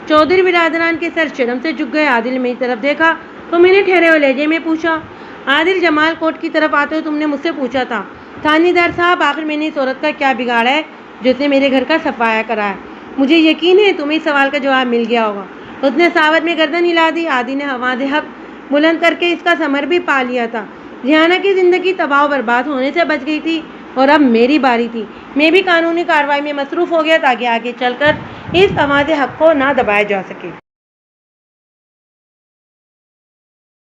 چودھری برادران کے سر شرم سے جھک گئے۔ عادل نے میری طرف دیکھا تو میں نے ٹھہرے ہوئے لہجے میں پوچھا، عادل، جمال کوٹ کی طرف آتے ہوئے تم نے مجھ سے پوچھا تھا، تھانے دار صاحب آخر میں نے اس عورت کا کیا بگاڑا ہے جس نے میرے گھر کا صفایا کرایا؟ مجھے یقین ہے تمہیں اس سوال کا جواب مل گیا ہوگا۔ اس نے ساوت میں گردن ہلا دی۔ عادل نے آواز حق بلند کر کے اس کا ثمر بھی پا لیا تھا۔ ریحانہ کی زندگی تباہ و برباد ہونے سے بچ گئی تھی اور اب میری باری تھی۔ میں بھی قانونی کارروائی میں مصروف ہو گیا تاکہ آگے چل کر اس آواز حق کو نہ دبایا جا سکے۔